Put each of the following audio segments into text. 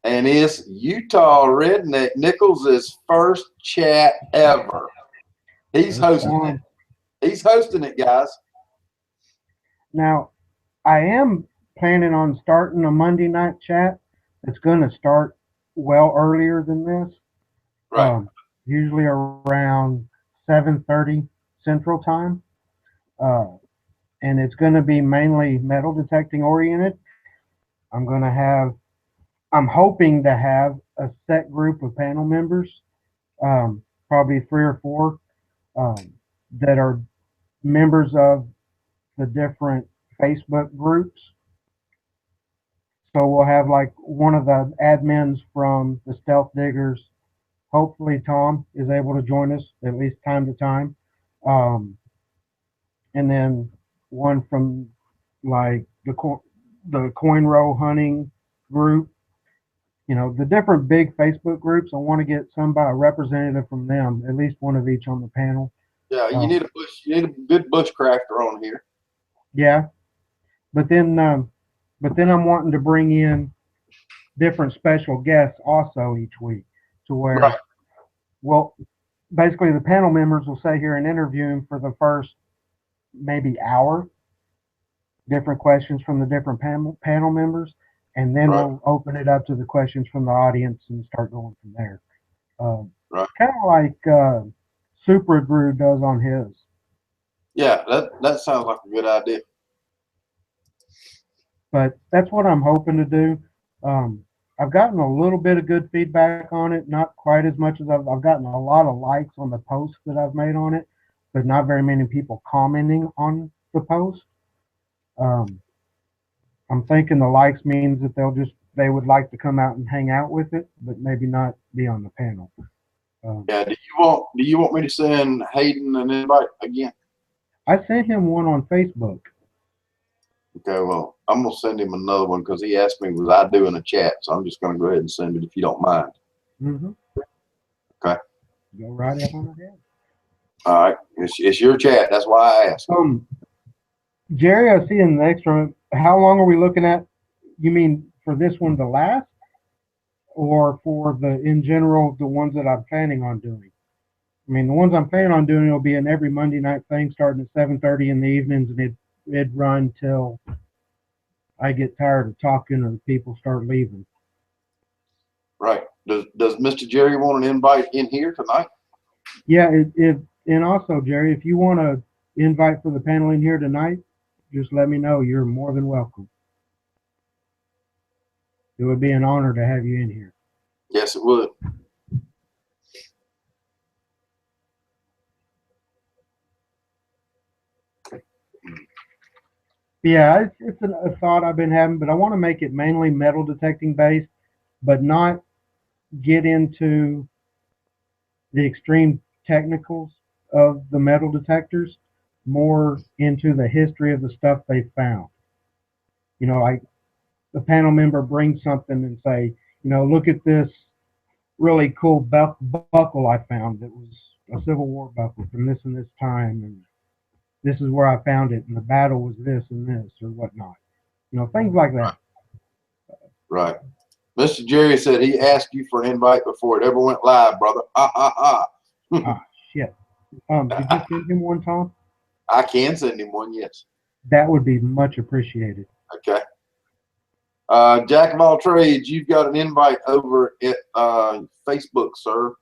And it's Utah Redneck Nichols' first chat ever. He's hosting it. He's hosting it, guys. Now, I am planning on starting a Monday night chat. It's going to start well earlier than this. Right. Usually around 7:30 Central Time. And it's going to be mainly metal detecting oriented. I'm hoping to have a set group of panel members, probably 3 or 4, that are members of the different Facebook groups. So we'll have like one of the admins from the Stealth Diggers. Hopefully Tom is able to join us at least time to time. And then one from like the coin row hunting group. The different big Facebook groups. I want to get a representative from them, at least one of each on the panel. Yeah, you need a good bushcrafter on here. Yeah, but then I'm wanting to bring in different special guests also each week, to where, right. Well, basically the panel members will sit here and interview him for the first maybe hour, different questions from the different panel members, and then we'll open it up to the questions from the audience and start going from there. Kind of like Super Drew does on his. Yeah, that sounds like a good idea. But that's what I'm hoping to do. I've gotten a little bit of good feedback on it, not quite as much as I've gotten a lot of likes on the posts that I've made on it, but not very many people commenting on the post. I'm thinking the likes means that they would like to come out and hang out with it, but maybe not be on the panel. Yeah. Do you want me to send Hayden an invite again? I sent him one on Facebook. Okay, well, I'm gonna send him another one because he asked me was I doing a chat, so I'm just gonna go ahead and send it if you don't mind. Mm-hmm. Okay. Go right up on ahead. All right, it's your chat. That's why I asked. Jerry, I see in the extra. How long are we looking at? You mean for this one to last, or for in general the ones that I'm planning on doing? I mean, the ones I'm planning on doing will be an every Monday night thing, starting at 7:30 in the evenings, and it'd run till I get tired of talking or people start leaving. Right. Does Mr. Jerry want an invite in here tonight? Yeah. And also, Jerry, if you want to invite for the panel in here tonight, just let me know. You're more than welcome. It would be an honor to have you in here. Yes, it would. Yeah, it's a thought I've been having, but I want to make it mainly metal detecting based, but not get into the extreme technicals of the metal detectors, more into the history of the stuff they found. Like the panel member brings something and say, look at this really cool buckle I found that was a Civil War buckle from this and this time, and this is where I found it, and the battle was this and this or whatnot. Things like that. Right. Mr. Jerry said he asked you for an invite before it ever went live, brother. Shit. Did you send him one, Tom? I can send him one, yes. That would be much appreciated. Okay. Jack of all trades, you've got an invite over at Facebook, sir.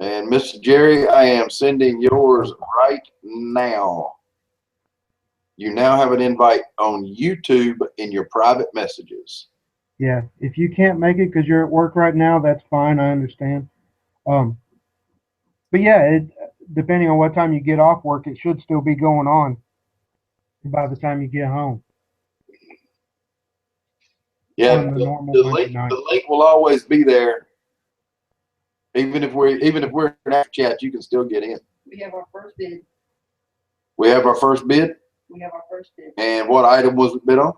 And Mr. Jerry, I am sending yours right now. You now have an invite on YouTube in your private messages. Yeah, if you can't make it because you're at work right now, that's fine. I understand. But yeah, depending on what time you get off work, it should still be going on by the time you get home. Yeah, the link will always be there. Even if we're in app chat, you can still get in. We have our first bid. We have our first bid? We have our first bid. And what item was it bid on?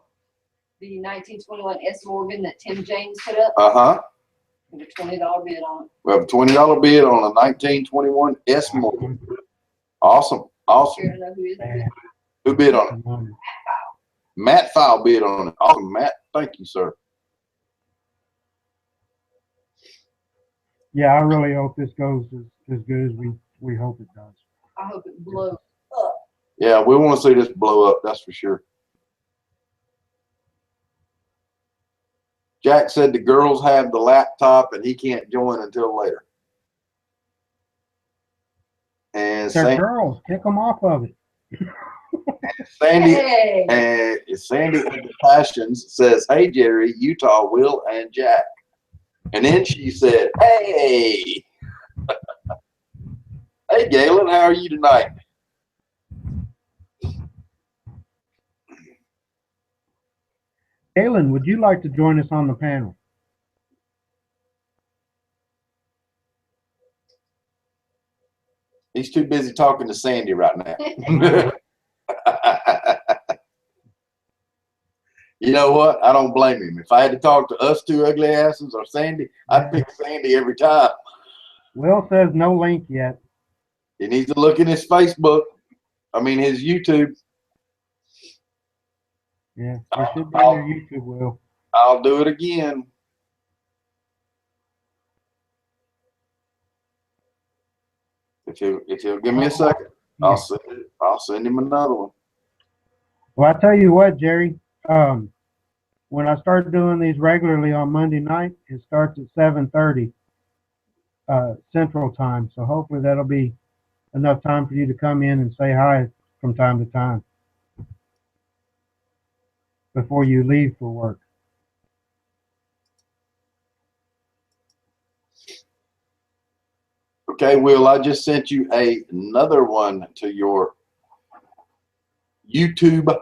The 1921 S. Morgan that Tim James put up. Uh-huh. With a $20 bid on it. We have a $20 bid on a 1921 S. Morgan. Awesome. Awesome. Here, I know who is. Man, Who bid on it? Matt File bid on it. Awesome, Matt. Thank you, sir. Yeah, I really hope this goes as good as we hope it does. I hope it blows up. Yeah, we want to see this blow up. That's for sure. Jack said the girls have the laptop and he can't join until later. And They're girls. Kick them off of it. Sandy Hey. and Sandy of the Passions says, "Hey Jerry, Utah, Will, and Jack." And then she said, "Hey, hey Galen, how are you tonight?" Galen, would you like to join us on the panel? He's too busy talking to Sandy right now. You know what? I don't blame him. If I had to talk to us two ugly asses or Sandy, I'd pick Sandy every time. Will says no link yet. He needs to look in his Facebook. I mean, his YouTube. Yeah, it should be on your YouTube, Will. I'll do it again. If he'll give me a second, I'll send him another one. Well, I tell you what, Jerry. When I start doing these regularly on Monday night, it starts at 7:30 Central Time. So hopefully that'll be enough time for you to come in and say hi from time to time before you leave for work. Okay, Will, I just sent you another one to your YouTube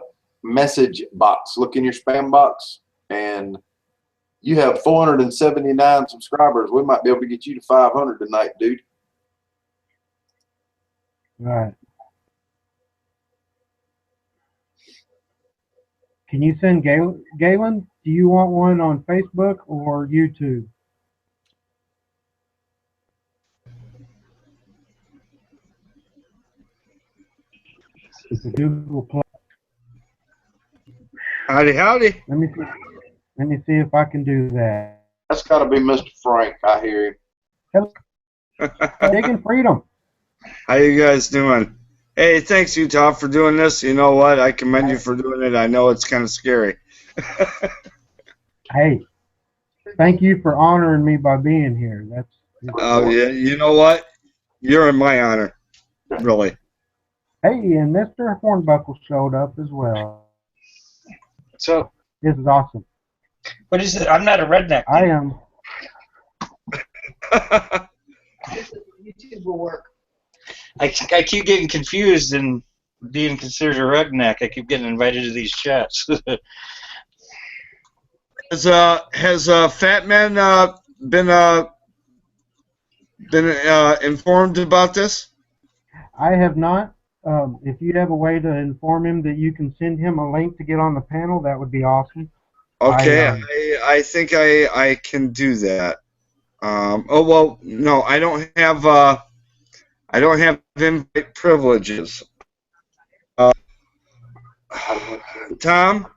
message box. Look in your spam box, and you have 479 subscribers. We might be able to get you to 500 tonight, dude. All right. Can you send Galen? Do you want one on Facebook or YouTube? It's a Google Plus. Howdy, howdy. Let me see if I can do that. That's got to be Mr. Frank. I hear him. Digging Freedom. How you guys doing? Hey, thanks, Utah, for doing this. You know what? I commend you for doing it. I know it's kind of scary. Hey, thank you for honoring me by being here. Oh, yeah. You know what? You're in my honor. Really. Hey, and Mr. Hornbuckle showed up as well. So, This is awesome. what is it? I'm not a redneck. I am. YouTube will work. I keep getting confused and being considered a redneck. I keep getting invited to these chats. Has Fat Man been informed about this? I have not. If you have a way to inform him that you can send him a link to get on the panel, that would be awesome. Okay, I think I can do that. Oh well, no, I don't have invite privileges. Tom,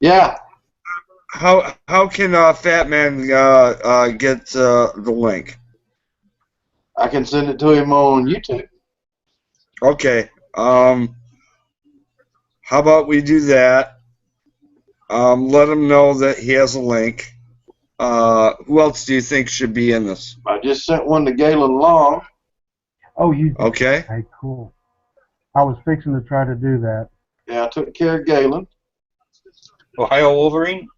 Yeah, how can Fat Man get the link? I can send it to him on YouTube. Okay. How about we do that? Let him know that he has a link. Who else do you think should be in this? I just sent one to Galen Long. Oh, you. Okay. Okay, cool. I was fixing to try to do that. Yeah, I took care of Galen. Ohio Wolverine?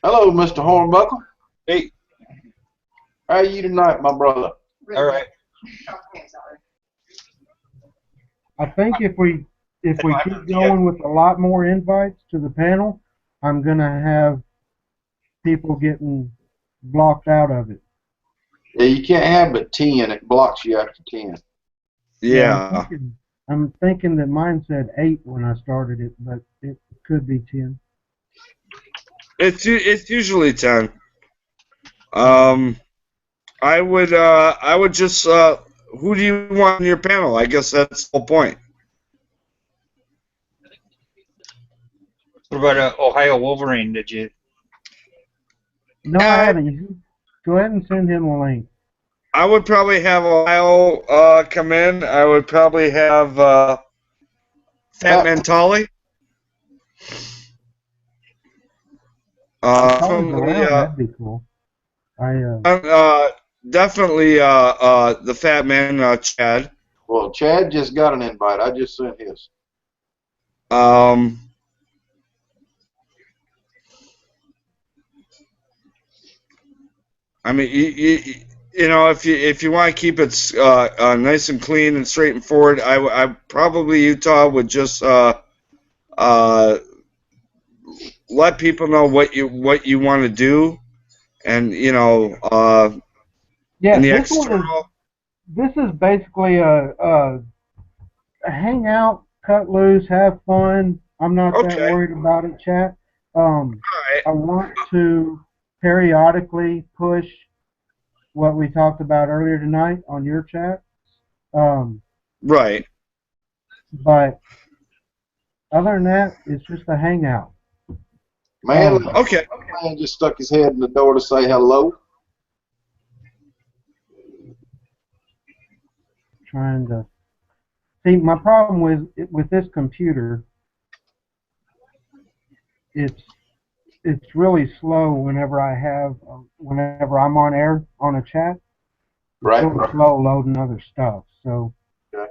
Hello, Mr. Hornbuckle. Hey, How are you tonight, my brother? all right. Okay, sorry. I think if we keep going with a lot more invites to the panel, I'm gonna have people getting blocked out of it. Yeah, you can't have but 10. It blocks you after 10. Yeah. I'm thinking that mine said 8 when I started it, but it could be 10. It's usually 10. I would just who do you want in your panel? I guess that's the whole point. What about Ohio Wolverine? Did you? No, I haven't. You go ahead and send him a link. I would probably have Ohio come in. I would probably have Fat Mentali. Probably around, that'd be cool. Definitely the Fat Man, Chad. Well, Chad just got an invite. I just sent his. I mean, you know, if you want to keep it nice and clean and straight and forward, I probably Utah would just let people know what you want to do, and you know, yeah, in the this external. This is basically a hang out, cut loose, have fun. I'm not that worried about it, chat. Right. I want to periodically push what we talked about earlier tonight on your chat. Right. But other than that, it's just a hangout. Man, okay. Man just stuck his head in the door to say hello. Trying to see, my problem with this computer, it's really slow whenever I'm on air on a chat. Right. It's really slow loading other stuff. So. Okay.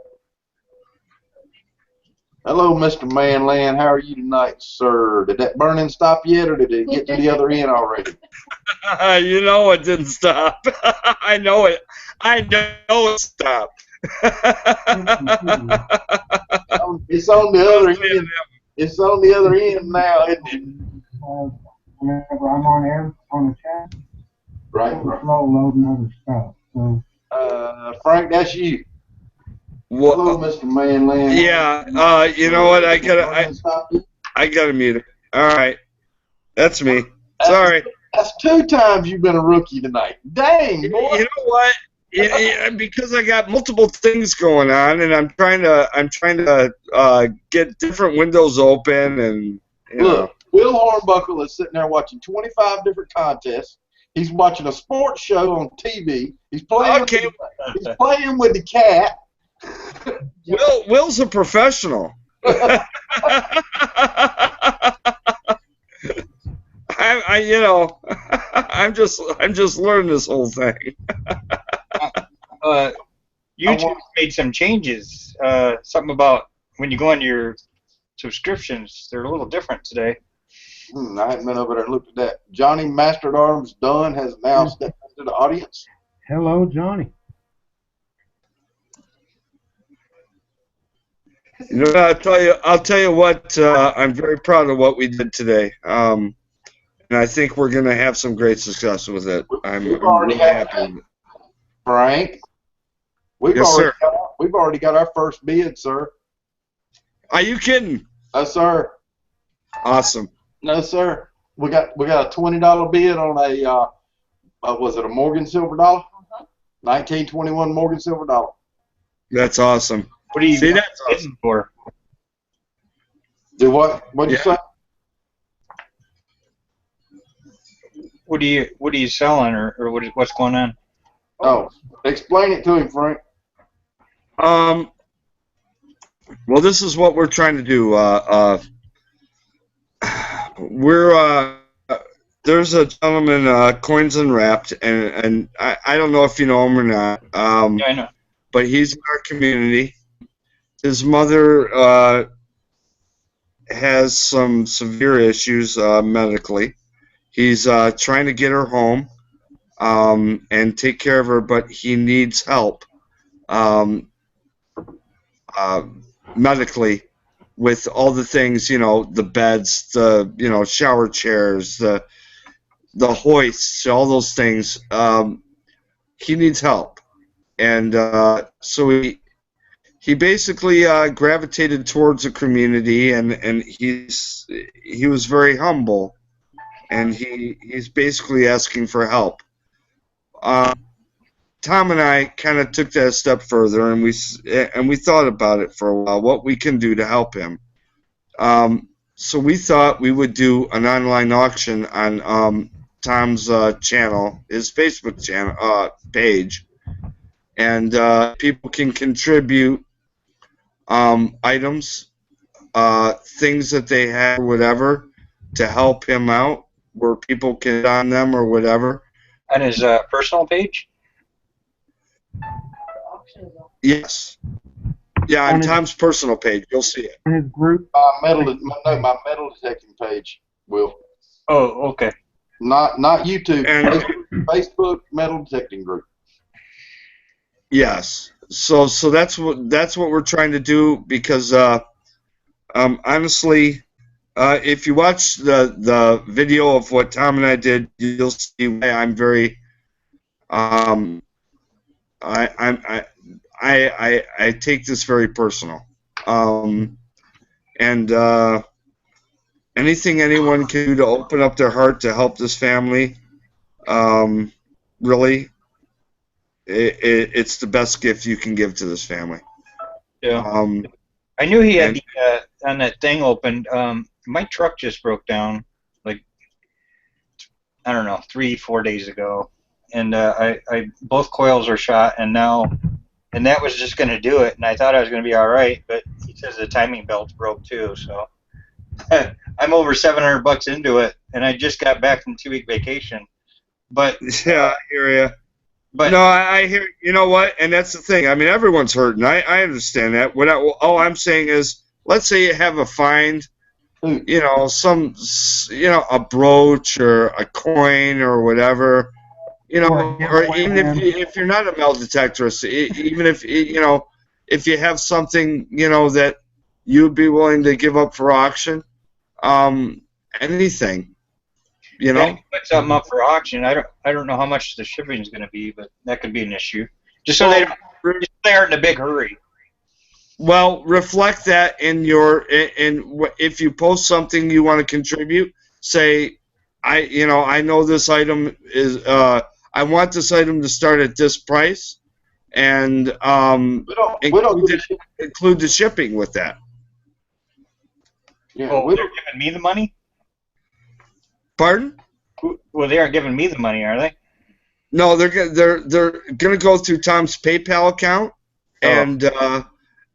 Hello, Mr. Manland. How are you tonight, sir? Did that burning stop yet, or did it get to the other end already? You know it didn't stop. I know it. I know it stopped. It's on the other end. It's on the other end now, isn't it? Whenever I'm on air on the chat, right. It's slow loading other stuff. So. Frank, that's you. What? Hello, Mr. Manland. Yeah. You know what? I gotta mute it. All right. That's me. Sorry. That's 2 times you've been a rookie tonight. Dang, boy. You know what? Because I got multiple things going on, and I'm trying to get different windows open, and look, Will Hornbuckle is sitting there watching 25 different contests. He's watching a sports show on TV. He's playing. Okay. He's playing with the cat. Will's a professional. I'm just learning this whole thing. YouTube made some changes. Something about when you go into your subscriptions, they're a little different today. I haven't been over there and looked at that. Johnny Master at Arms Dunn has now stepped into the audience. Hello, Johnny. You know, I'll tell you what. I'm very proud of what we did today, and I think we're going to have some great success with it. I'm really happy with it. Frank, we've already got our first bid, sir. Are you kidding? No, sir. Awesome. No, sir. We got a $20 bid on a was it a Morgan Silver Dollar? 1921 Morgan Silver Dollar. That's awesome. What do you see? That's awesome for? Do what? What'd you say? What are you selling, or what's going on? Oh, explain it to him, Frank. Well, this is what we're trying to do. There's a gentleman, Coins Unwrapped, and I don't know if you know him or not. Yeah, I know. But he's in our community. His mother has some severe issues medically. He's trying to get her home and take care of her, but he needs help medically with all the things, the beds, the shower chairs, the hoists, all those things. He needs help, and so he basically gravitated towards the community, and he was very humble, and he's basically asking for help. Tom and I kind of took that a step further, and we thought about it for a while, what we can do to help him. So we thought we would do an online auction on Tom's channel, his Facebook channel page, and people can contribute items, things that they have, or whatever, to help him out, where people can hit on them or whatever. On his personal page? Yes. Yeah, on Tom's personal page, you'll see it. In his group. My metal detecting page will. Oh, okay. Not YouTube. And Facebook metal detecting group. yes. So that's what we're trying to do, because honestly, if you watch the video of what Tom and I did, you'll see why I'm very I take this very personal. And anything anyone can do to open up their heart to help this family, really, it's the best gift you can give to this family. Yeah. I knew he had on that thing opened. My truck just broke down, like, I don't know, 3-4 days ago, and I both coils are shot, and that was just going to do it, and I thought I was going to be all right, but he says the timing belt's broke too, so I'm over $700 into it, and I just got back from 2-week vacation. But yeah, I hear you. But no, I hear. You know what? And that's the thing. I mean, everyone's hurting. I understand that. All I'm saying is, let's say you have a find, you know, a brooch or a coin or whatever, you know, or even if you're not a metal detectorist, even if you know, if you have something, you know, that you'd be willing to give up for auction, anything. You know, put something up for auction. I don't know how much the shipping is going to be, but that could be an issue. Just so they aren't in a big hurry. Well, reflect that in if you post something you want to contribute, say, I know this item is I want this item to start at this price, and include the shipping with that. Yeah, they're giving me the money? Pardon? Well, they aren't giving me the money, are they? No, they're gonna go through Tom's PayPal account, and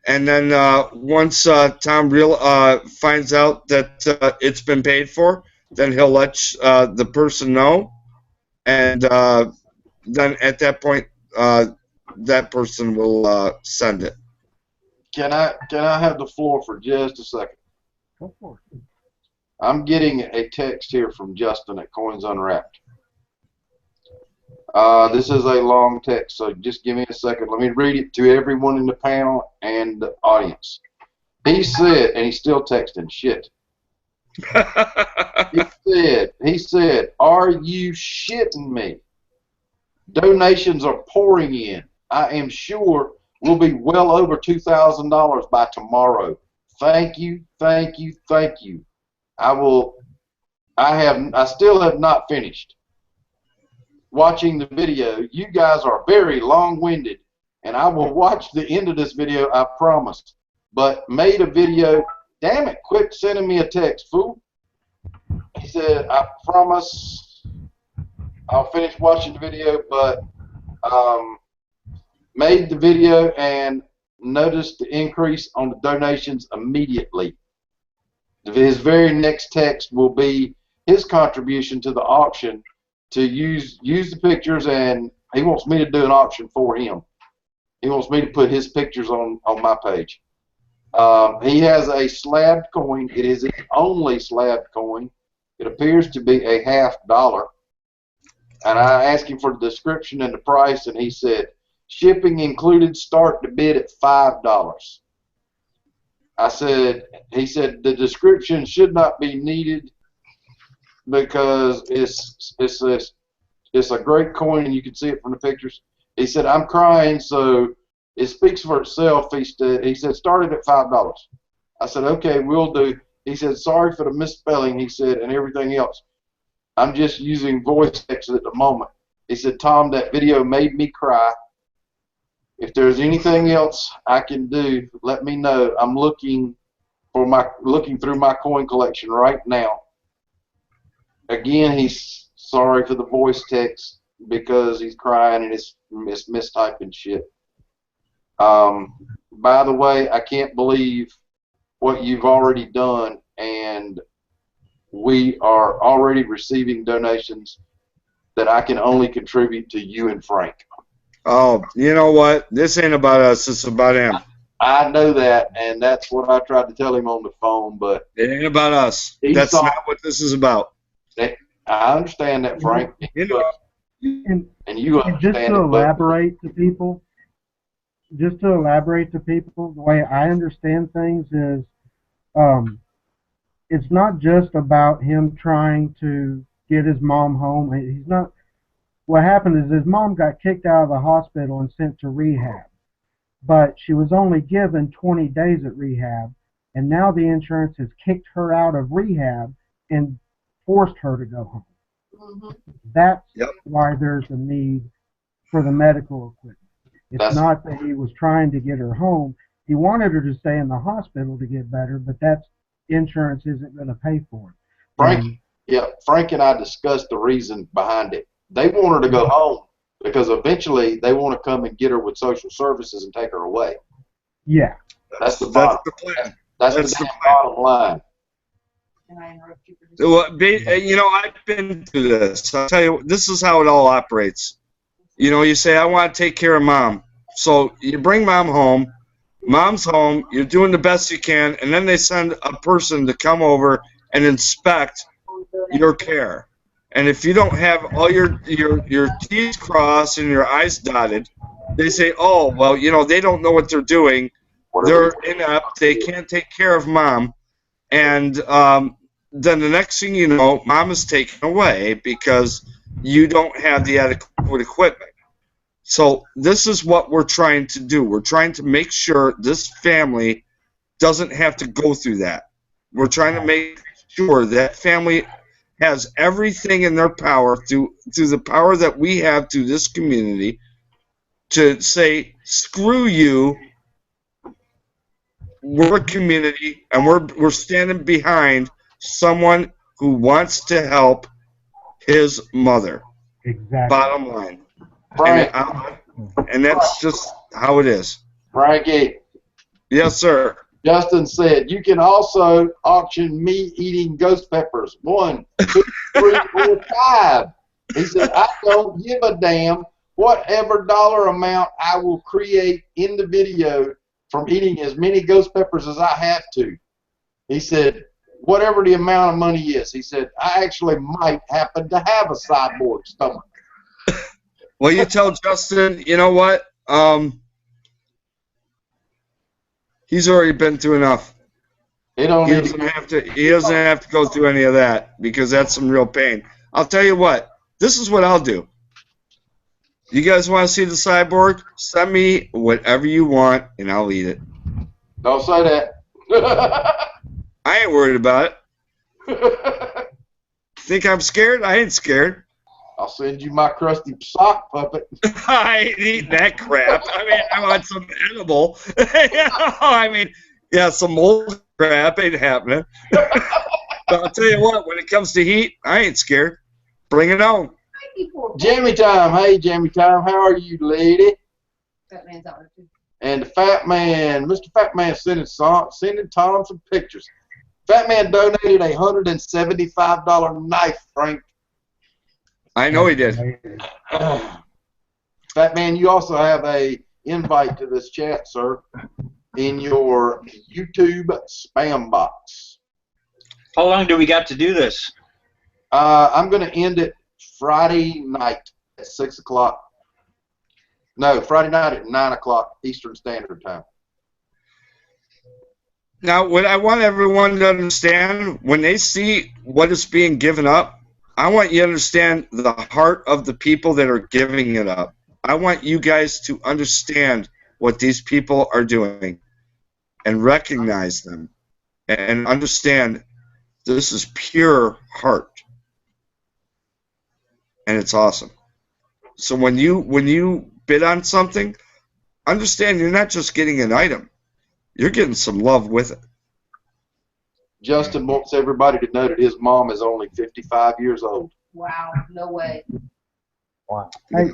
then once Tom finds out that it's been paid for, then he'll let the person know, and then at that point, that person will send it. Can I have the floor for just a second? Go for it. I'm getting a text here from Justin at Coins Unwrapped. This is a long text, so just give me a second. Let me read it to everyone in the panel and the audience. He said, and he's still texting, shit. He said, are you shitting me? Donations are pouring in. I am sure we'll be well over $2,000 by tomorrow. Thank you, thank you, thank you. I still have not finished watching the video. You guys are very long-winded, and I will watch the end of this video, I promise. But made a video. Damn it, quit sending me a text, fool. He said, I promise I'll finish watching the video, but made the video and noticed the increase on the donations immediately. His very next text will be his contribution to the auction to use the pictures, and he wants me to do an auction for him. He wants me to put his pictures on my page. He has a slabbed coin. It is his only slabbed coin. It appears to be a $50. And I asked him for the description and the price, and he said, shipping included, start to bid at $5. He said the description should not be needed because it's a great coin and you can see it from the pictures. He said, I'm crying, so it speaks for itself. He said, started at $5. I said, okay, we'll do. He said, sorry for the misspelling, he said, and everything else. I'm just using voice text at the moment. He said, Tom, that video made me cry. If there's anything else I can do, let me know. I'm looking through my coin collection right now. Again, he's sorry for the voice text because he's crying and it's mistyping shit. By the way, I can't believe what you've already done, and we are already receiving donations that I can only contribute to you and Frank. Oh, you know what? This ain't about us. It's about him. I know that, and that's what I tried to tell him on the phone, but It ain't about us. He's That's sorry. not what this is about. I understand that, Frank. You know, And you And just understand to it, but elaborate to people, the way I understand things is, it's not just about him trying to get his mom home. He's not. What happened is his mom got kicked out of the hospital and sent to rehab, but she was only given 20 days at rehab, and now the insurance has kicked her out of rehab and forced her to go home. Mm-hmm. That's Yep. why there's a need for the medical equipment. It's That's- not that he was trying to get her home. He wanted her to stay in the hospital to get better, but that's insurance isn't going to pay for it. Frank, Frank and I discussed the reason behind it. They want her to go home because eventually they want to come and get her with social services and take her away. Yeah. That's the That's bottom. the plan. That's That's the the damn bottom line. And I interrupt you for just You know, I've been through this. I'll tell you, this is how it all operates. You know, you say, I want to take care of mom. So you bring mom home. Mom's home. You're doing the best you can. And then they send a person to come over and inspect your care. And if you don't have all your T's crossed and your I's dotted, they say, oh, well, you know, they don't know what they're doing. They're inept. They can't take care of mom. And then the next thing you know, mom is taken away because you don't have the adequate equipment. So this is what we're trying to do. We're trying to make sure this family doesn't have to go through that. We're trying to make sure that family has everything in their power through the power that we have through this community to say, screw you. We're a community, and we're standing behind someone who wants to help his mother. Exactly. Bottom line. Frank, And that's just how it is. Frankie, Yes, sir. Justin said, you can also auction me eating ghost peppers. 1, 2, 3, 4, 5. He said, I don't give a damn. Whatever dollar amount I will create in the video from eating as many ghost peppers as I have to. He said, whatever the amount of money is. He said, I actually might happen to have a cyborg stomach. Well, you tell Justin, you know what? He's already been through enough. He don't He need doesn't have to go through any of that because that's some real pain. I'll tell you what. This is what I'll do. You guys want to see the cyborg? Send me whatever you want, and I'll eat it. Don't say that. I ain't worried about it. Think I'm scared? I ain't scared. I'll send you my crusty sock puppet. I ain't eating that crap. I mean, I want some edible. I mean, yeah, some mold crap ain't happening. But I'll tell you what, when it comes to heat, I ain't scared. Bring it on. Jammy Time. Hey, Jammy Time. How are you, lady? That man's out there too. And the Fat Man, Mr. Fat Man sending Tom some pictures. Fat Man donated a $175 knife, Frank. I know he did. Fat Man, you also have a invite to this chat, sir, in your YouTube spam box. How long do we got to do this? I'm going to end it Friday night at 6 o'clock. No, Friday night at 9 o'clock Eastern Standard Time. Now, what I want everyone to understand, when they see what is being given up, I want you to understand the heart of the people that are giving it up. I want you guys to understand what these people are doing and recognize them and understand this is pure heart. And it's awesome. So when you bid on something, understand you're not just getting an item. You're getting some love with it. Justin wants everybody to know that his mom is only 55 years old. Wow, no way. Wow. Hey,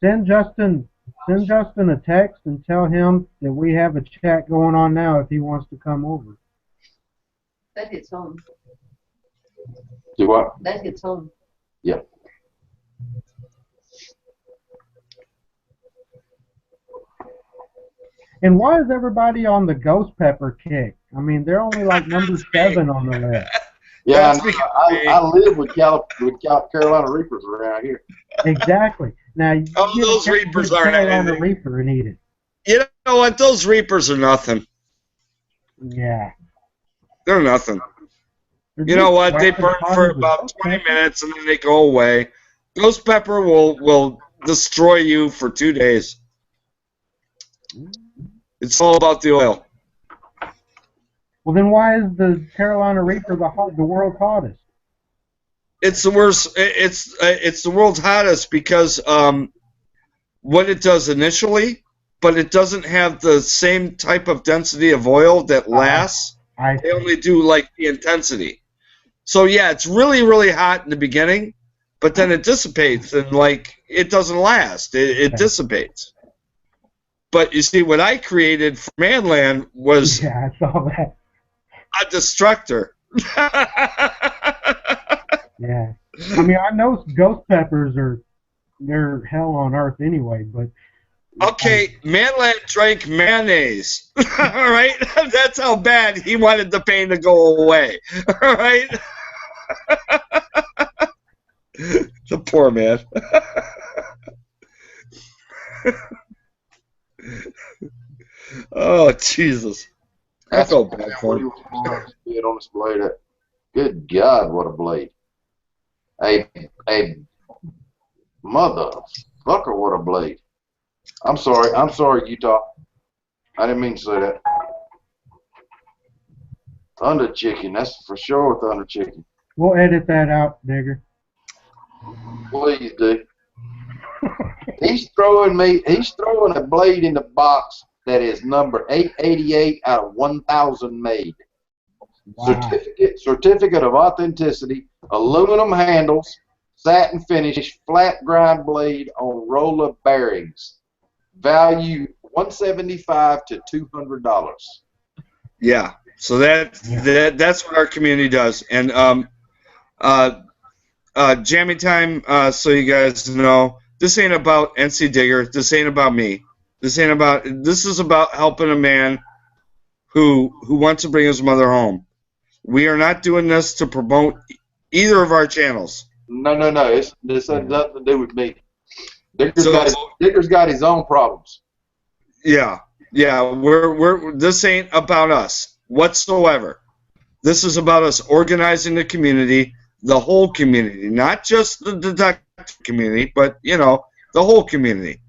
send Justin a text and tell him that we have a chat going on now if he wants to come over. That hits home. Do what? That hits home. Yeah. And why is everybody on the ghost pepper kick? I mean, they're only like number 7 on the list. Yeah, That's I live with Carolina Reapers around here. Exactly. Now, you Oh, get those a Reapers aren't Carolina anything. Reaper and eat it. You know what? Those Reapers are nothing. Yeah. They're nothing. They're You know just what? They waxing burn for bodies with about ghost 20 pepper. minutes and then they go away. Ghost pepper will destroy you for 2 days. It's all about the oil. Well, then why is the Carolina Reaper the world's hottest? It's the worst. It's the world's hottest because what it does initially, but it doesn't have the same type of density of oil that lasts. They only do like the intensity. So yeah, it's really, really hot in the beginning, but then it dissipates and like it doesn't last. It dissipates. But you see, what I created for Manland was Yeah, I saw that. a destructor. Yeah. I mean, I know ghost peppers they're hell on earth anyway, but Okay, Manland drank mayonnaise. All right, that's how bad he wanted the pain to go away. All right, the poor man. Oh Jesus, I felt bad for him. It on display. That. Good God, what a blade! A motherfucker, what a blade! I'm sorry, Utah. I didn't mean to say that. Thunder chicken, that's for sure. Thunder chicken. we'll edit that out, Digger. Please do. He's throwing a blade in the box that is number 888 out of 1,000 made. Wow. Certificate of authenticity, aluminum handles, satin finish, flat grind blade on roller bearings. Value $175 to $200. Yeah, so that's what our community does. And Jammy time, so you guys know, this ain't about NC Digger. This ain't about me. This is about helping a man who wants to bring his mother home. We are not doing this to promote either of our channels. No. This has nothing to do with me. Digger's got his own problems. Yeah. We're this ain't about us whatsoever. This is about us organizing the community, the whole community, not just the detective community, but the whole community.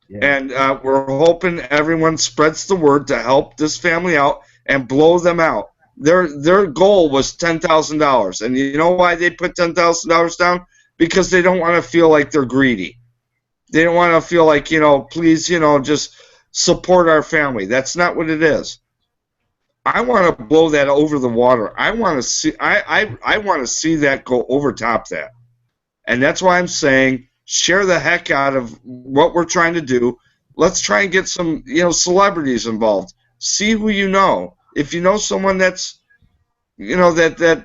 Yeah. And we're hoping everyone spreads the word to help this family out and blow them out. Their goal was $10,000, and you know why they put $10,000 down? Because they don't want to feel like they're greedy. They don't want to feel like please just support our family. That's not what it is. I want to blow that over the water. I want to see. I want to see that go over top that, and that's why I'm saying share the heck out of what we're trying to do. Let's try and get some celebrities involved. See who you know. If you know someone that's that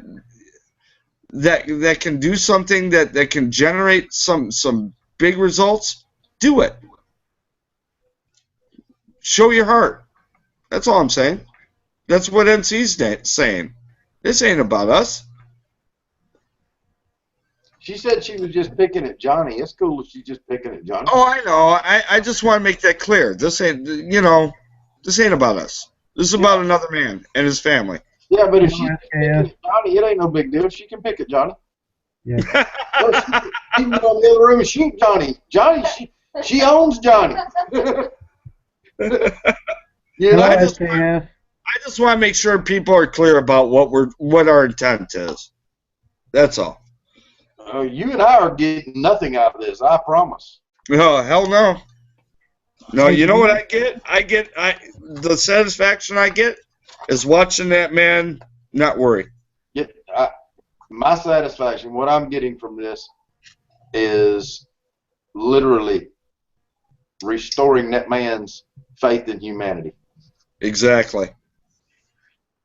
can do something that can generate some big results, do it. Show your heart. That's all I'm saying. That's what NC's saying. This ain't about us. She said she was just picking at Johnny. It's cool if she's just picking at Johnny. Oh, I know. I just want to make that clear. This ain't about us. This is about another man and his family. Yeah, but if she's picking at Johnny, it ain't no big deal. She can pick at Johnny. Yeah. She can go in the other room and shoot Johnny. Johnny, she owns Johnny. I just want to make sure people are clear about what our intent is. That's all. You and I are getting nothing out of this. I promise. Oh, hell no. No, Hey, you know what I get? The satisfaction I get is watching that man not worry. My satisfaction, what I'm getting from this, is literally restoring that man's faith in humanity. Exactly.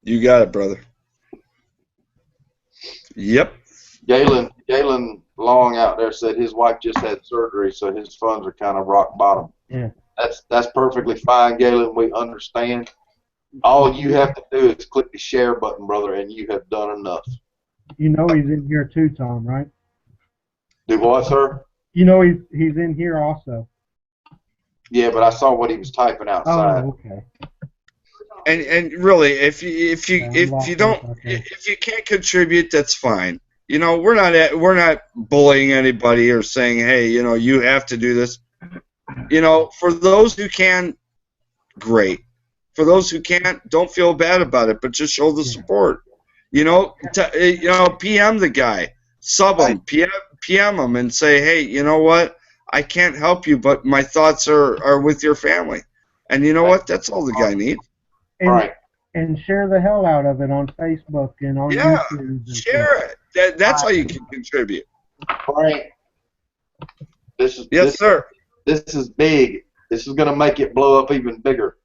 You got it, brother. Yep. Galen Long out there said his wife just had surgery, so his funds are kind of rock bottom. Yeah. That's perfectly fine, Galen. We understand. All you have to do is click the share button, brother, and you have done enough. You know he's in here too, Tom, right? Do what, sir? You know he's in here also. Yeah, but I saw what he was typing outside. Oh, okay. And really, if you can't contribute, that's fine. You know, we're not bullying anybody or saying, hey, you know, you have to do this. You know, for those who can, great. For those who can't, don't feel bad about it, but just show the support. You know, PM the guy, sub him, PM him, and say, hey, you know what? I can't help you, but my thoughts are with your family. And you know what? That's all the guy needs. And, and share the hell out of it on Facebook and on YouTube. And share it. That's how you can contribute. Frank, sir. This is big. This is going to make it blow up even bigger.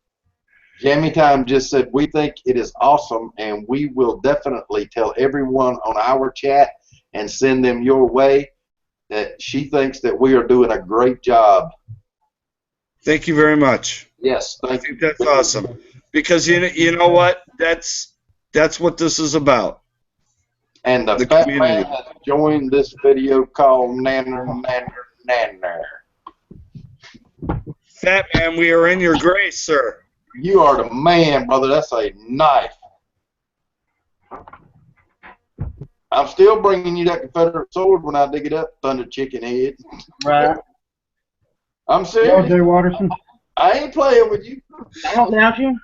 Jamie Time just said, we think it is awesome, and we will definitely tell everyone on our chat and send them your way that she thinks that we are doing a great job. Thank you very much. Yes, I think that's awesome. Because you know what? That's what this is about. And the fat man has joined this video called Nanner. Fat man, we are in your grace, sir. You are the man, brother. That's a knife. I'm still bringing you that Confederate sword when I dig it up, Thunder Chicken Head. Right. I'm serious. Jay Watterson. I ain't playing with you. I don't doubt you.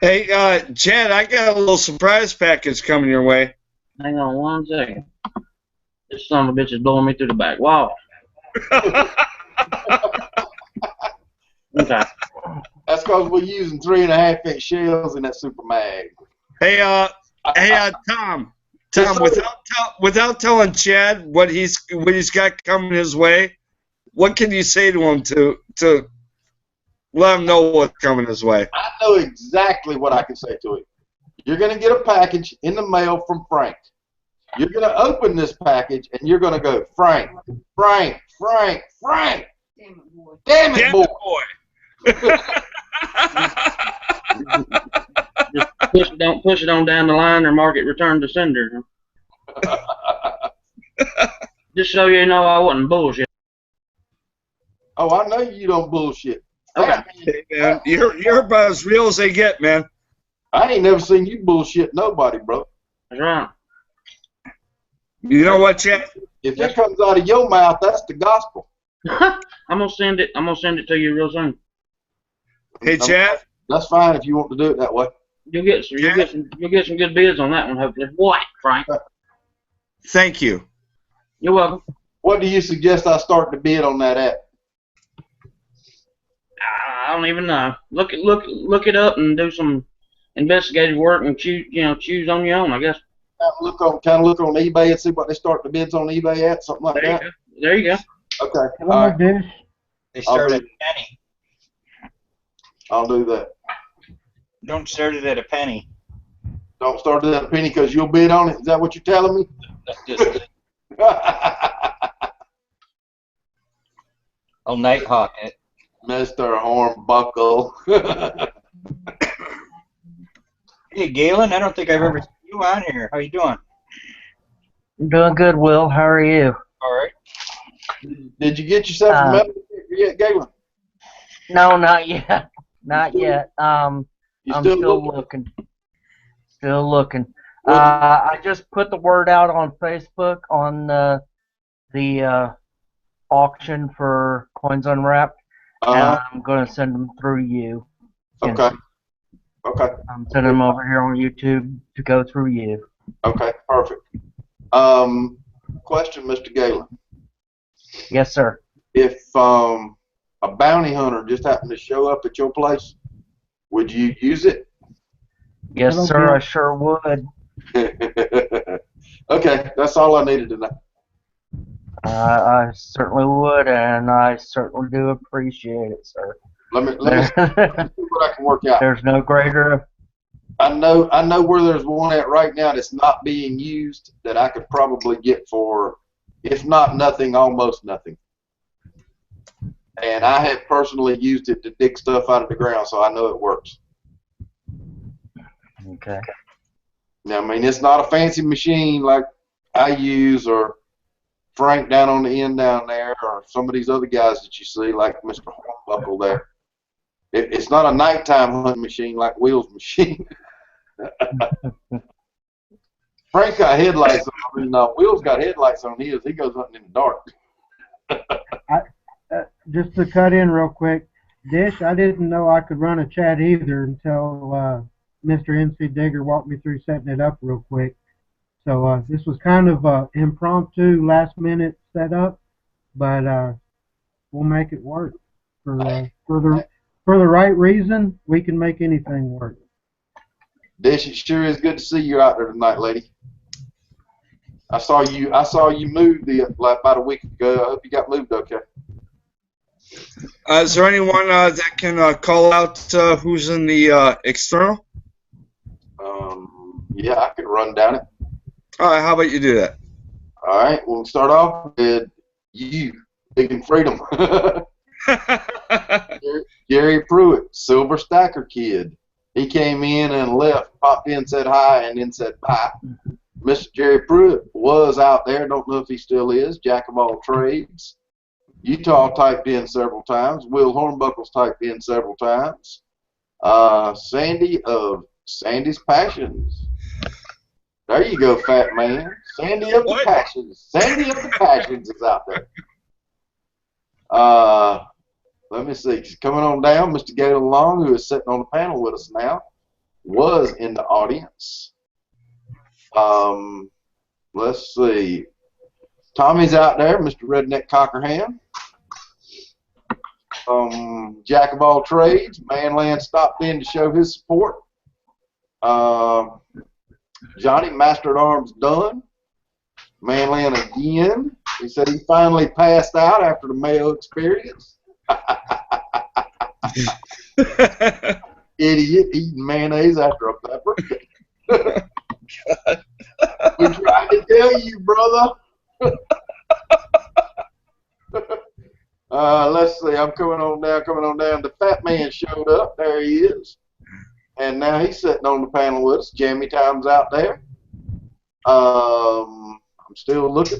Hey, Chad, I got a little surprise package coming your way. Hang on 1 second. This son of a bitch is blowing me through the back wall. Okay. That's because we're using 3.5-inch shells in that Super Mag. Hey, Tom, without telling Chad what he's got coming his way, what can you say to him to let him know what's coming his way? I know exactly what I can say to him. You're going to get a package in the mail from Frank. You're going to open this package, and you're going to go, Frank, Frank, Frank, Frank. Damn it, boy. Damn it, boy. Just don't push it on down the line or mark it return to sender. Just so you know I wasn't bullshit. Oh, I know you don't bullshit. Okay. Hey, man, you're about as real as they get, man. I ain't never seen you bullshit nobody, bro. That's right. You know what, Chad? If it comes out of your mouth, that's the gospel. I'm gonna send it to you real soon. Hey, Chad. That's fine if you want to do it that way. You'll get some good bids on that one, hopefully. What, Frank? Thank you. You're welcome. What do you suggest I start to bid on that at? I don't even know. Look it up and do some investigative work and choose on your own, I guess. Kind of look on eBay and see what they start the bids on eBay at, something like that. There you go. Okay. Hello, All right. Dish. They start at a penny. I'll do that. Don't start it at a penny. Don't start at a penny because you'll bid on it. Is that what you're telling me? Just, I'll Nighthawk it. Mr. Hornbuckle. Hey, Galen, I don't think I've ever seen you on here. How you doing? I'm doing good, Will. How are you? All right. Did you get yourself a medal yet, Galen? No, not yet. Not yet. I'm still looking. Still looking. I just put the word out on Facebook on the auction for Coins Unwrapped, and I'm going to send them through you. Okay. Okay. I'm sending them over here on YouTube to go through you. Okay, perfect. Question, Mr. Galen. Yes, sir. If a bounty hunter just happened to show up at your place, would you use it? Yes, Hello, sir. Bill. I sure would. Okay, that's all I needed to know. I certainly would, and I certainly do appreciate it, sir. Let me see what I can work out. There's no greater. I know where there's one at right now that's not being used that I could probably get for, if not nothing, almost nothing. And I have personally used it to dig stuff out of the ground, so I know it works. Okay. Now, I mean, it's not a fancy machine like I use or Frank down on the end down there or some of these other guys that you see like Mr. Hornbuckle there. It's not a nighttime hunting machine like Will's machine. Frank got headlights on. I mean, Will's got headlights on his. He goes hunting in the dark. Just to cut in real quick, Dish, I didn't know I could run a chat either until Mr. NC Digger walked me through setting it up real quick. So this was kind of an impromptu, last-minute setup, but we'll make it work. For the right reason, we can make anything work. Dish, it sure is good to see you out there tonight, lady. I saw you move about a week ago. I hope you got moved okay. Is there anyone that can call out who's in the external? Yeah, I could run down it. All right, how about you do that? All right, we'll start off with you, Digging Freedom. Gary Pruitt, Silver Stacker Kid. He came in and left, popped in, said hi, and then said bye. Mr. Jerry Pruitt was out there. Don't know if he still is. Jack of all trades. Utah typed in several times. Will Hornbuckle's typed in several times. Sandy of Sandy's Passions. There you go, fat man. Sandy of the Passions. Sandy of the Passions is out there. Let me see. Coming on down, Mr. Galen Long, who is sitting on the panel with us now, was in the audience. Let's see. Tommy's out there, Mr. Redneck Cockerham. Jack of all trades. Manland stopped in to show his support. Johnny, Master at Arms Dunn. Manland again. He said he finally passed out after the Mayo experience. Idiot eating mayonnaise after a pepper. We tried to tell you, brother. Let's see. I'm coming on down. The fat man showed up. There he is. And now he's sitting on the panel with us. Jammy Time's out there. I'm still looking.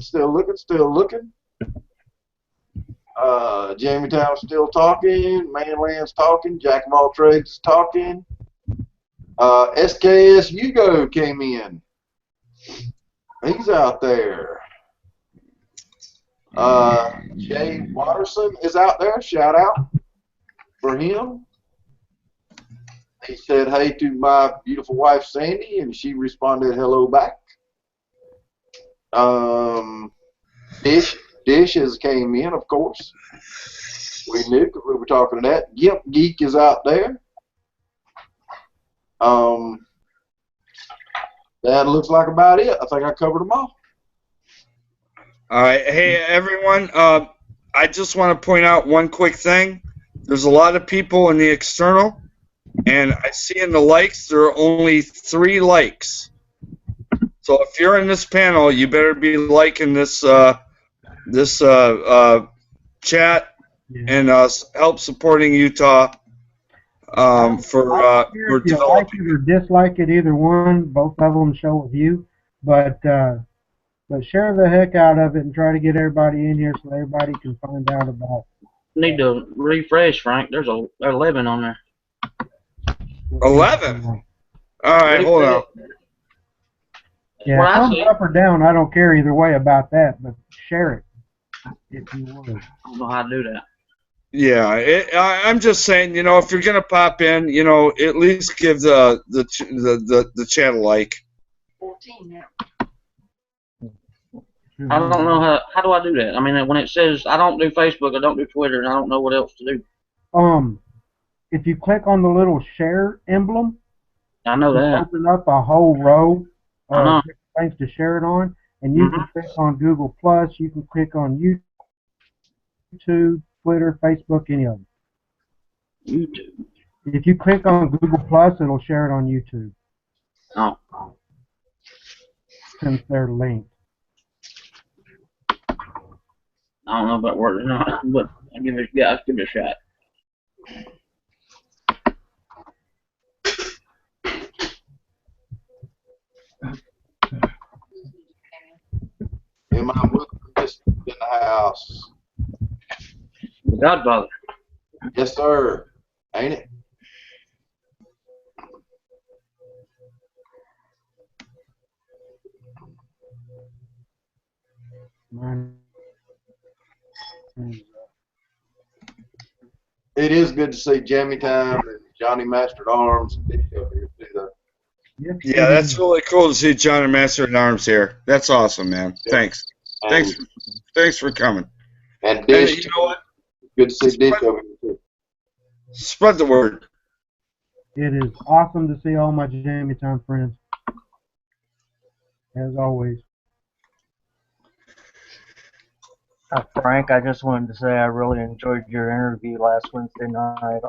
Jamie Town's still talking. Manland's talking. Jack of all trades is talking. SKS Hugo came in. He's out there. Jay Watterson is out there. Shout out for him. He said hey to my beautiful wife Sandy, and she responded hello back. Dish has came in, of course. We knew because we were talking to that. Gimp Geek is out there. That looks like about it. I think I covered them all. All right. Hey, everyone. I just want to point out one quick thing. There's a lot of people in the external, and I see in the likes there are only 3 likes. So if you're in this panel, you better be liking this chat and help supporting Utah for if you like it or dislike it, either one, both of them show a view. But share the heck out of it and try to get everybody in here so everybody can find out about it. Need to refresh, Frank. There's 11 on there. 11? All right, hold on. Yeah, thumbs up or down, I don't care either way about that, but share it if you would. I don't know how to do that. Yeah, I'm just saying, if you're gonna pop in, at least give the chat a like. 14 now. I don't know how do I do that? I mean, when it says I don't do Facebook, I don't do Twitter, and I don't know what else to do. If you click on the little share emblem, I know it'll that. open up a whole row I know. of different things to share it on, and you can click on Google Plus, you can click on YouTube, Twitter, Facebook, any of them. YouTube. If you click on Google Plus, it'll share it on YouTube Oh. since they're linked. I don't know about work or not, but I'll give it a shot. Am I welcome this in the house? The Godfather. Yes, sir. Ain't it? It is good to see Jammy Time and Johnny Master at Arms and Dick over here too, though. Yeah, that's really cool to see Johnny Master at Arms here. That's awesome, man. Thanks. Thanks for coming. And Dish, you know what? Good to see Dish over here too. Spread the word. It is awesome to see all my Jammy Time friends. As always. Frank, I just wanted to say I really enjoyed your interview last Wednesday night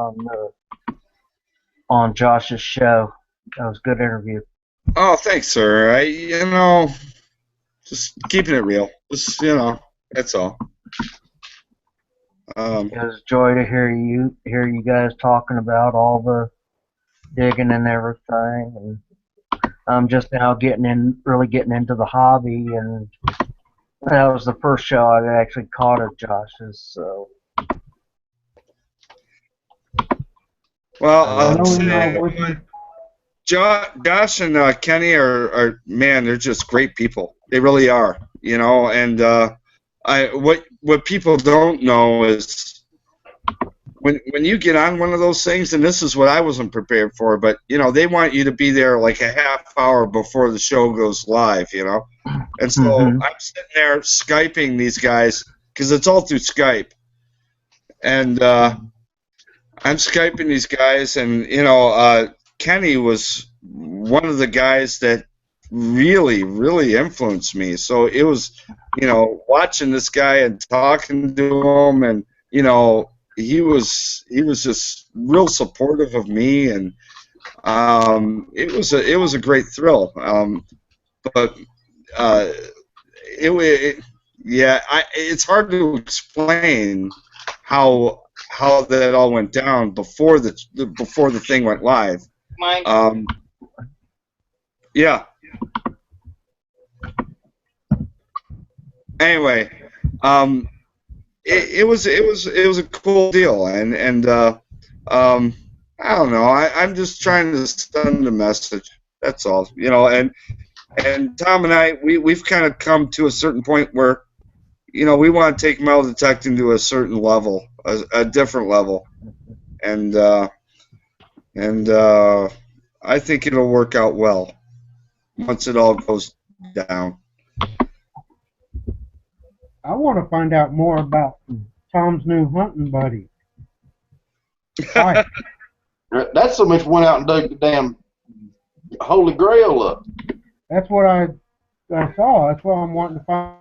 on Josh's show. That was a good interview. Oh, thanks, sir. Just keeping it real. Just, that's all. It was a joy to hear you guys talking about all the digging and everything, and I'm just now really getting into the hobby, and that was the first show I actually caught of Josh's. So, well, I'll say, Josh and Kenny are man, they're just great people. They really are, And what people don't know is when you get on one of those things, and this is what I wasn't prepared for, but they want you to be there like a half hour before the show goes live, And so I'm sitting there Skyping these guys because it's all through Skype, and I'm Skyping these guys, and Kenny was one of the guys that really, really influenced me. So it was, watching this guy and talking to him, and he was just real supportive of me, and it was a great thrill. It's hard to explain how that all went down before the thing went live. Yeah. Anyway, it was a cool deal, and I don't know. I'm just trying to send a message. That's all, And Tom and I, we've kind of come to a certain point where, we want to take metal detecting to a certain level, a different level, and I think it'll work out well once it all goes down. I want to find out more about Tom's new hunting buddy. That's so much went out and dug the damn Holy Grail up. That's what I saw. That's why I'm wanting to find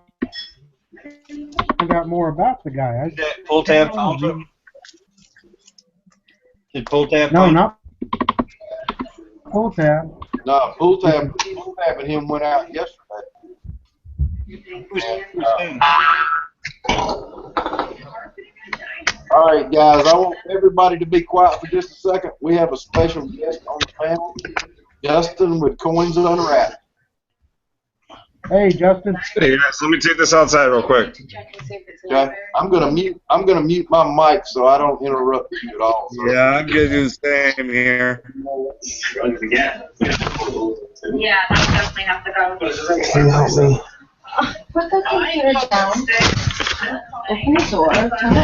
out more about the guy. Pull tab found him? Did pull tab? No, not pull tab. No, pull tab and him went out yesterday. All right, guys, I want everybody to be quiet for just a second. We have a special guest on the panel, Justin with Coins Unwrapped. Hey, Justin. Hey guys, let me take this outside real quick. Okay, I'm gonna mute my mic so I don't interrupt you at all. So. Yeah, I'm gonna do the same here. Yeah, I definitely have to go. Can you help me? Put the computer down. Open the door. Turn it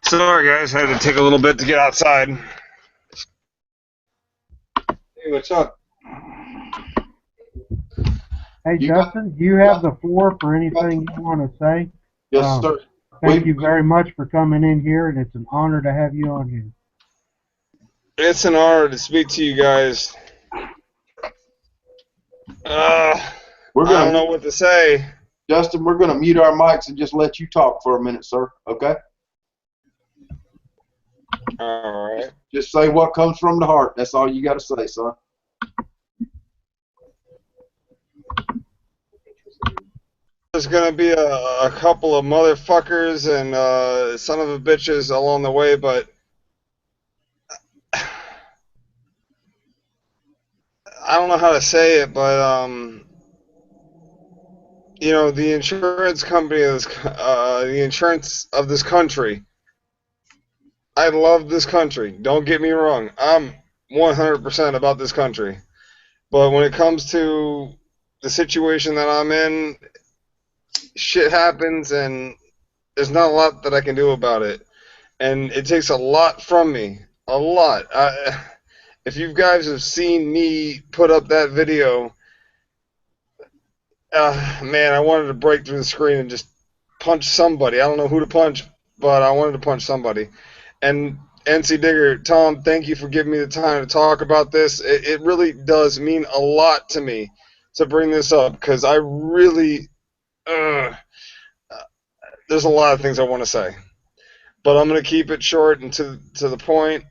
Sorry, guys. Had to take a little bit to get outside. Hey, what's up? Hey, Justin, you have the floor for anything you want to say. Yes, sir. Thank you very much for coming in here, and it's an honor to have you on here. It's an honor to speak to you guys. I don't know what to say. Justin, we're going to mute our mics and just let you talk for a minute, sir. Okay? All right. Just say what comes from the heart. That's all you got to say, son. There's going to be a couple of motherfuckers and son of a bitches along the way, but I don't know how to say it, but you know, the insurance company is the insurance of this country. I love this country. Don't get me wrong. I'm 100% about this country. But when it comes to the situation that I'm in, shit happens and there's not a lot that I can do about it. And it takes a lot from me. A lot. If you guys have seen me put up that video, man, I wanted to break through the screen and just punch somebody. I don't know who to punch, but I wanted to punch somebody. And NC Digger, Tom, thank you for giving me the time to talk about this. It really does mean a lot to me to bring this up because I really, there's a lot of things I want to say, but I'm going to keep it short and to the point.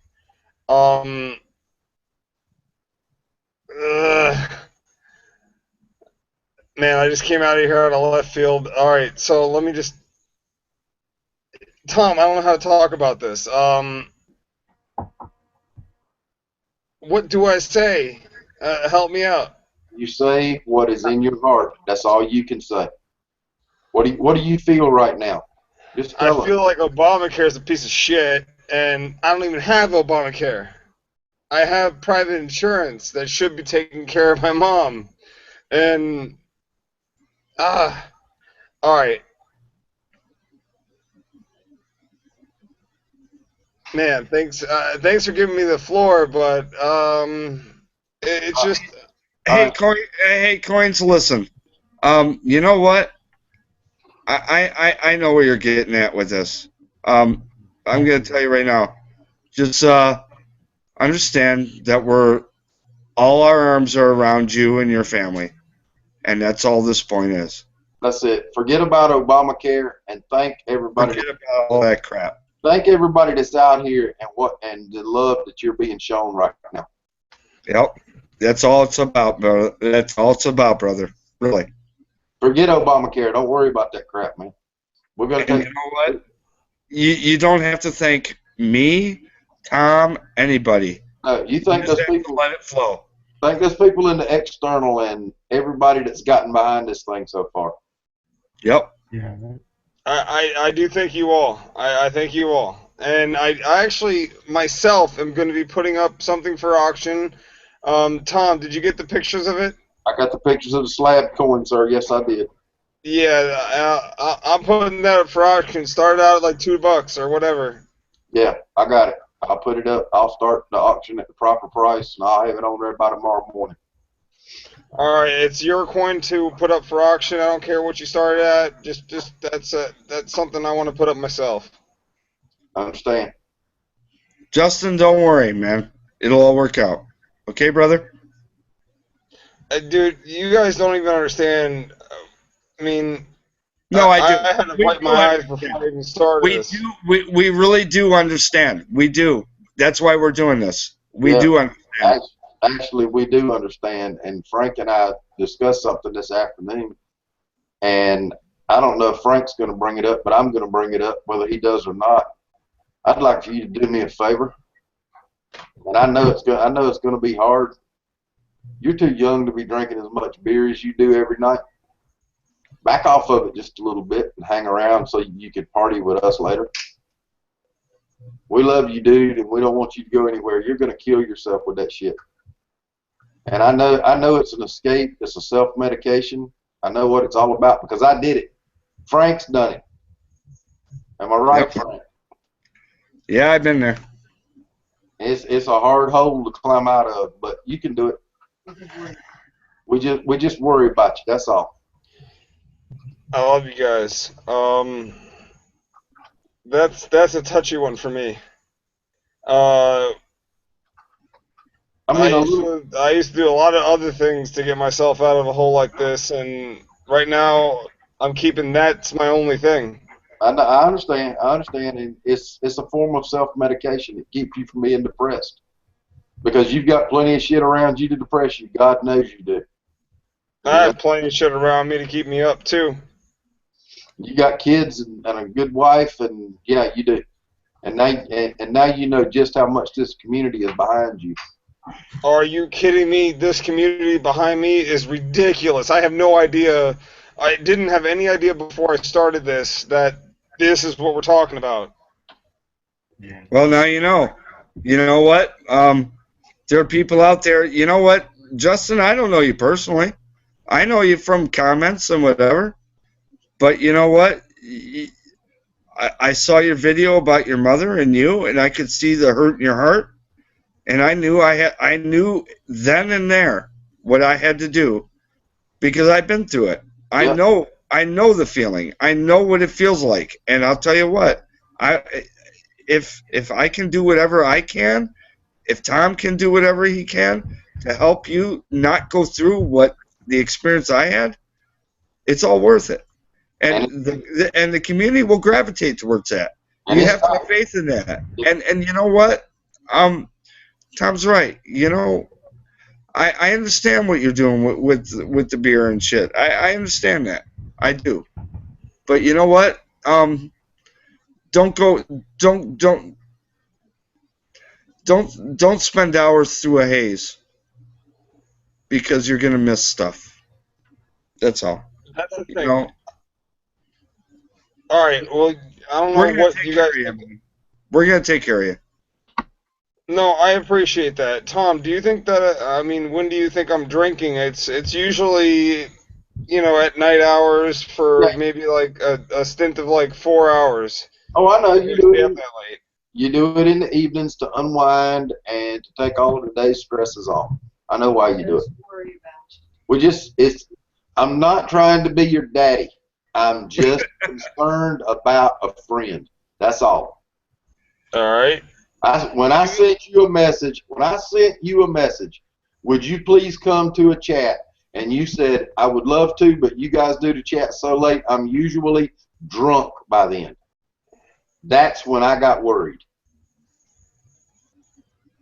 Man, I just came out of here out of left field. All right, so let me just, Tom, I don't know how to talk about this. What do I say? Help me out. You say what is in your heart. That's all you can say. What do you feel right now? Just tell I feel like Obamacare is a piece of shit, and I don't even have Obamacare. I have private insurance that should be taking care of my mom. And, all right. Man, thanks for giving me the floor, but it's just. Hey, Coins, listen. You know what? I know where you're getting at with this. I'm gonna tell you right now. Just understand that all our arms are around you and your family, and that's all this point is. That's it. Forget about Obamacare and thank everybody. Forget about all that crap. Thank everybody that's out here and the love that you're being shown right now. Yep. That's all it's about, brother. That's all it's about, brother. Really. Forget Obamacare. Don't worry about that crap, man. We're gonna take. You know what? You don't have to thank me, Tom, anybody. No, you think those people let it flow. Thank those people in the external and everybody that's gotten behind this thing so far. Yep. Yeah. I do thank you all. I thank you all. And I actually, myself, am going to be putting up something for auction. Tom, did you get the pictures of it? I got the pictures of the slab coin, sir. Yes, I did. Yeah, I'm putting that up for auction. Start out at like $2 or whatever. Yeah, I got it. I'll put it up. I'll start the auction at the proper price, and I'll have it on there by tomorrow morning. All right, it's your coin to put up for auction. I don't care what you start at. Just that's something I want to put up myself. I understand. Justin, don't worry, man. It'll all work out. Okay, brother? Dude, you guys don't even understand. I mean, no, I do. I had to wipe my eyes before I even started this. We really do understand. We do. That's why we're doing this. We do understand. Actually, we do understand, and Frank and I discussed something this afternoon, and I don't know if Frank's going to bring it up, but I'm going to bring it up whether he does or not. I'd like for you to do me a favor, and I know it's going to be hard. You're too young to be drinking as much beer as you do every night. Back off of it just a little bit and hang around so you could party with us later. We love you, dude, and we don't want you to go anywhere. You're going to kill yourself with that shit. And I know it's an escape. It's a self-medication. I know what it's all about because I did it. Frank's done it. Am I right, Frank? Yeah, I've been there. It's a hard hole to climb out of, but you can do it. We just worry about you. That's all. I love you guys. That's a touchy one for me. Uh, I mean, I used to do a lot of other things to get myself out of a hole like this, and right now I'm keeping that's my only thing. I understand. I understand. And it's a form of self-medication. It keeps you from being depressed because you've got plenty of shit around you to depress you. God knows you do. I have plenty of shit around me to keep me up too. You got kids and a good wife, and yeah, you do. And now you know just how much this community is behind you. Are you kidding me? This community behind me is ridiculous. I have no idea. I didn't have any idea before I started this that this is what we're talking about. Well, now you know. You know what? There are people out there. You know what, Justin? I don't know you personally. I know you from comments and whatever. But you know what? I saw your video about your mother and you, and I could see the hurt in your heart. And I knew then and there what I had to do because I've been through it. I know the feeling. I know what it feels like. And I'll tell you what, if I can do whatever I can, if Tom can do whatever he can to help you not go through what the experience I had, it's all worth it. And the community will gravitate towards that. You have to have faith in that. And you know what? Tom's right. You know, I understand what you're doing with the beer and shit. I understand that. I do. But you know what? Don't spend hours through a haze because you're gonna miss stuff. That's all. That's the thing. You know, all right. Well, I don't know what you guys. We're gonna take care of you. No, I appreciate that. Tom, do you think that, I mean, when do you think I'm drinking? It's usually, you know, at night hours for maybe like a stint of like 4 hours. Oh, I know. You do it. That late. You do it in the evenings to unwind and to take all of the day's stresses off. I know why you do it. I'm not trying to be your daddy. I'm just concerned about a friend. That's all. All right. When I sent you a message, would you please come to a chat? And you said, I would love to, but you guys do the chat so late, I'm usually drunk by then. That's when I got worried.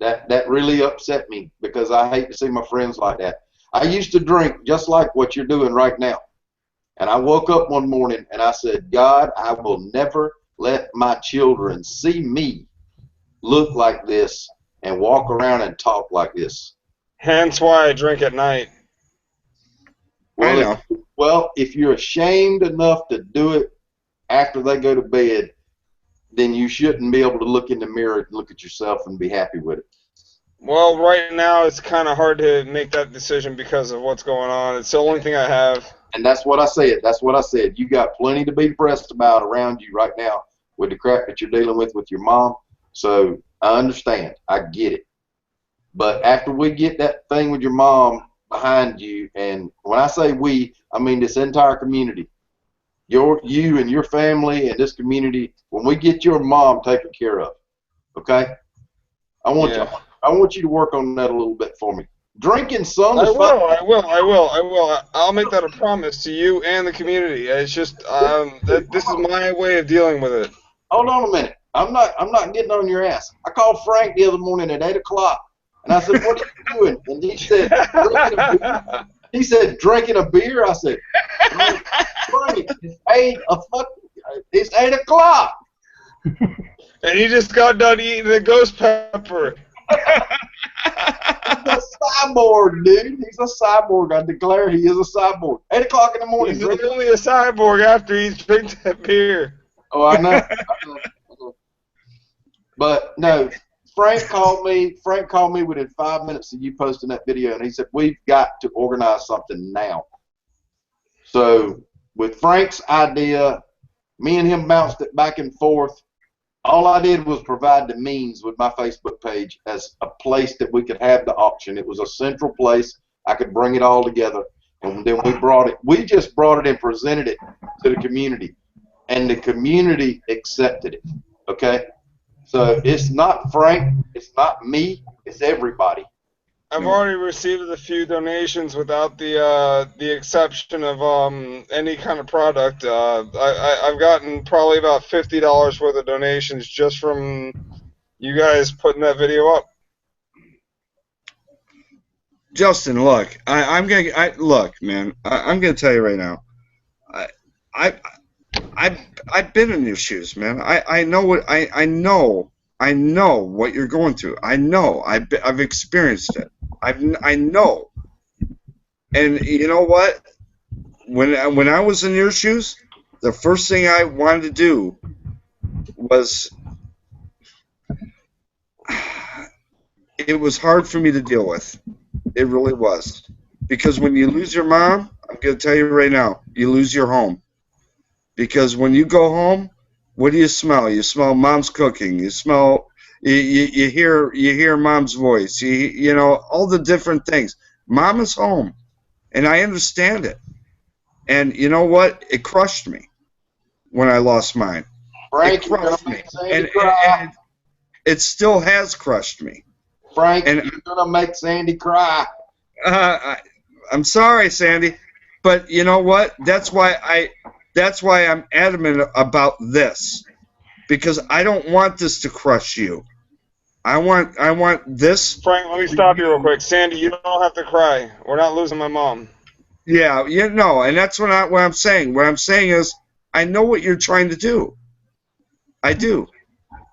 That really upset me because I hate to see my friends like that. I used to drink just like what you're doing right now. And I woke up one morning and I said, God, I will never let my children see me look like this and walk around and talk like this. Hence why I drink at night. Well, if you're ashamed enough to do it after they go to bed, then you shouldn't be able to look in the mirror and look at yourself and be happy with it. Well, right now it's kind of hard to make that decision because of what's going on. It's the only thing I have. And that's what I said. You got plenty to be depressed about around you right now with the crap that you're dealing with your mom. So I understand. I get it. But after we get that thing with your mom behind you, and when I say we, I mean this entire community, you and your family and this community, when we get your mom taken care of, okay? I want you to work on that a little bit for me. Drinking some is fun. I will. I'll make that a promise to you and the community. It's just this is my way of dealing with it. Hold on a minute. I'm not getting on your ass. I called Frank the other morning at 8 o'clock, and I said, "What are you doing?" And he said, "Drinking a beer." He said, "Drinking a beer." I said, "Frank, it's 8 o'clock." And he just got done eating a ghost pepper. He's a cyborg, dude. He's a cyborg. I declare he is a cyborg. 8 o'clock in the morning. He's only a cyborg after he's drinking that beer. Oh, I know. But no, Frank called me within 5 minutes of you posting that video, and he said, we've got to organize something now. So with Frank's idea, me and him bounced it back and forth, All I did was provide the means with my Facebook page as a place that we could have the auction. It was a central place. I could bring it all together. And then we brought it. We just brought it and presented it to the community. And the community accepted it. Okay? So it's not Frank. It's not me. It's everybody. I've already received a few donations without the exception of any kind of product. I've gotten probably about $50 worth of donations just from you guys putting that video up. Justin, look, I'm gonna tell you right now. I've been in your shoes, man. I know what you're going through. I know. I've experienced it. I know. And you know what? When I was in your shoes, the first thing I wanted to do was, it was hard for me to deal with. It really was. Because when you lose your mom, I'm going to tell you right now, you lose your home. Because when you go home, what do you smell? You smell mom's cooking. You smell, you hear mom's voice. You know, all the different things. Mom is home, and I understand it. And you know what? It crushed me when I lost mine. Frank, it crushed me, and it still has crushed me. Frank, you're gonna make Sandy cry. I'm sorry, Sandy, but you know what? That's why I'm adamant about this, because I don't want this to crush you. I want this. Frank, let me stop you real quick. Sandy, you don't have to cry. We're not losing my mom. Yeah, you know, and that's what I'm saying. What I'm saying is, I know what you're trying to do. I do.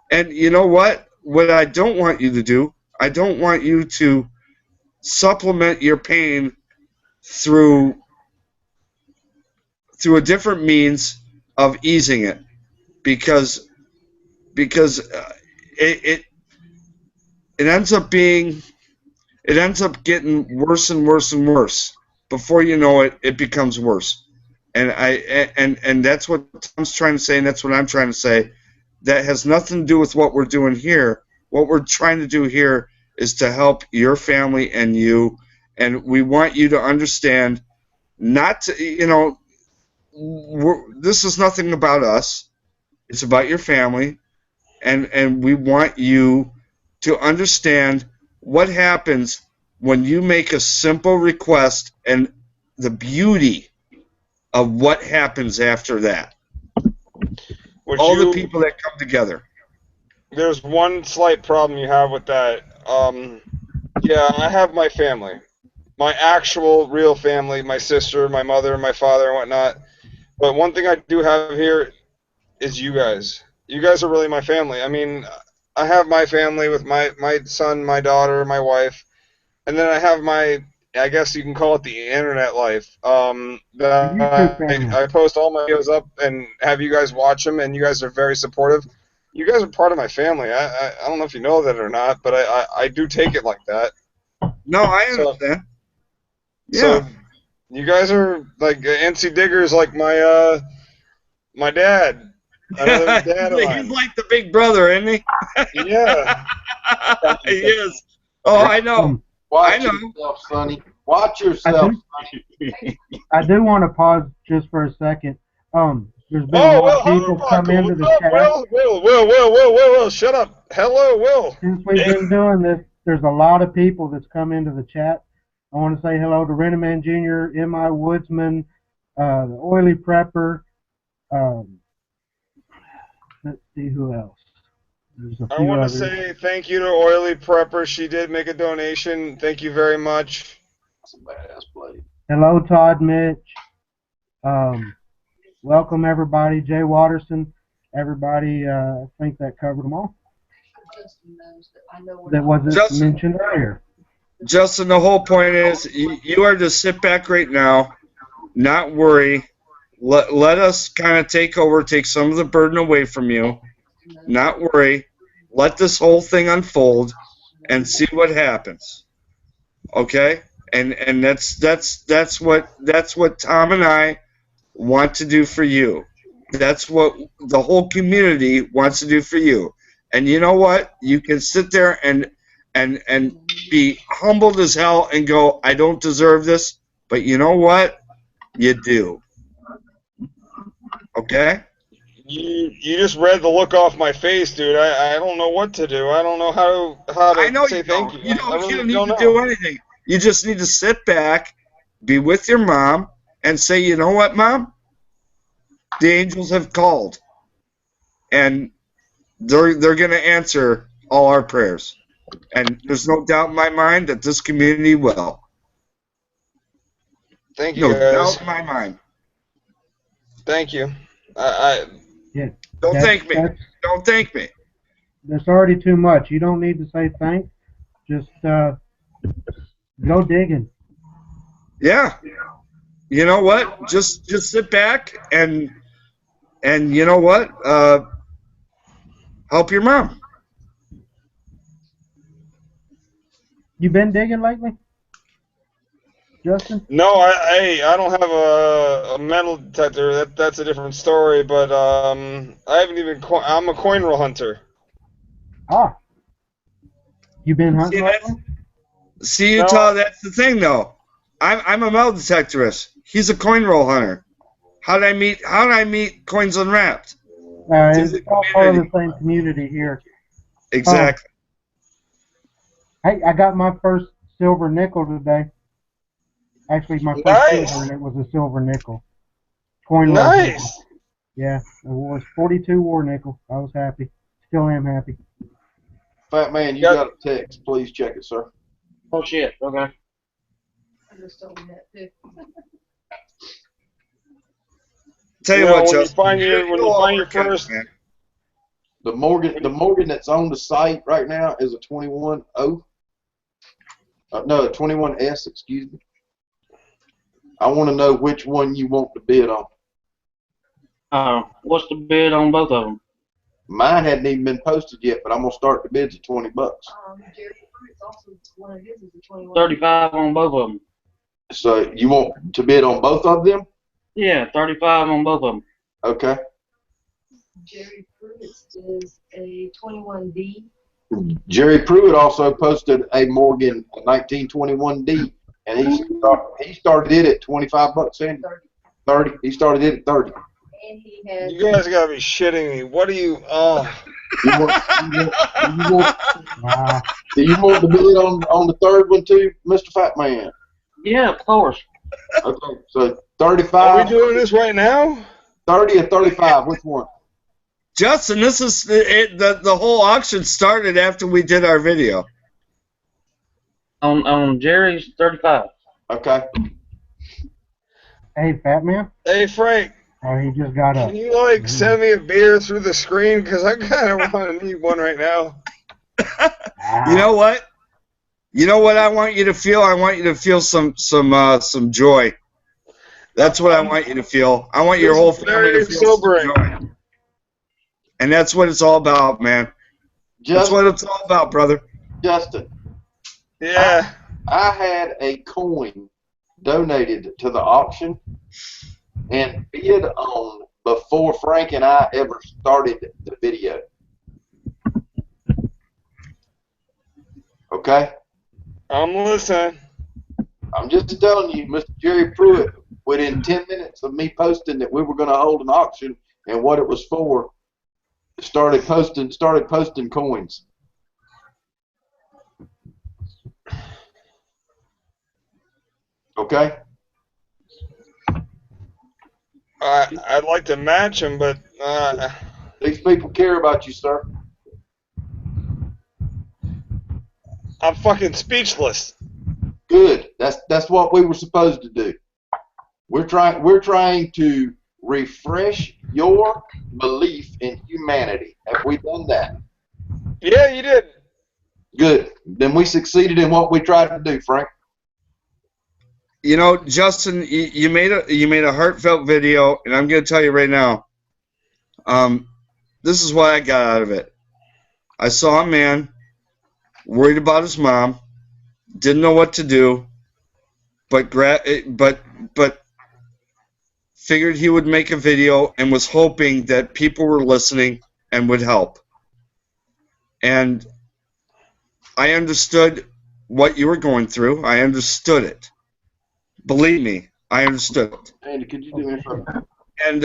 And you know what? What I don't want you to do, I don't want you to supplement your pain through a different means of easing it, because it ends up getting worse and worse and worse. Before you know it, it becomes worse. And that's what Tom's trying to say, and that's what I'm trying to say. That has nothing to do with what we're doing here. What we're trying to do here is to help your family and you, and we want you to understand, not to, you know, this is nothing about us. It's about your family, and we want you to understand what happens when you make a simple request and the beauty of what happens after that. All the people that come together. There's one slight problem you have with that. Yeah, I have my family. My actual, real family, my sister, my mother, my father, and whatnot. But one thing I do have here is you guys. You guys are really my family. I mean, I have my family with my son, my daughter, my wife, and then I have my, I guess you can call it the internet life. I post all my videos up and have you guys watch them, and you guys are very supportive. You guys are part of my family. I don't know if you know that or not, but I do take it like that. No, I understand. Yeah. So you guys are like NC Digger's like my my dad. Another dad of mine. He's like the big brother, isn't he? Yeah. He is. Oh, I know. Watch yourself, Sonny. Watch yourself, Sonny. I do want to pause just for a second. There's been a lot of people come into the chat. Will, shut up. Hello, Will. Since we've been doing this, there's a lot of people that's come into the chat. I want to say hello to Renaman Jr., M.I. Woodsman, the Oily Prepper. Let's see who else. There's a few I want others. to say thank you to Oily Prepper. She did make a donation. Thank you very much. That's a badass play. Hello, Todd Mitch. Welcome, everybody. Jay Watterson. Everybody, I think that covered them all. That wasn't mentioned earlier. Justin, the whole point is you are to sit back right now, not worry. Let us kind of take some of the burden away from you. Not worry. Let this whole thing unfold and see what happens. Okay? And that's what Tom and I want to do for you. That's what the whole community wants to do for you. And you know what? You can sit there and be humbled as hell and go, I don't deserve this. But you know what? You do. Okay? You just read the look off my face, dude. I don't know what to do. I don't know how I know to say you thank don't. you. I really You don't need don't to know. do anything. You just need to sit back, be with your mom, and say, you know what, Mom? The angels have called. And they're going to answer all our prayers. And there's no doubt in my mind that this community will. Thank you, No guys. doubt in my mind. Thank you. Yeah. Don't That's- thank me. that's- Don't thank me. That's already too much. You don't need to say thanks. Just go digging. Yeah. You know what? Just sit back and you know what? Help your mom. You been digging lately, Justin? No, I don't have a metal detector. That's a different story. But I haven't even. I'm a coin roll hunter. Ah. You been hunting See, lately? See, No. Utah, that's the thing, though. I'm a metal detectorist. He's a coin roll hunter. How did I meet Coins Unwrapped? It's all part of the same community here. Exactly. Hey, I got my first silver nickel today. Actually, my first Nice. silver, and it was a silver nickel. Coin roll. Nice. Yeah, it was 42 war nickel. I was happy. Still am happy. Fat man, you Yep. got a text. Please check it, sir. Oh shit. Okay. Tell you You know, what, when you Justin. find your- when you it'll all find your work out, first- man. The Morgan that's on the site right now is a 21O. No, a 21S, excuse me. I want to know which one you want to bid on. What's the bid on both of them? Mine hadn't even been posted yet, but I'm gonna start the bids at $20. Jerry Fruit's also one of his is a 21. 35 on both of them. So you want to bid on both of them? Yeah, 35 on both of them. Okay. Jerry Fruit's is a 21D. Jerry Pruitt also posted a Morgan 1921D, and he started it at $25. And 30. He started it at 30. And he has. You guys gotta be shitting me. What do you? Oh. Do you want the bid on the third one too, Mr. Fat Man? Yeah, of course. Okay, so Are 35. we doing this right now? 30 or 35? Which one? Justin, this is the whole auction started after we did our video. On Jerry's 35. Okay. Hey, Fat Man. Hey Frank, Oh, he just got up. can you like send me a beer through the screen? Cause I kind of want to need one right now. You know what? You know what I want you to feel? I want you to feel some joy. That's what I want you to feel. I want your whole family to feel some joy. And that's what it's all about, man. That's what it's all about, brother. Justin. Yeah. I had a coin donated to the auction and bid on before Frank and I ever started the video. Okay? I'm listening. I'm just telling you, Mr. Jerry Pruitt, within 10 minutes of me posting that we were going to hold an auction and what it was for, started posting coins. Okay? I'd like to match him, but These people care about you, sir. I'm fucking speechless. Good. That's what we were supposed to do. We're trying to refresh your belief in humanity. Have we done that? Yeah, you did. Good. Then we succeeded in what we tried to do, Frank. You know, Justin, you made a heartfelt video, and I'm going to tell you right now. This is what I got out of it. I saw a man worried about his mom, didn't know what to do, but figured he would make a video and was hoping that people were listening and would help. And I understood what you were going through. I understood it. Believe me, I understood it. Andy, could you do me a favor? And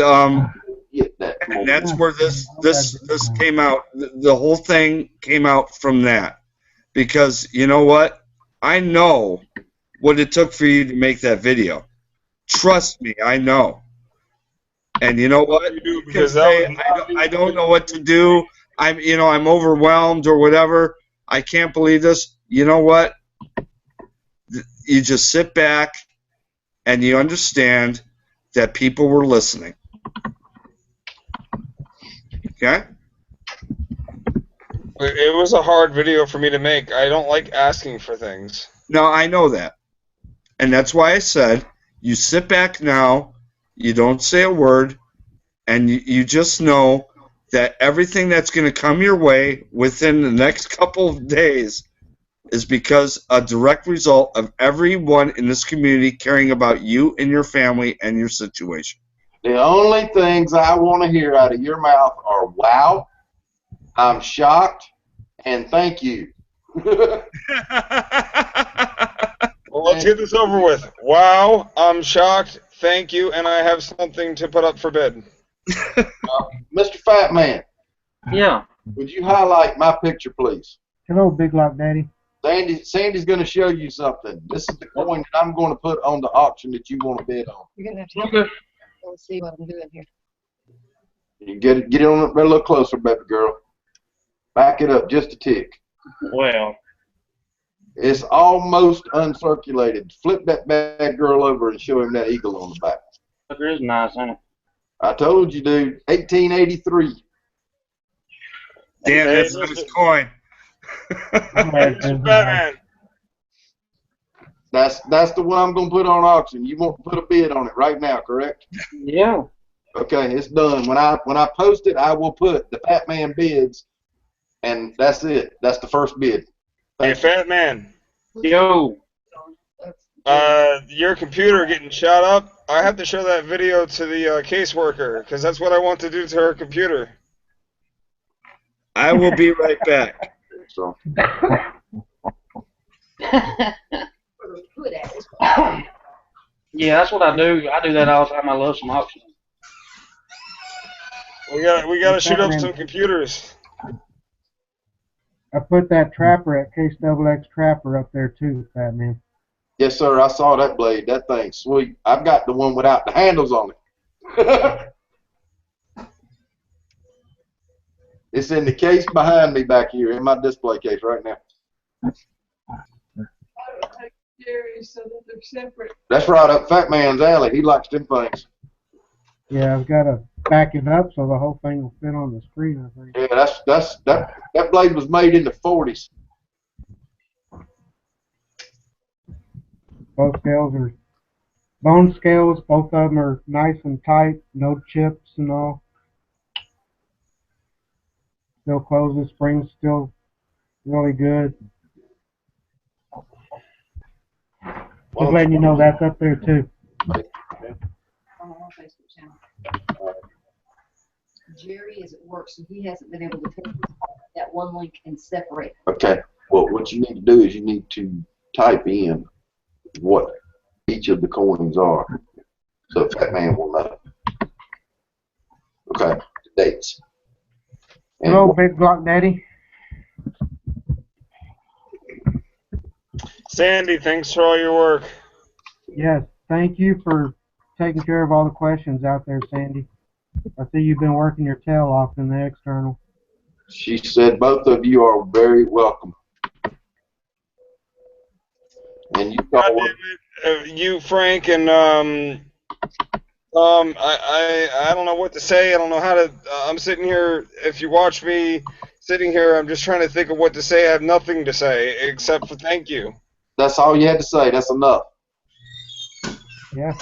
Get that. and that's where this came out. The whole thing came out from that. Because you know what? I know what it took for you to make that video. Trust me, I know. And you know what? You can say, I don't know what to do. I'm overwhelmed or whatever. I can't believe this. You know what? You just sit back and you understand that people were listening. Okay? It was a hard video for me to make. I don't like asking for things. No, I know that. And that's why I said, you sit back now, you don't say a word, and you just know that everything that's going to come your way within the next couple of days is because a direct result of everyone in this community caring about you and your family and your situation. The only things I want to hear out of your mouth are, wow, I'm shocked, and thank you. Well, let's get this over with. Wow, I'm shocked, thank you, and I have something to put up for bid. Mr. Fat Man. Yeah. Would you highlight my picture, please? Hello, Big Lock Daddy. Sandy's going to show you something. This is the coin that I'm going to put on the auction that you want to bid on. You're going to have to go see what I'm doing here. You get it on a little closer, baby girl. Back it up just a tick. Well. It's almost uncirculated. Flip that bad girl over and show him that eagle on the back. Sucker is nice, isn't it? I told you, dude. 1883. Damn, that's a nice coin. Batman. That's the one I'm gonna put on auction. You want to put a bid on it right now, correct? Yeah. Okay, it's done. When I post it, I will put the Fat Man bids, and that's it. That's the first bid. Hey, Fat Man. Yo. Your computer getting shot up. I have to show that video to the caseworker because that's what I want to do to her computer. I will be right back. So. Yeah, that's what I do. I do that all the time. I love some auctions. We gotta shoot up some computers. I put that trapper at Case XX Trapper up there too, Fat Man. Yes, sir. I saw that blade. That thing's sweet. I've got the one without the handles on it. It's in the case behind me back here, in my display case right now. So that they're separate. That's right up Fat Man's alley. He likes them things. Yeah, I've got to back it up so the whole thing will fit on the screen, I think. Yeah, that blade was made in the 40s. Both scales are bone scales. Both of them are nice and tight, no chips and all. Still closes. Springs still really good. Just letting you know that's up there too. On our Facebook channel. Jerry is at work, so he hasn't been able to take that one link and separate. Okay. Well, what you need to do is you need to type in what each of the coins are, so Fat Man will know. Okay. The dates. And Hello, Big Block Daddy. Sandy, thanks for all your work. Yes, thank you for taking care of all the questions out there, Sandy. I see you've been working your tail off in the external. she said both of you are very welcome. And you you, Frank, and I don't know what to say. I don't know how to. I'm sitting here. If you watch me sitting here, I'm just trying to think of what to say. I have nothing to say except for thank you. That's all you had to say. That's enough. Yeah.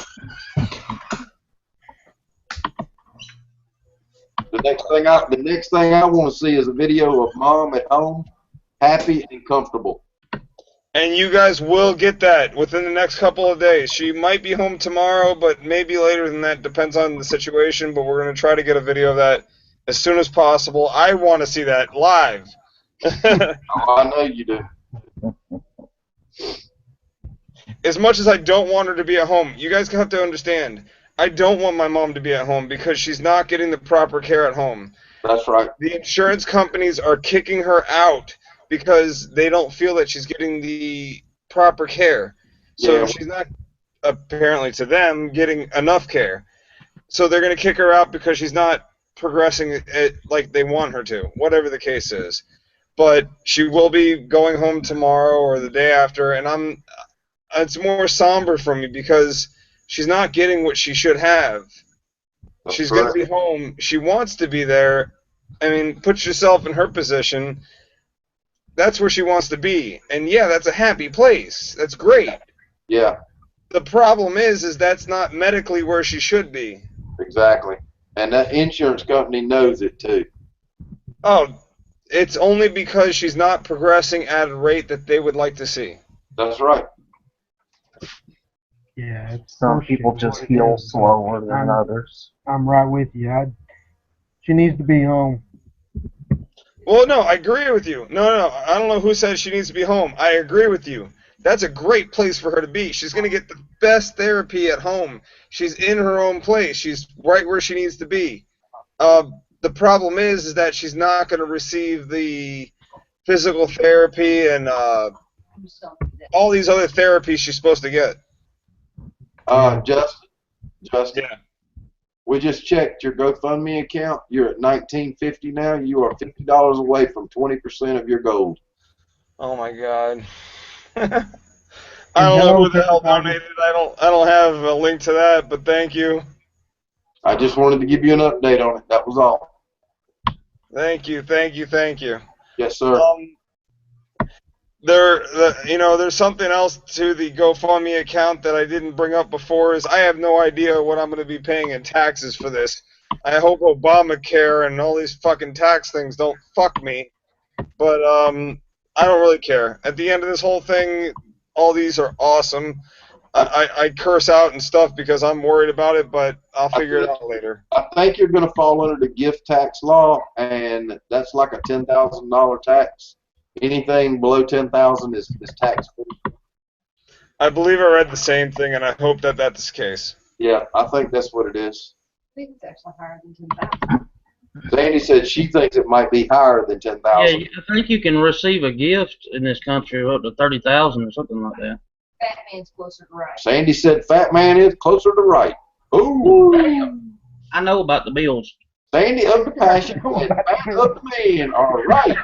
The next thing I want to see is a video of Mom at home, happy and comfortable. And you guys will get that within the next couple of days. She might be home tomorrow, but maybe later than that. Depends on the situation, but we're going to try to get a video of that as soon as possible. I want to see that live. Oh, I know you do. As much as I don't want her to be at home, you guys have to understand, I don't want my mom to be at home because she's not getting the proper care at home. That's right. The insurance companies are kicking her out because they don't feel that she's getting the proper care. So Yeah. she's not, apparently to them, getting enough care. So they're going to kick her out because she's not progressing it like they want her to, whatever the case is. But she will be going home tomorrow or the day after, and it's more somber for me because she's not getting what she should have. That's She's going to correct. be home. She wants to be there. I mean, put yourself in her position. That's where she wants to be. And yeah, that's a happy place. That's great. Yeah, The problem is that's not medically where she should be. exactly. And that insurance company knows it too. Oh, it's only because she's not progressing at a rate that they would like to see. That's right. Yeah, it's Some horseshit, people is just what it heal is. slower than others. I'm right with you. She needs to be home. Well, no, I agree with you. No, I don't know who said she needs to be home. I agree with you. That's a great place for her to be. She's going to get the best therapy at home. She's in her own place. She's right where she needs to be. The problem is that she's not going to receive the physical therapy and all these other therapies she's supposed to get. Justin, Yeah. we just checked your GoFundMe account. You're at $19.50 now. You are $50 away from 20% of your goal. Oh my God. I don't know who the hell donated. I don't have a link to that, but thank you. I just wanted to give you an update on it. That was all. Thank you. Yes, sir. There's something else to the GoFundMe account that I didn't bring up before. Is I have no idea what I'm going to be paying in taxes for this. I hope Obamacare and all these fucking tax things don't fuck me. But I don't really care. At the end of this whole thing, all these are awesome. I curse out and stuff because I'm worried about it, but I'll figure it out later. I think you're going to fall under the gift tax law, and that's like a $10,000 tax. Anything below $10,000 is tax free. I believe I read the same thing, and I hope that that's the case. Yeah, I think that's what it is. I think it's actually higher than 10,000. Sandy said she thinks it might be higher than 10,000. Yeah, I think you can receive a gift in this country of up to 30,000 or something like that. Fat man's closer to right. Sandy said Fat Man is closer to right. Ooh, damn. I know about the bills. Sandy up the passion and back up the man. All right.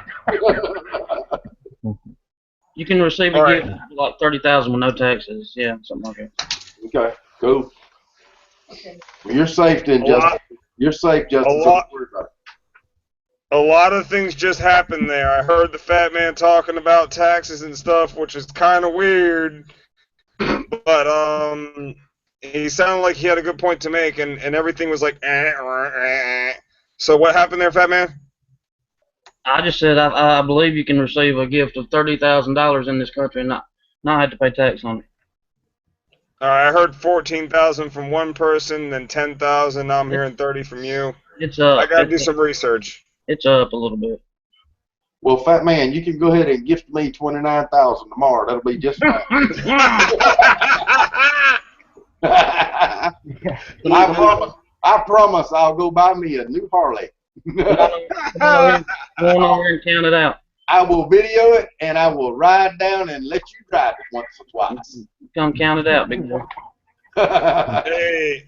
You can receive All a right. gift of like 30,000 with no taxes. Yeah, something like that. Okay, cool. Okay. Well, you're safe then, A Justin. lot- You're safe, Justin. a so lot- don't worry about it. A lot of things just happened there. I heard the fat man talking about taxes and stuff, which is kind of weird. But he sounded like he had a good point to make, and everything was like, So what happened there, fat man? I just said I believe you can receive a gift of $30,000 in this country and not have to pay tax on it. I heard 14,000 from one person, then 10,000. Now I'm hearing 30 from you. It's up. I gotta do some research. It's up a little bit. Well, Fat Man, you can go ahead and gift me $29,000 tomorrow. That'll be just fine. I promise I'll go buy me a new Harley. Go on over and count it out. I will video it, and I will ride down and let you drive it once or twice. Come count it out, big boy. Hey,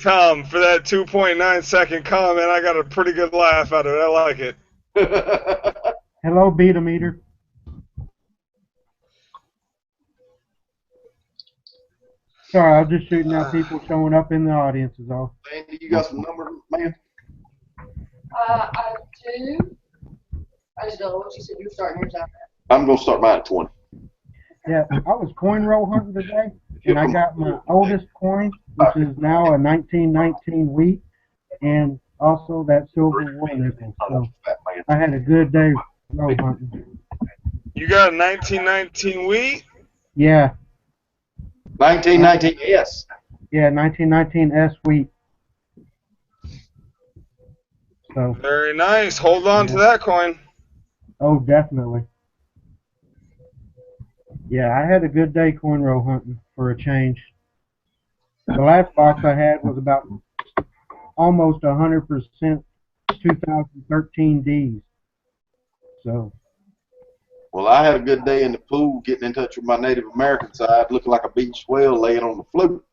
Tom, for that 2.9 second comment, I got a pretty good laugh out of it. I like it. Hello, Beta Meter. Sorry, I was just shooting out people showing up in the audience is all. Andy, you got some numbers, man? I do. I just don't know what you said. You're starting yours out. I'm going to start mine at 20. Yeah, I was coin roll hunting today, and I got my oldest coin, which is now a 1919 wheat, and also that silver war nickel. So I had a good day roll hunting. You got a 1919 wheat? Yeah, 1919 S. yeah, 1919 S wheat. So, Very nice. Hold on to Yeah. that coin. oh, definitely. Yeah, I had a good day coin roll hunting for a change. The last box I had was about almost 100% 2013 Ds. So, Well, I had a good day in the pool getting in touch with my Native American side, looking like a beached whale laying on the float.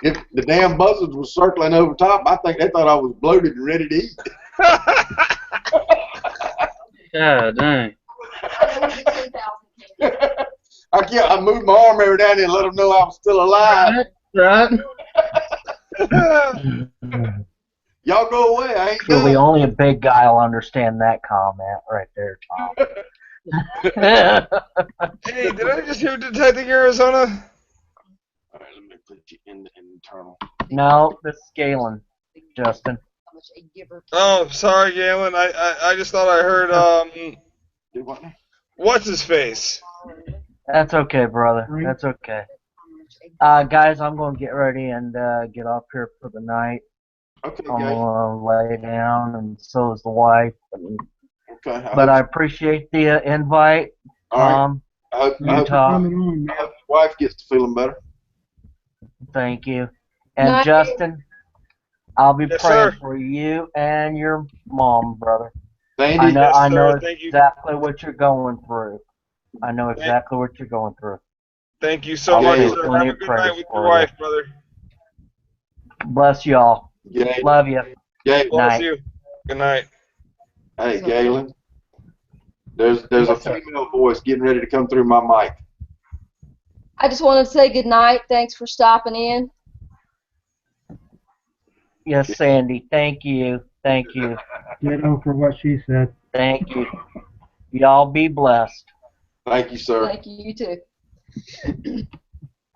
If the damn buzzards were circling over top, I think they thought I was bloated and ready to eat. God dang. I moved my arm every now and then and let them know I was still alive. Right. Y'all go away. I ain't Truly, done. only a big guy will understand that comment right there, Tom. Hey, did I just hear Detecting Arizona? All right, let me put you in the internal. No, this is Galen, Justin. Oh, sorry, Galen. I just thought I heard Do what now? what's his face? That's okay, brother. That's okay. Guys, I'm going to get ready and get off here for the night. Okay, I'm guys. going to lay down, and so is the wife. Okay. But I appreciate the invite, All right. Tom, I hope Utah. your wife gets to feeling better. Thank you. And Night. Justin, I'll be Yes, praying sir. for you and your mom, brother. Sandy, I know, Yes, I know sir. Thank you. exactly what you're going through. I know exactly what you're going through. Thank you so I'll much, say sir. plenty Have a of good night prayers with for your you. wife, brother. Bless y'all. Galen. Love you. Galen. Bless Night. you. Good night. Hey, Galen. There's a Yes, sir. female voice getting ready to come through my mic. I just want to say good night. Thanks for stopping in. Yes, Sandy. Thank you. Thank you. ditto for what she said. Thank you. Y'all be blessed. Thank you, sir. Thank you, you too.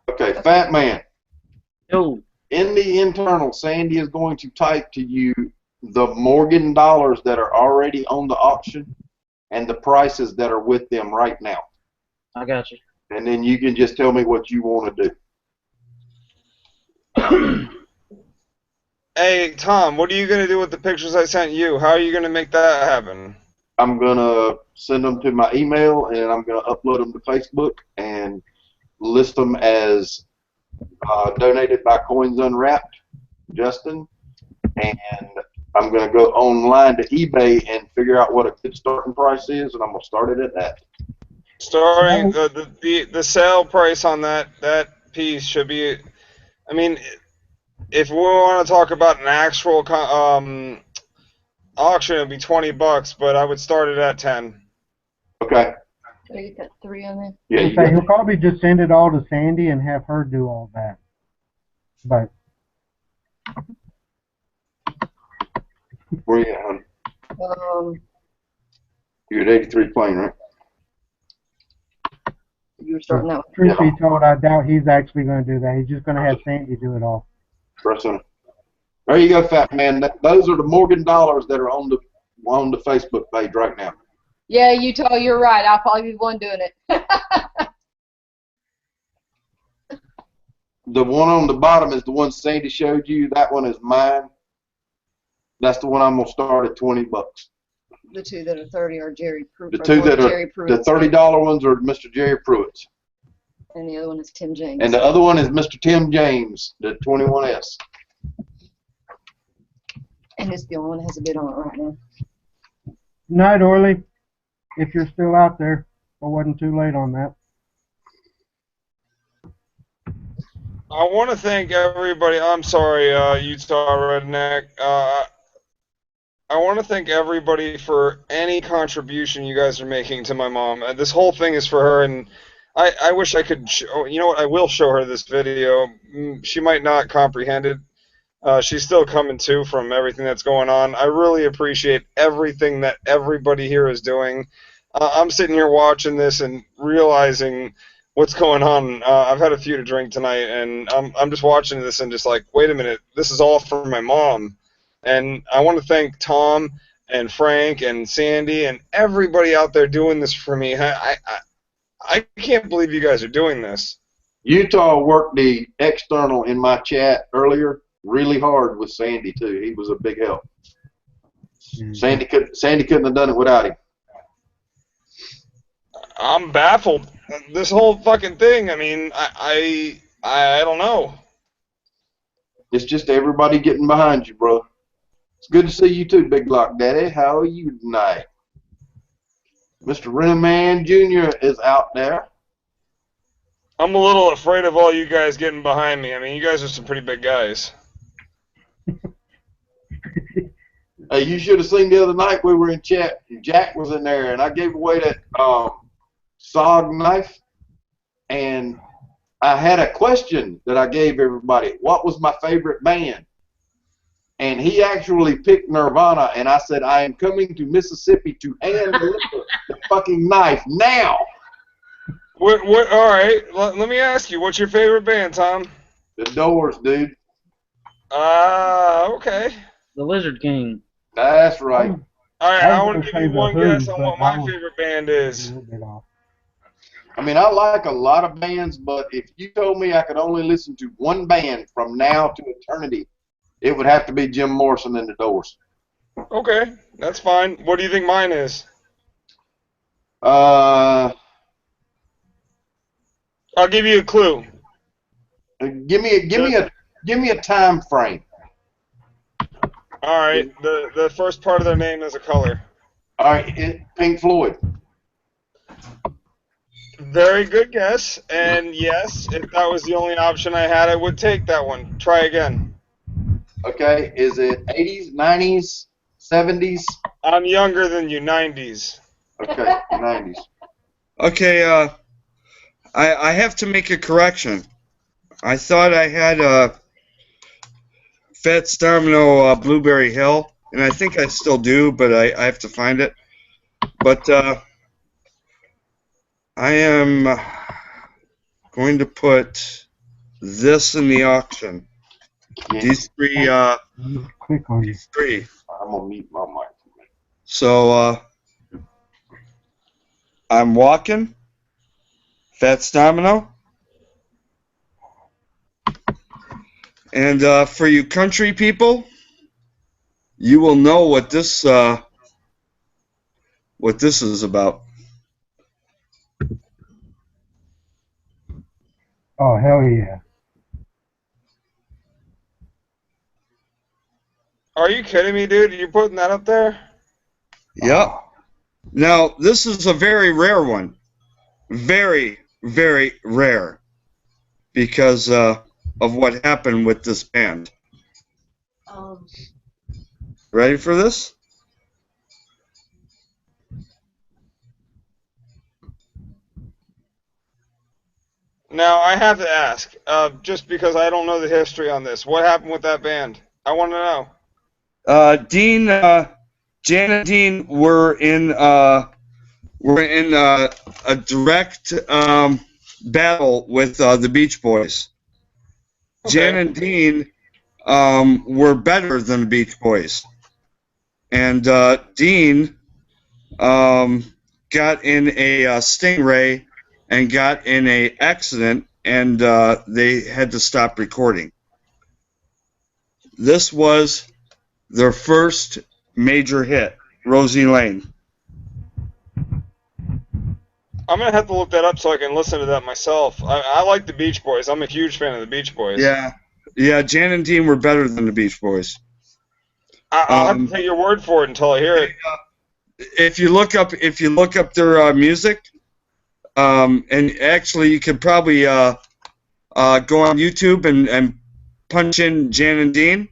Okay, Fat Man. Yo. In the internal, Sandy is going to type to you the Morgan dollars that are already on the auction and the prices that are with them right now. I got you. And then you can just tell me what you want to do. Hey, Tom, what are you going to do with the pictures I sent you? How are you going to make that happen? I'm going to send them to my email, and I'm going to upload them to Facebook and list them as donated by Coins Unwrapped, Justin. And I'm going to go online to eBay and figure out what a good starting price is, and I'm going to start it at that. Starting the sale price on that piece should be, I mean, if we want to talk about an actual auction, it'd be $20, but I would start it at 10. Okay. Did I get that 3 on there? Yeah, you Okay, got he'll probably just send it all to Sandy and have her do all that. But where you at, honey? You're at 83 plane, right? You were starting that one. truth be told, I doubt he's actually going to do that. He's just going to have Sandy do it all. Press on it. There you go, Fat Man. Those are the Morgan dollars that are on the Facebook page right now. Yeah, Utah, you're right. I'll probably be the one doing it. The one on the bottom is the one Sandy showed you. That one is mine. That's the one I'm gonna start at $20. The two that are 30 are Jerry Pruitt. The two that are Jerry the Pruitt's, $30 ones are Mr. Jerry Pruitt's, and the other one is Tim James. and the other one is Mr. Tim James, the 21S. And it's the only one that has a bid on it right now. Night, Orly. If you're still out there, I wasn't too late on that. I want to thank everybody. I'm sorry, Utah Redneck. I want to thank everybody for any contribution you guys are making to my mom. This whole thing is for her, and I wish I could. You know what? I will show her this video. She might not comprehend it. She's still coming to from everything that's going on. I really appreciate everything that everybody here is doing. I'm sitting here watching this and realizing what's going on. I've had a few to drink tonight, and I'm just watching this and just like, wait a minute, this is all for my mom. And I want to thank Tom and Frank and Sandy and everybody out there doing this for me. I can't believe you guys are doing this. Utah worked the external in my chat earlier really hard with Sandy too. He was a big help. Sandy couldn't have done it without him. I'm baffled. This whole fucking thing. I mean, I don't know. It's just everybody getting behind you, bro. It's good to see you too, Big Block Daddy. How are you tonight? Mr. Renman Jr. is out there. I'm a little afraid of all you guys getting behind me. I mean, you guys are some pretty big guys. Hey, you should have seen the other night we were in chat. Jack was in there, and I gave away that SOG knife, and I had a question that I gave everybody. What was my favorite band? And he actually picked Nirvana, and I said, I am coming to Mississippi to hand deliver the fucking knife now. All right, let me ask you, what's your favorite band, Tom? The Doors, dude. Okay. The Lizard King. That's right. All right, I want to give you one guess on what my favorite band is. I mean, I like a lot of bands, but if you told me I could only listen to one band from now to eternity, it would have to be Jim Morrison and the Doors. Okay, that's fine. What do you think mine is? I'll give you a clue. Give me a time frame. All right, the first part of their name is a color. All right, Pink Floyd. Very good guess, and yes, if that was the only option I had, I would take that one. Try again. Okay, is it 80s, 90s, 70s? I'm younger than you, 90s. Okay, 90s. Okay, I have to make a correction. I thought I had Fats Domino Blueberry Hill, and I think I still do, but I have to find it. But I am going to put this in the auction. These three. Click on these three. I'm gonna mute my mic. So I'm walking. Fats Domino. And for you country people, you will know what this is about. Oh, hell yeah. Are you kidding me, dude? Are you putting that up there? Yep. Now, this is a very rare one. Very, very rare. Because of what happened with this band. Ready for this? Now, I have to ask, just because I don't know the history on this, what happened with that band? I want to know. Jan and Dean were in a direct battle with the Beach Boys. Okay. Jan and Dean were better than the Beach Boys, and Dean got in a Stingray and got in a accident, and they had to stop recording. This was their first major hit, Rosie Lane. I'm going to have to look that up so I can listen to that myself. I like the Beach Boys. I'm a huge fan of the Beach Boys. Yeah, Jan and Dean were better than the Beach Boys. I'll have to take your word for it until I hear it. If you look up their music, and actually you could probably go on YouTube and punch in Jan and Dean.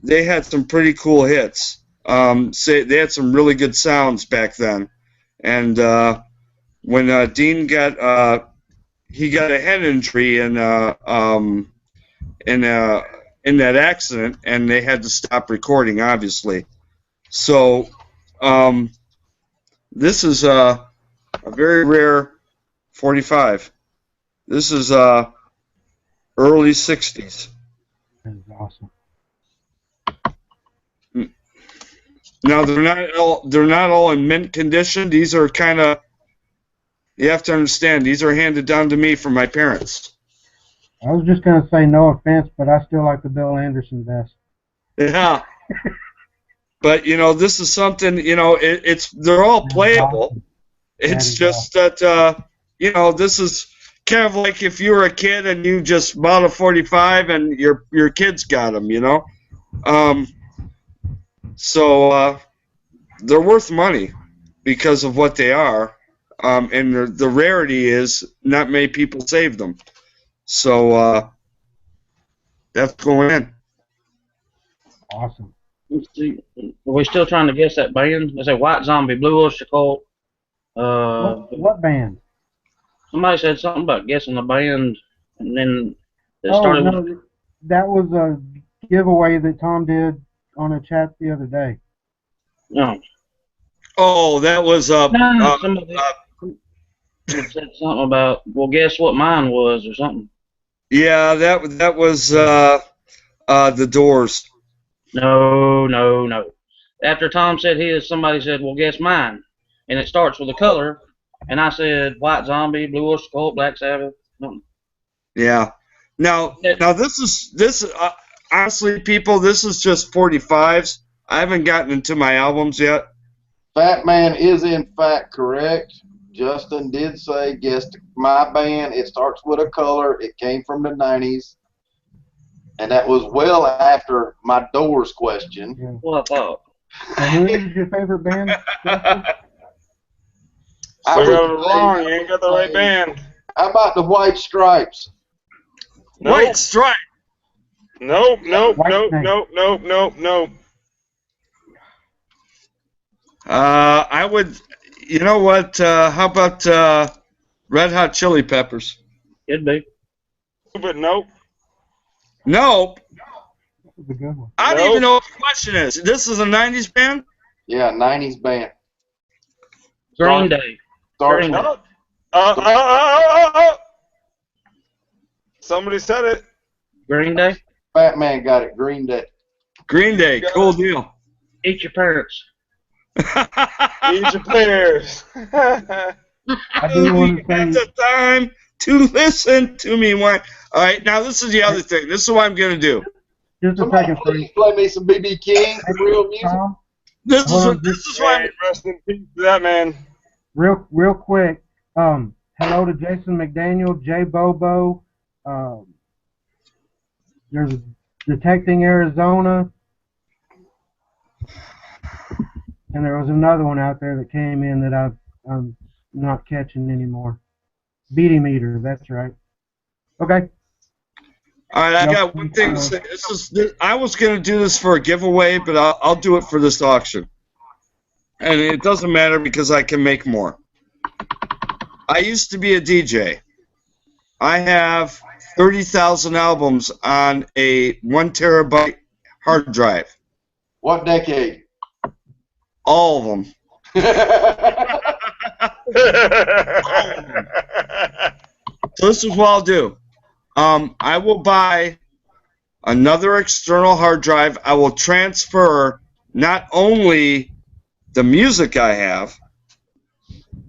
They had some pretty cool hits. They had some really good sounds back then, and when Dean got a head injury in that accident, and they had to stop recording, obviously. So this is a very rare 45. This is early 60s. That is awesome. Now they're not all in mint condition. These are kind of, you have to understand, these are handed down to me from my parents. I was just going to say no offense, but I still like the Bill Anderson vest. Yeah. But this is something. They're all playable. Awesome. It's just that this is kind of like if you were a kid and you just bought a 45 and your kids got them. So they're worth money because of what they are, and the rarity is not many people save them. So that's going in. Awesome. Let's see. Are we still trying to guess that band? Is it White Zombie, Blue Oyster Cult? What band? Somebody said something about guessing the band, and then it Oh, started. no, that was a giveaway that Tom did on a chat the other day. No. Oh, that was Somebody said something about, well, guess what mine was or something. Yeah, that was the Doors. No. After Tom said his, somebody said, well, guess mine. And it starts with a color. And I said White Zombie, Blue Oyster Cult, Black Sabbath. Something. Yeah. Now this is honestly, people, this is just 45s. I haven't gotten into my albums yet. Fat Man is in fact correct. Justin did say, guessed my band. It starts with a color. It came from the 90s. And that was well after my Doors question. Yeah. Well, I thought. And who is your favorite band? So you got it wrong. You ain't got the right band. How about the White Stripes? Nope. White Stripe. Nope. White Snake. I would. You know what? How about Red Hot Chili Peppers? Could be. But nope. Nope. That's a good one. I don't even know what the question is. This is a 90s band? Yeah, 90s band. Green Day. Starts Green Day. Somebody said it. Green Day. Fat Man got it. Green Day. Green Day. Cool deal. Eat your parents. Eat your pears. I do want to That's say, the time to listen to me. All right, now this is the other thing. This is what I'm going to do. just a Somebody second, please Frank. play me some B.B. King, some real music. Tom, This is Hold what on, this is why. Hey, rest in peace to that man. real quick. Hello to Jason McDaniel, Jay Bobo. There's Detecting Arizona. And there was another one out there that came in that I'm not catching anymore. Beating Meter, that's right. Okay. All right, I got one thing to say. I was going to do this for a giveaway, but I'll do it for this auction. And it doesn't matter because I can make more. I used to be a DJ. I have 30,000 albums on a 1 terabyte hard drive. What decade? All of them. So this is what I'll do. I will buy another external hard drive. I will transfer not only the music I have,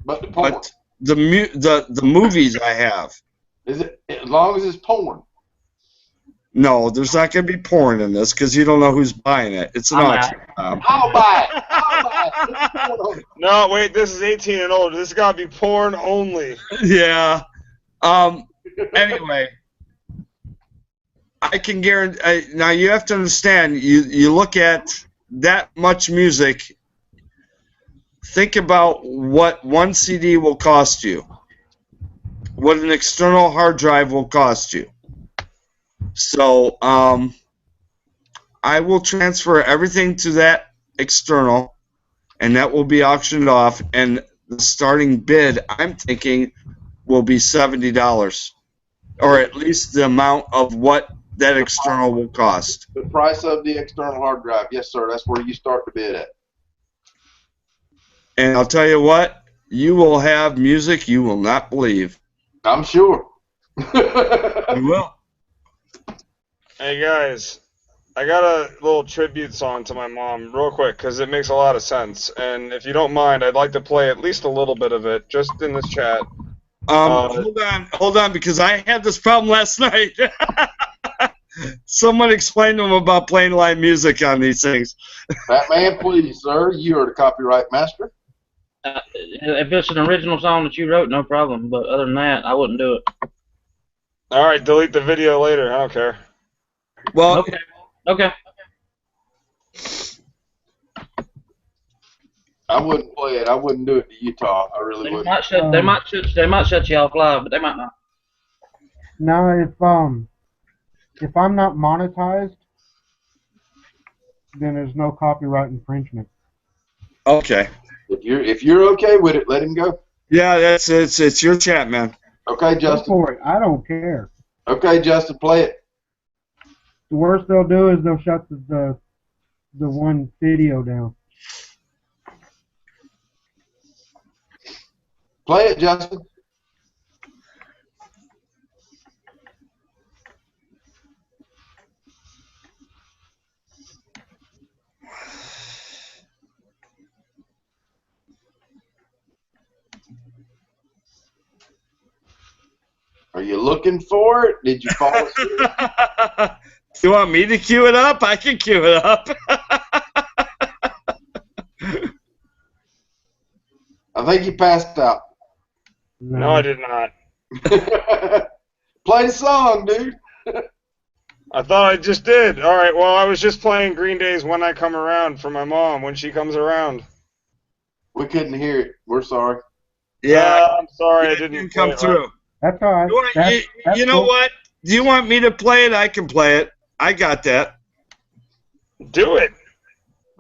But the porn. but the movies I have. Is it as long as it's porn? No, there's not going to be porn in this because you don't know who's buying it. It's an auction. I'll buy it. I'll buy it. It's porn on it. No, wait, this is 18 and older. This has got to be porn only. Yeah. Anyway, I can guarantee. Now you have to understand. You look at that much music. Think about what one CD will cost you. What an external hard drive will cost you. So I will transfer everything to that external, and that will be auctioned off. And the starting bid, I'm thinking, will be $70, or at least the amount of what that external will cost. The price of the external hard drive. Yes, sir. That's where you start to bid at. And I'll tell you what, you will have music you will not believe. I'm sure. You will. Hey, guys. I got a little tribute song to my mom, real quick, because it makes a lot of sense. And if you don't mind, I'd like to play at least a little bit of it, just in this chat. Hold on, because I had this problem last night. Someone explained to him about playing live music on these things. Batman, please, sir. You are the copyright master. If it's an original song that you wrote, no problem. But other than that, I wouldn't do it. All right, delete the video later. I don't care. Well, Okay. Okay. I wouldn't play it. I wouldn't do it to Utah. I really They wouldn't. might shut you off live, but they might not. Now, if I'm not monetized, then there's no copyright infringement. okay. If you're okay with it, let him go. Yeah, it's your chat, man. Okay, Go Justin. for it. I don't care. Okay, Justin, play it. The worst they'll do is they'll shut the one video down. Play it, Justin. Are you looking for it? Did you fall asleep? You want me to cue it up? I can cue it up. I think you passed out. No, I did not. Play the song, dude. I thought I just did. All right, well, I was just playing Green Day's When I Come Around for my mom when she comes around. We couldn't hear it. We're sorry. Yeah, I'm sorry, I it didn't didn't come through. That's all right. You know what? Do you want me to play it? I can play it. I got that. Do it.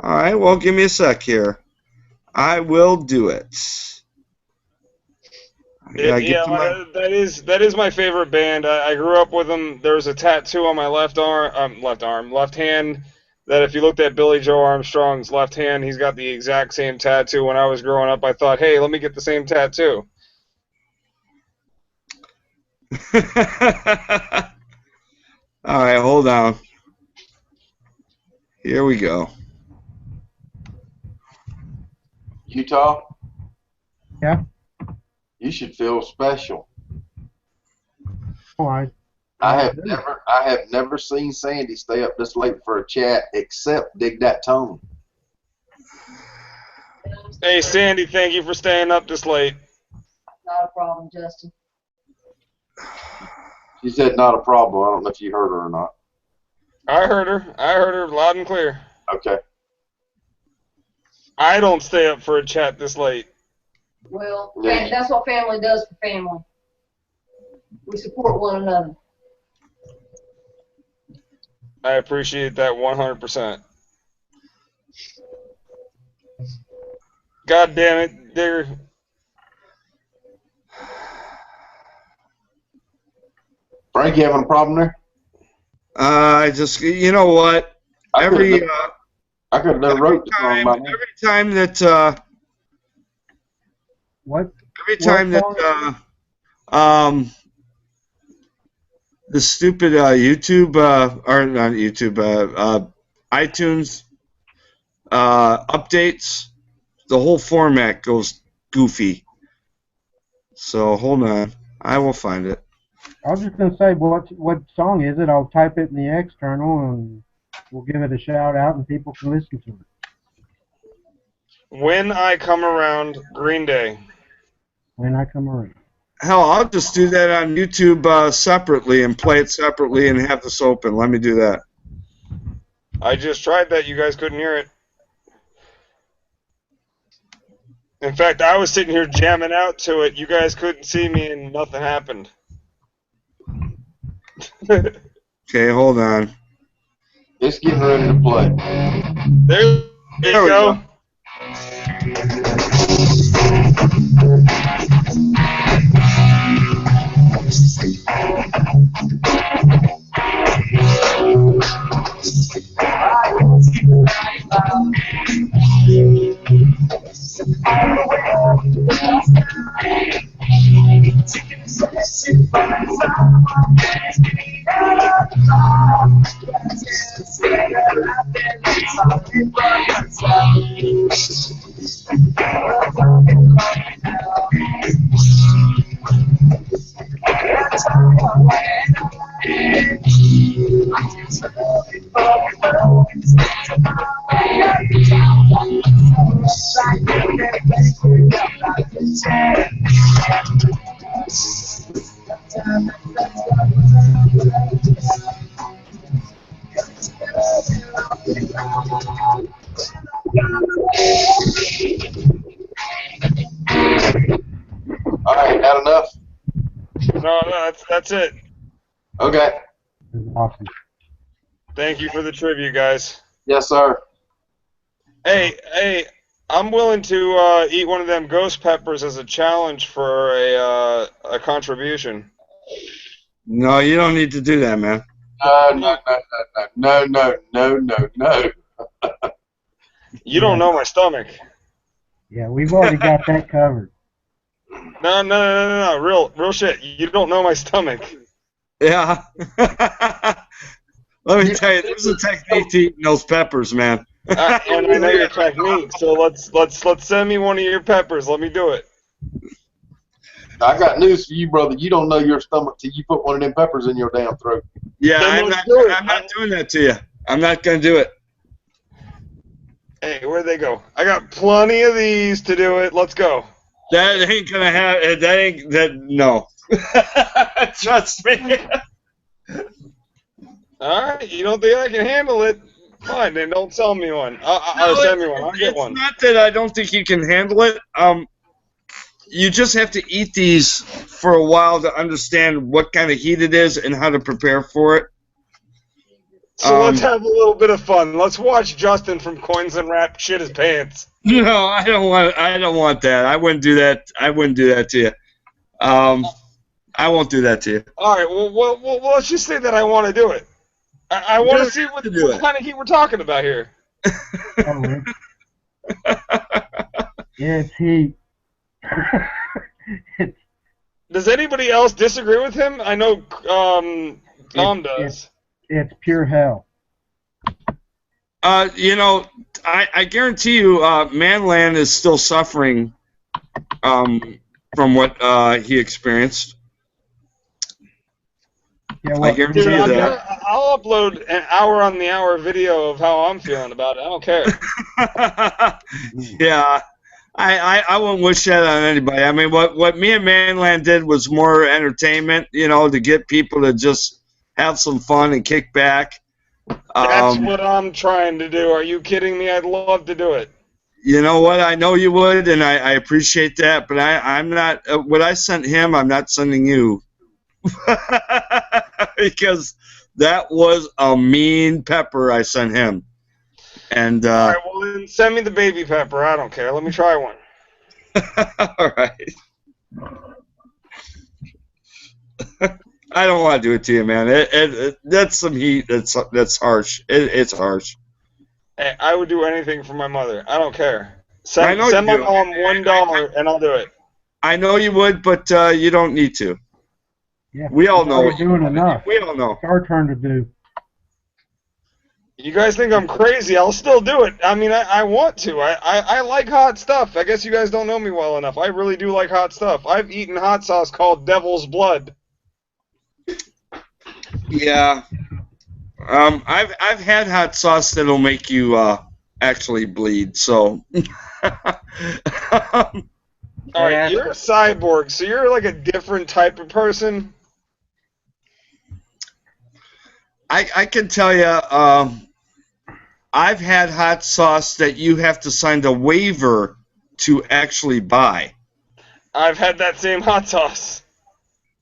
All right, well, give me a sec here. I will do it. That is my favorite band. I grew up with them. There's a tattoo on my left hand. That if you looked at Billy Joe Armstrong's left hand, he's got the exact same tattoo. When I was growing up, I thought, hey, let me get the same tattoo. All right, hold on. Here we go. Utah? Yeah? You should feel special. Oh, I have never seen Sandy stay up this late for a chat except Dig That Tone. Hey, Sandy, thank you for staying up this late. Not a problem, Justin. She said not a problem. I don't know if you heard her or not. I heard her. I heard her loud and clear. Okay. I don't stay up for a chat this late. Well, Yeah. that's what family does for family. We support one another. I appreciate that 100%. God damn it, Digger. Frank, you having a problem there? You know what? I could have done wrote the song by now. every time that what? every time that the stupid YouTube or not YouTube iTunes updates, the whole format goes goofy. So hold on, I will find it. I was just gonna say, what song is it? I'll type it in the external and we'll give it a shout out and people can listen to it. When I Come Around, Green Day. When I Come Around. Hell, I'll just do that on YouTube separately and play it separately and have this open. Let me do that. I just tried that. You guys couldn't hear it. In fact, I was sitting here jamming out to it. You guys couldn't see me and nothing happened. Okay, hold on. It's getting ready to play. There you go. All right, had enough? No, that's it. Okay. This is awesome. Thank you for the trivia, guys. Yes, sir. Hey, I'm willing to eat one of them ghost peppers as a challenge for a contribution. No, you don't need to do that, man. No. You don't know my stomach. Yeah, we've already got that covered. No. Real shit. You don't know my stomach. Yeah. Let me tell you, there's a technique to eating those peppers, man. And I know your technique, so let's send me one of your peppers. Let me do it. I got news for you, brother. You don't know your stomach till you put one of them peppers in your damn throat. Yeah, Then I'm let's do it. not doing that to you. I'm not going to do it. Hey, where'd they go? I got plenty of these to do it. Let's go. That ain't going to have, no. Trust me. All right, you don't think I can handle it? Fine, then don't sell me one. Or send me one. I'll get one. It's not that I don't think you can handle it. You just have to eat these for a while to understand what kind of heat it is and how to prepare for it. So let's have a little bit of fun. Let's watch Justin from Coins Unwrapped shit his pants. No, I don't want that. I wouldn't do that. I wouldn't do that to you. I won't do that to you. All right. Well, let's just say that I want to do it. I want to see what kind of heat we're talking about here. Oh, yeah, it's heat. Does anybody else disagree with him? I know Tom does. It's pure hell. I guarantee you, Manland is still suffering from what he experienced. Yeah, well, I guarantee you that. I'll upload an hour-on-the-hour video of how I'm feeling about it. I don't care. Yeah. I wouldn't wish that on anybody. I mean, what me and Manland did was more entertainment, to get people to just have some fun and kick back. That's what I'm trying to do. Are you kidding me? I'd love to do it. You know what? I know you would, and I appreciate that, but I'm not. What I sent him, I'm not sending you. Because that was a mean pepper I sent him. And all right, well then send me the baby pepper. I don't care. Let me try one. All right. I don't want to do it to you, man. That's some heat. That's harsh. It's harsh. Hey, I would do anything for my mother. I don't care. Send my mom $1 and I'll do it. I know you would, but you don't need to. Yeah, we all know. We're doing enough. We all know. It's our turn to do. You guys think I'm crazy? I'll still do it. I mean, I want to. I like hot stuff. I guess you guys don't know me well enough. I really do like hot stuff. I've eaten hot sauce called Devil's Blood. Yeah. I've had hot sauce that'll make you actually bleed. So. All right, you're a cyborg, so you're like a different type of person. I can tell you, I've had hot sauce that you have to sign a waiver to actually buy. I've had that same hot sauce.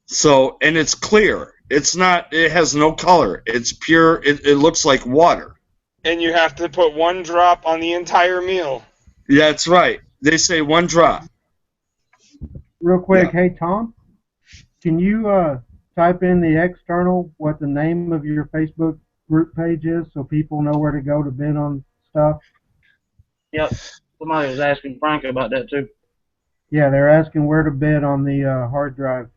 So, and it's clear. It's not, it has no color. It's pure, it looks like water. And you have to put 1 drop on the entire meal. Yeah, that's right. They say 1 drop. Real quick, yeah. Hey, Tom, can you type in the external, what the name of your Facebook group page is so people know where to go to bid on stuff? Yep. Somebody was asking Frank about that, too. Yeah, they're asking where to bid on the hard drive.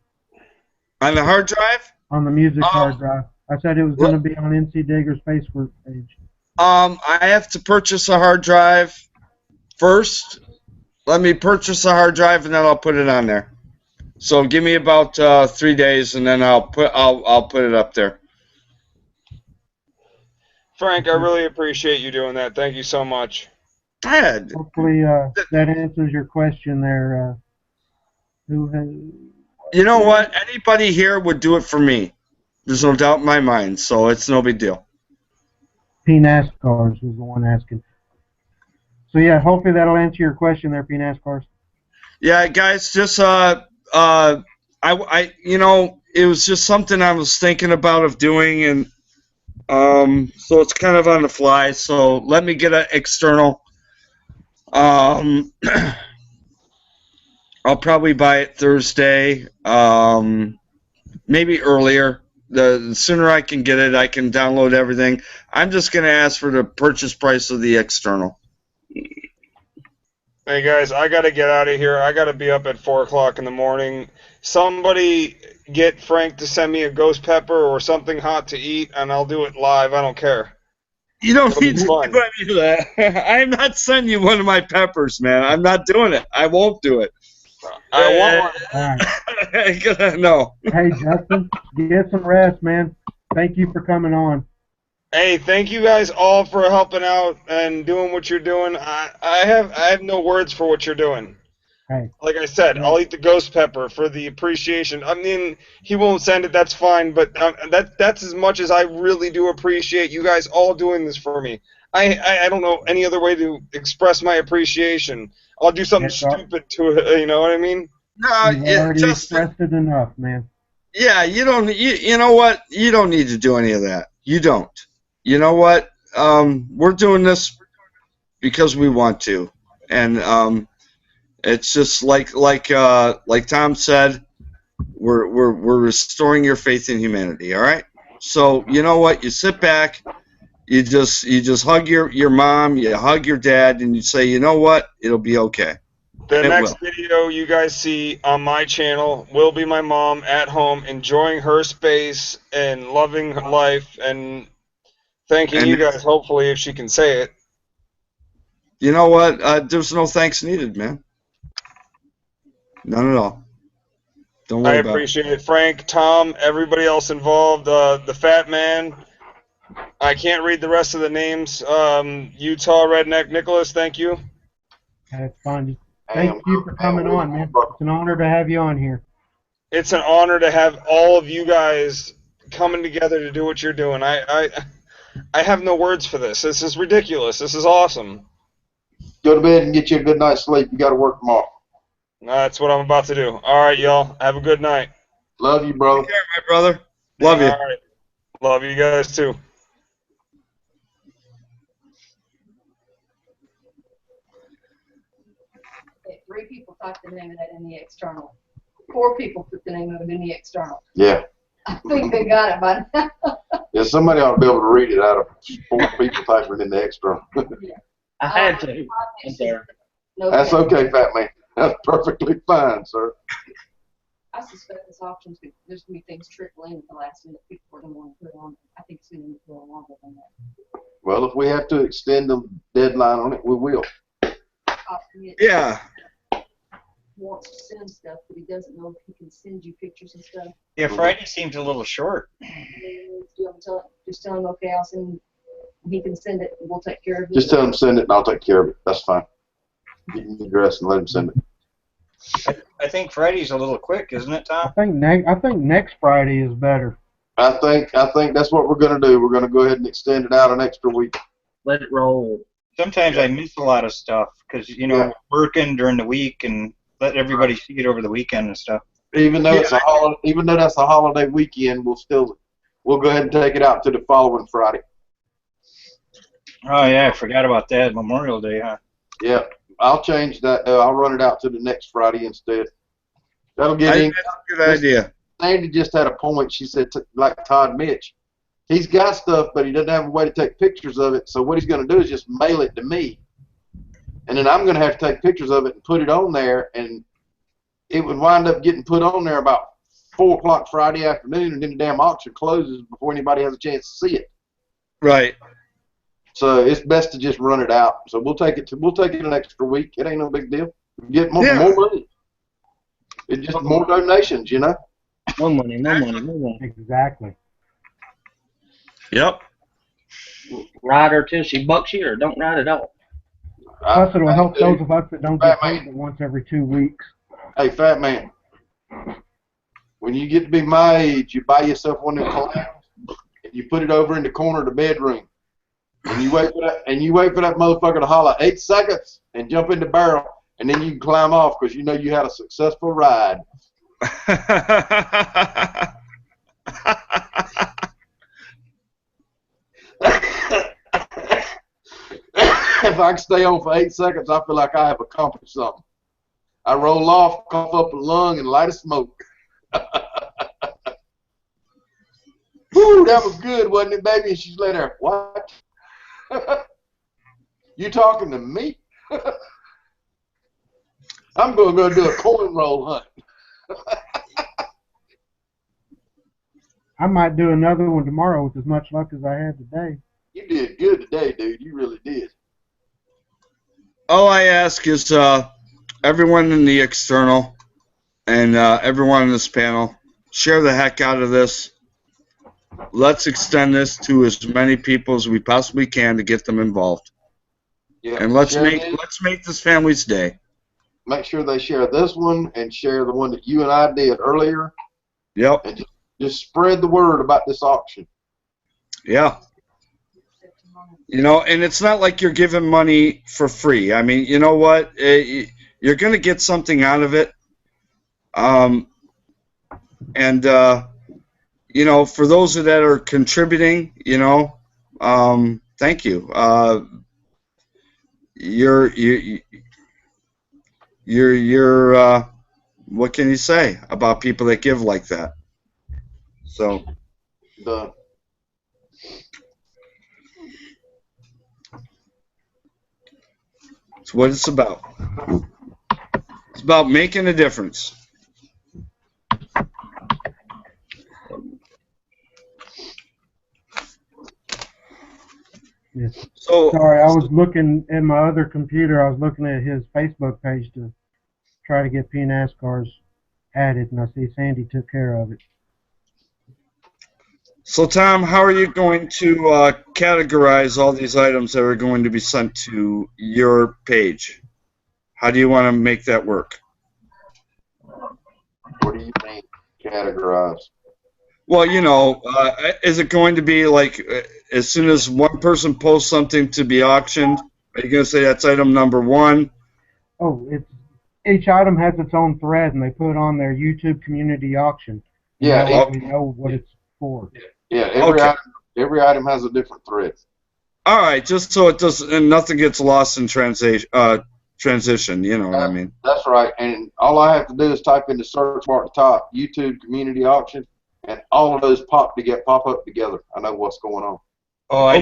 On the hard drive? On the music hard drive. I said it was going to be on NC Digger's Facebook page. I have to purchase a hard drive first. Let me purchase a hard drive and then I'll put it on there. So give me about 3 days and then I'll put it up there. Frank, I really appreciate you doing that. Thank you so much. Hopefully that answers your question there. Who has? You know what? Anybody here would do it for me. There's no doubt in my mind, so it's no big deal. P. NASCARs was the one asking. So yeah, hopefully that'll answer your question there, P. NASCARs. Yeah, guys, just you know, it was just something I was thinking about doing, and so it's kind of on the fly. So let me get an external. I'll probably buy it Thursday, maybe earlier. The sooner I can get it, I can download everything. I'm just going to ask for the purchase price of the external. Hey guys, I gotta get out of here. I gotta be up at 4 o'clock in the morning. Somebody get Frank to send me a ghost pepper or something hot to eat, and I'll do it live. I don't care. You don't It'll need be to fun. do any of that. I'm not sending you one of my peppers, man. I'm not doing it. I won't do it. I want one. All right. No. Hey Justin, get some rest, man. Thank you for coming on. Hey, thank you guys all for helping out and doing what you're doing. I have no words for what you're doing. Hey. Like I said, I'll eat the ghost pepper for the appreciation. I mean, he won't send it, that's fine, but that's as much as I really do appreciate you guys all doing this for me. I don't know any other way to express my appreciation. I'll do something stupid to it, you know what I mean? No, You've already expressed it enough, man. Yeah, you don't. You know what? You don't need to do any of that. You don't. You know what? We're doing this because we want to, and it's just like Tom said, we're restoring your faith in humanity. All right. So you know what? You sit back, you just hug your mom, you hug your dad, and you say, you know what? It'll be okay. The next video you guys see on my channel will be my mom at home enjoying her space and loving life and thanking you guys, hopefully, if she can say it. You know what? There's no thanks needed, man. None at all. Don't worry about it. I appreciate it. Frank, Tom, everybody else involved, the fat man. I can't read the rest of the names. Utah Redneck Nicholas, thank you. That's fine. Thank you for coming on, man. It's an honor to have you on here. It's an honor to have all of you guys coming together to do what you're doing. I have no words for this. This is ridiculous. This is awesome. Go to bed and get you a good night's sleep. You got to work tomorrow. That's what I'm about to do. All right, y'all. Have a good night. Love you, brother. Take care, my brother. Love you. All right. Love you guys, too. Okay, 3 people typed the name of that in the external. 4 people put the name of it in the external. Yeah. I think they got it by now. Yeah, somebody ought to be able to read it out of 4 people typing it in the external. Yeah. I had to. I'm sorry. No, That's okay, fat man. That's perfectly fine, sir. I suspect this auction's there's going to be things trickling at the last minute people are going to want to put on. I think it's going to go longer than that. Well, if we have to extend the deadline on it, we will. Yeah. Wants to send stuff, but he doesn't know if he can send you pictures and stuff. Yeah, Friday seems a little short. Just tell him, okay, I'll send. He can send it, and we'll take care of it. Just tell him to send it, and I'll take care of it. That's fine. Give him the address and let him send it. I think Friday's a little quick, isn't it, Tom? I think next Friday is better. I think that's what we're going to do. We're going to go ahead and extend it out an extra week. Let it roll. Sometimes I miss a lot of stuff because, working during the week and let everybody see it over the weekend and stuff. Even though it's a holiday, even though that's a holiday weekend, we'll go ahead and take it out to the following Friday. Oh yeah, I forgot about that. Memorial Day, huh? Yeah, I'll change that. I'll run it out to the next Friday instead. That'll get in. That's a good idea. Sandy just had a point. She said, like Todd Mitch, he's got stuff, but he doesn't have a way to take pictures of it. So what he's going to do is just mail it to me, and then I'm going to have to take pictures of it and put it on there, and it would wind up getting put on there about 4 o'clock Friday afternoon, and then the damn auction closes before anybody has a chance to see it. Right. So it's best to just run it out. So we'll take it an extra week. It ain't no big deal. Get more money. It's just more donations, you know. More money, more money, more money. Exactly. Yep. Ride her till she bucks you, or don't ride at all. Plus, it'll help those of us that don't get paid but once every 2 weeks. Hey, fat man. When you get to be my age, you buy yourself one of them clowns and you put it over in the corner of the bedroom. And you wait for that motherfucker to holler 8 seconds and jump in the barrel, and then you can climb off because you know you had a successful ride. If I can stay on for 8 seconds, I feel like I have accomplished something. I roll off, cough up a lung, and light a smoke. Woo, that was good, wasn't it, baby? And she's laying there, what? You talking to me? I'm going to go do a coin roll hunt. I might do another one tomorrow with as much luck as I had today. You did good today, dude. You really did. All I ask is everyone in the external and everyone in this panel, share the heck out of this. Let's extend this to as many people as we possibly can to get them involved. Yeah, and let's make this family's day. Make sure they share this one and share the one that you and I did earlier. Yep. And just spread the word about this auction. Yeah. You know, and it's not like you're giving money for free. I mean, you know what? You're going to get something out of it. You know, for those that are contributing, you know, thank you. You're what can you say about people that give like that? So. It's what it's about. It's about making a difference. Yes. So sorry, I was looking at my other computer. I was looking at his Facebook page to try to get PNASCARs added, and I see Sandy took care of it. So Tom, how are you going to categorize all these items that are going to be sent to your page? How do you want to make that work? What do you mean, categorize? Well, you know, is it going to be like as soon as one person posts something to be auctioned, are you going to say that's item number 1? Oh, each item has its own thread, and they put it on their YouTube community auction. Yeah, that way we know what it's for. Yeah, every item has a different thread. All right, just so it doesn't, and nothing gets lost in transition. You know what I mean? That's right. And all I have to do is type in the search bar at the top, YouTube community auction, and all of those pop up together. I know what's going on. Oh, I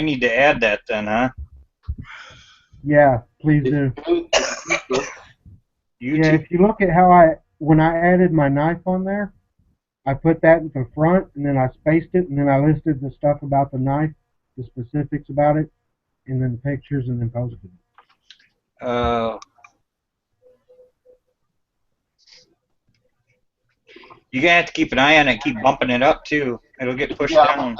need to add that then, huh? Yeah, please do. Yeah, if you look at how when I added my knife on there, I put that in the front, and then I spaced it, and then I listed the stuff about the knife, the specifics about it, and then the pictures, and then posted it. You're gonna have to keep an eye on it, keep bumping it up too. It'll get pushed down.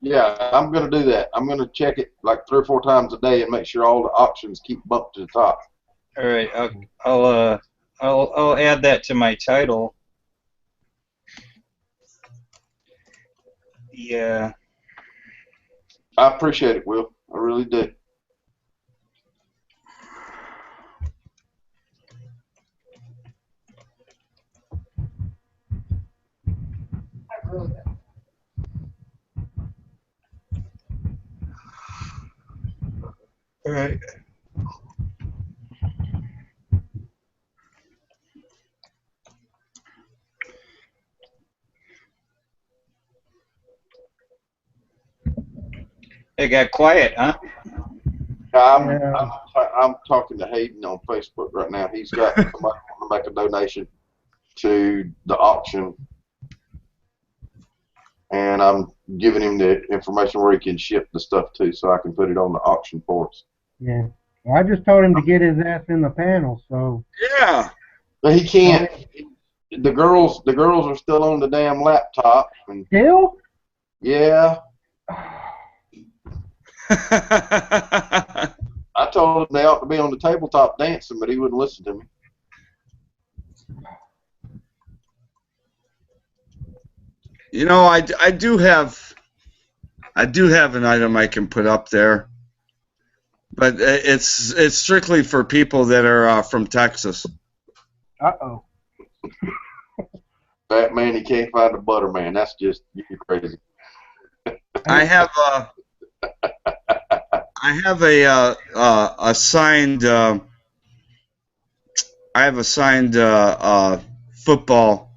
Yeah, I'm gonna do that. I'm gonna check it like 3 or 4 times a day and make sure all the auctions keep bumped to the top. All right, I'll add that to my title. Yeah. I appreciate it, Will. I really do. All right. It got quiet, huh? I'm talking to Hayden on Facebook right now. He's got somebody want to make a donation to the auction. and I'm giving him the information where he can ship the stuff to, so I can put it on the auction for us. Yeah. Well, I just told him to get his ass in the panel, so. Yeah. But he can't. The girls are still on the damn laptop. And Still? yeah. I told him they ought to be on the tabletop dancing, but he wouldn't listen to me. You know, I do have an item I can put up there, but it's strictly for people that are from Texas. Uh-oh. Batman, he can't find a butter man. That's just, you're crazy. I have a signed football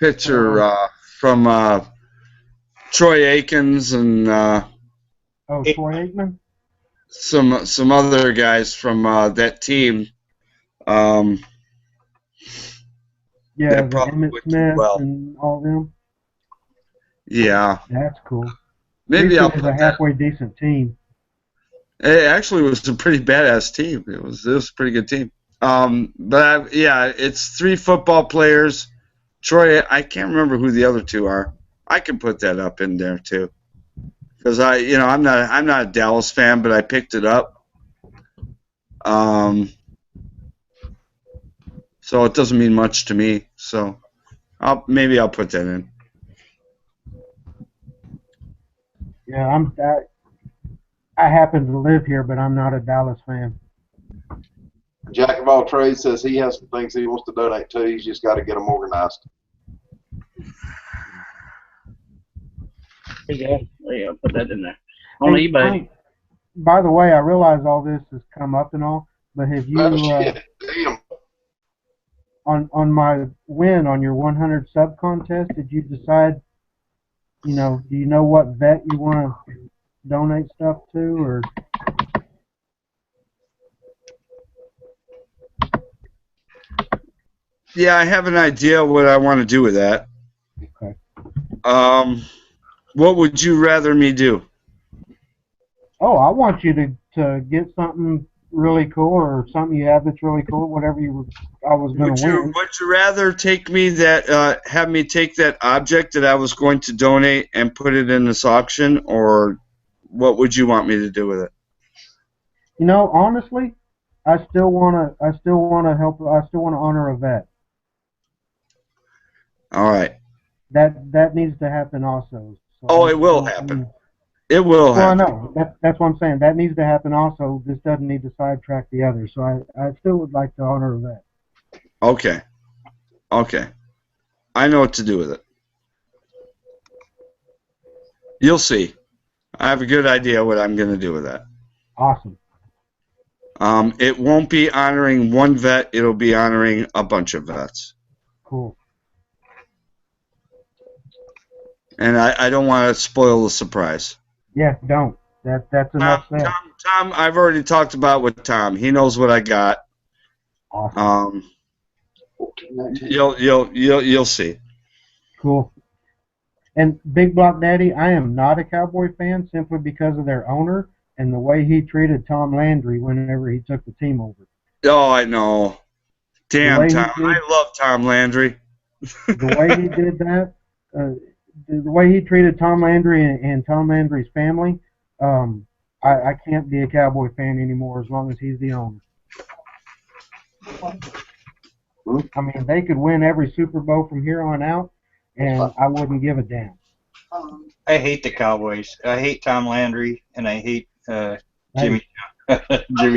picture from Troy Akins and Troy Aikman? some other guys from that team. Yeah, that the probably Emmett would do Smith well. and all them. Yeah. That's cool. Maybe I'll It was put a halfway decent team. It actually was a pretty badass team. It was a pretty good team. It's 3 football players. Troy, I can't remember who the other 2 are. I can put that up in there too, because I'm not a Dallas fan, but I picked it up. So it doesn't mean much to me. So maybe I'll put that in. Yeah, I happen to live here, but I'm not a Dallas fan. Jack of all trades says he has some things he wants to donate to. He's just got to get them organized. There you go. Put that in there. On eBay. By the way, I realize all this has come up and all, but have you on my win on your 100 sub contest? Did you decide? Do you know what vet you want to donate stuff to, or? Yeah, I have an idea what I want to do with that. Okay. What would you rather me do? Oh, I want you to get something really cool, or something you have that's really cool, whatever I was going to win. Would you rather take me have me take that object that I was going to donate and put it in this auction, or what would you want me to do with it? Honestly, I still want to help. I still want to honor a vet. All right. That needs to happen also. So it will happen. It will happen. Well, I know. That's what I'm saying. That needs to happen also. This doesn't need to sidetrack the other. So I still would like to honor a vet. Okay. I know what to do with it. You'll see. I have a good idea what I'm going to do with that. Awesome. It won't be honoring one vet. It'll be honoring a bunch of vets. Cool. And I don't want to spoil the surprise. Yeah, don't. That's enough said. Tom, I've already talked about with Tom. He knows what I got. Awesome. You'll see. Cool. And Big Block Daddy, I am not a Cowboy fan simply because of their owner and the way he treated Tom Landry whenever he took the team over. Oh, I know. Damn, Tom. I love Tom Landry. The way he did that, the way he treated Tom Landry and Tom Landry's family, I can't be a Cowboy fan anymore as long as he's the owner. I mean, they could win every Super Bowl from here on out, and I wouldn't give a damn. I hate the Cowboys. I hate Tom Landry, and I hate Jimmy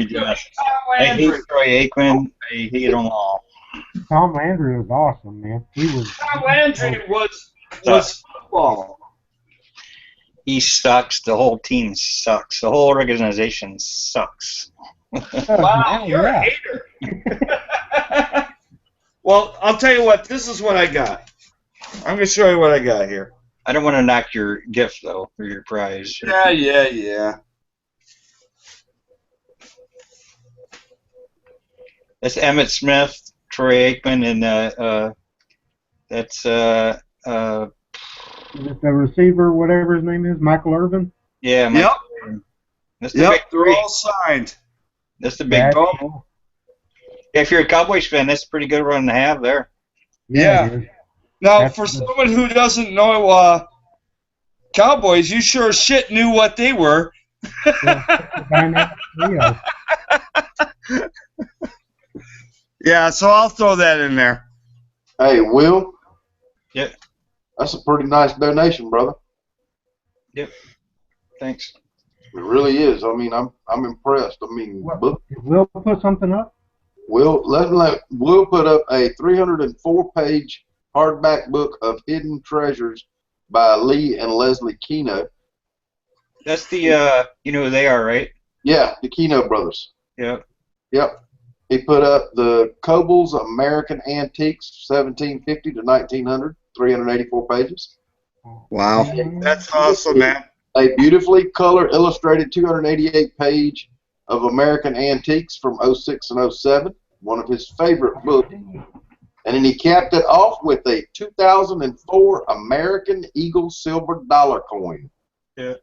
Johnson. I hate Troy Aikman. I hate them all. Tom Landry was awesome, man. Tom Landry was football. He sucks. The whole team sucks. The whole organization sucks. Wow, you're a hater. Well, I'll tell you what. This is what I got. I'm going to show you what I got here. I don't want to knock your gift, though, or your prize. Yeah. That's Emmett Smith, Troy Aikman, and that's Is it the receiver, whatever his name is, Michael Irvin? Yeah, Yep. That's the big They're three. all signed. That's the big. That's Oh. cool. If you're a Cowboys fan, that's a pretty good run to have there. Yeah. It is. Now, That's for the- someone who doesn't know Cowboys, you sure as shit knew what they were. Dynamic trio. Yeah, so I'll throw that in there. Hey, Will. Yeah. That's a pretty nice donation, brother. Yep. Thanks. It really is. I mean, I'm impressed. I mean, book. Did Will put something up? We'll put up a 304-page hardback book of hidden treasures by Lee and Leslie Keno. That's the you know who they are, right? Yeah, the Keno brothers. Yep. Yep. He put up the Coble's American Antiques, 1750 to 1900, 384 pages. Wow. That's awesome, man. A beautifully color illustrated 288-page of American Antiques from 06 and 07, one of his favorite books. And then he capped it off with a 2004 American Eagle silver dollar coin. Yeah.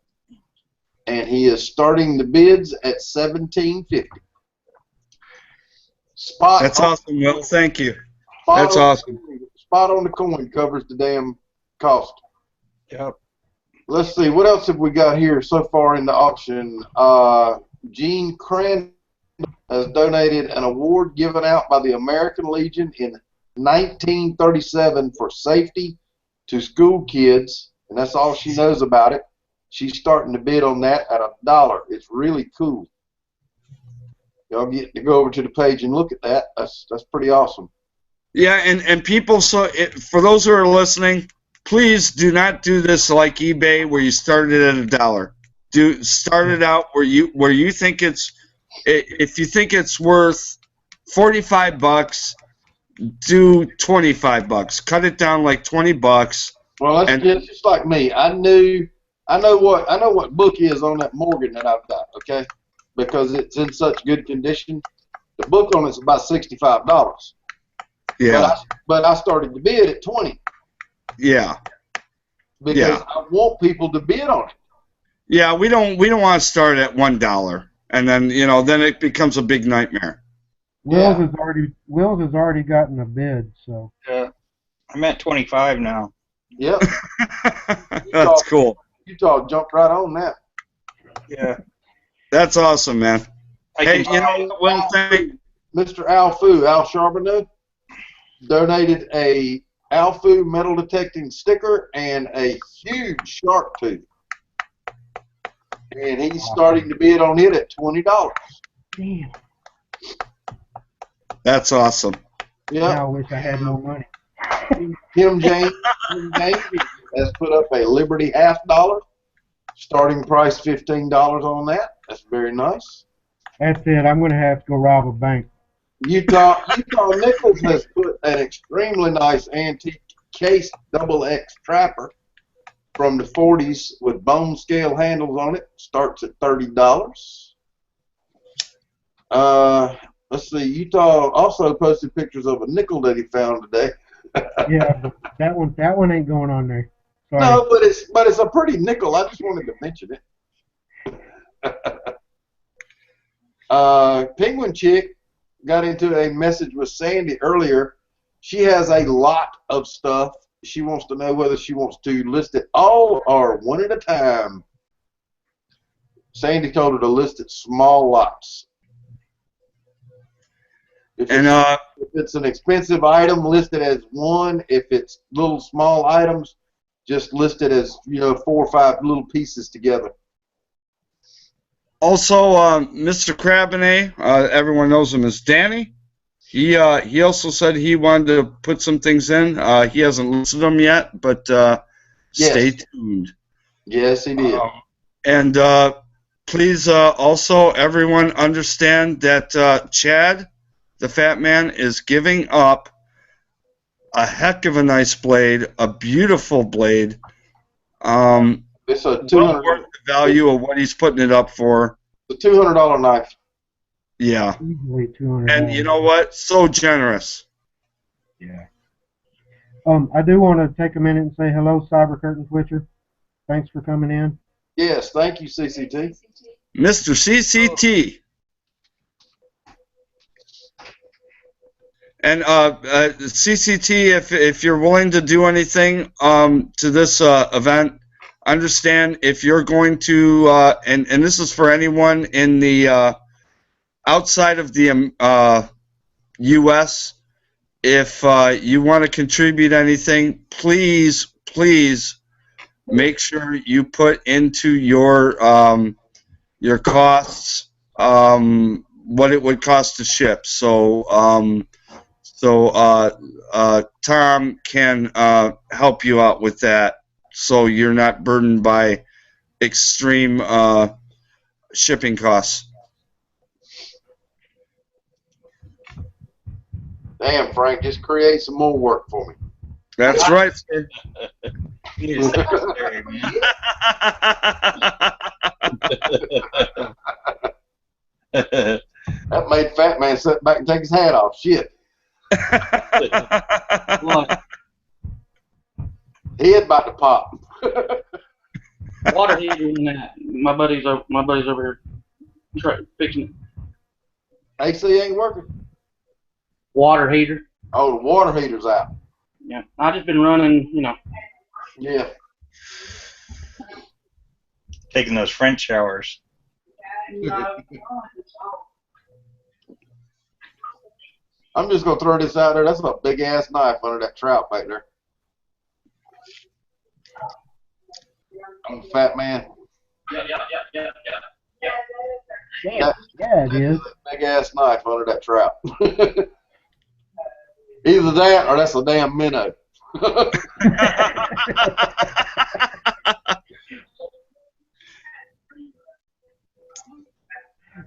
And he is starting the bids at $17.50. That's awesome, Will. Thank you. That's awesome. Spot on the coin covers the damn cost. Yep. Let's see, what else have we got here so far in the auction? Gene Crandall has donated an award given out by the American Legion in 1937 for safety to school kids, and that's all she knows about it. She's starting to bid on that at $1. It's really cool. Y'all get to go over to the page and look at that. That's pretty awesome. Yeah, and people, for those who are listening, please do not do this like eBay where you started at $1. Start it out where you think if you think it's worth $45, do $25. Cut it down like $20. Well, that's just like me. I know what book is on that Morgan that I've got, okay? Because it's in such good condition. The book on it's about $65. Yeah. But I started to bid at $20. Yeah. Because I want people to bid on it. Yeah, we don't want to start at $1, and then then it becomes a big nightmare. Will's has already gotten a bid, so. Yeah. I'm at 25 now. Yep. That's cool. Utah jumped right on that. Yeah. That's awesome, man. Hey, one thing. Mr. Al Charbonneau, donated a Al Fu metal detecting sticker and a huge shark tooth. And he's starting to bid on it at $20. Damn. That's awesome. Yeah. Now I wish I had more money. Kim James has put up a Liberty $50. Starting price $15 on that. That's very nice. That's it. I'm going to have to go rob a bank. Utah Nichols has put an extremely nice antique case XX trapper from the 40s with bone scale handles on it. Starts at $30. Let's see. Utah also posted pictures of a nickel that he found today. Yeah, but that one ain't going on there. Sorry. No, but it's a pretty nickel. I just wanted to mention it. Penguin Chick got into a message with Sandy earlier. She has a lot of stuff. She wants to know whether she wants to list it all or one at a time. Sandy told her to list it small lots. If it's an expensive item, list it as one. If it's little small items, just list it as 4 or 5 little pieces together. Also, Mr. Crabinet, everyone knows him as Danny. He also said he wanted to put some things in. He hasn't listed them yet, but stay tuned. Yes, he did. And please also everyone understand that Chad, the Fat Man, is giving up a heck of a nice blade, a beautiful blade. It's a well worth the value of what he's putting it up for. It's a $200 knife. Yeah. Easily $200. And you know what? So generous. Yeah. I do want to take a minute and say hello, Cyber Curtain Twitcher. Thanks for coming in. Yes, thank you, CCT. Mr. CCT. And CCT, if you're willing to do anything to this event, understand if you're going to, and this is for anyone in the outside of the U.S., if you want to contribute anything, please make sure you put into your costs what it would cost to ship. So Tom can help you out with that, so you're not burdened by extreme shipping costs. Damn, Frank, just create some more work for me. That's right, sir. He is necessary, man. That made Fat Man sit back and take his hat off. Shit. Head about to pop. Water heater and that. My buddy's over here fixing it. AC ain't working. Water heater. Oh, the water heater's out. Yeah, I just been running, Yeah. Taking those French showers. I'm just gonna throw this out there. That's a big ass knife under that trout back there. I'm a fat man. Yeah. Yeah, it is. Big ass knife under that trout. Either that or that's a damn minnow.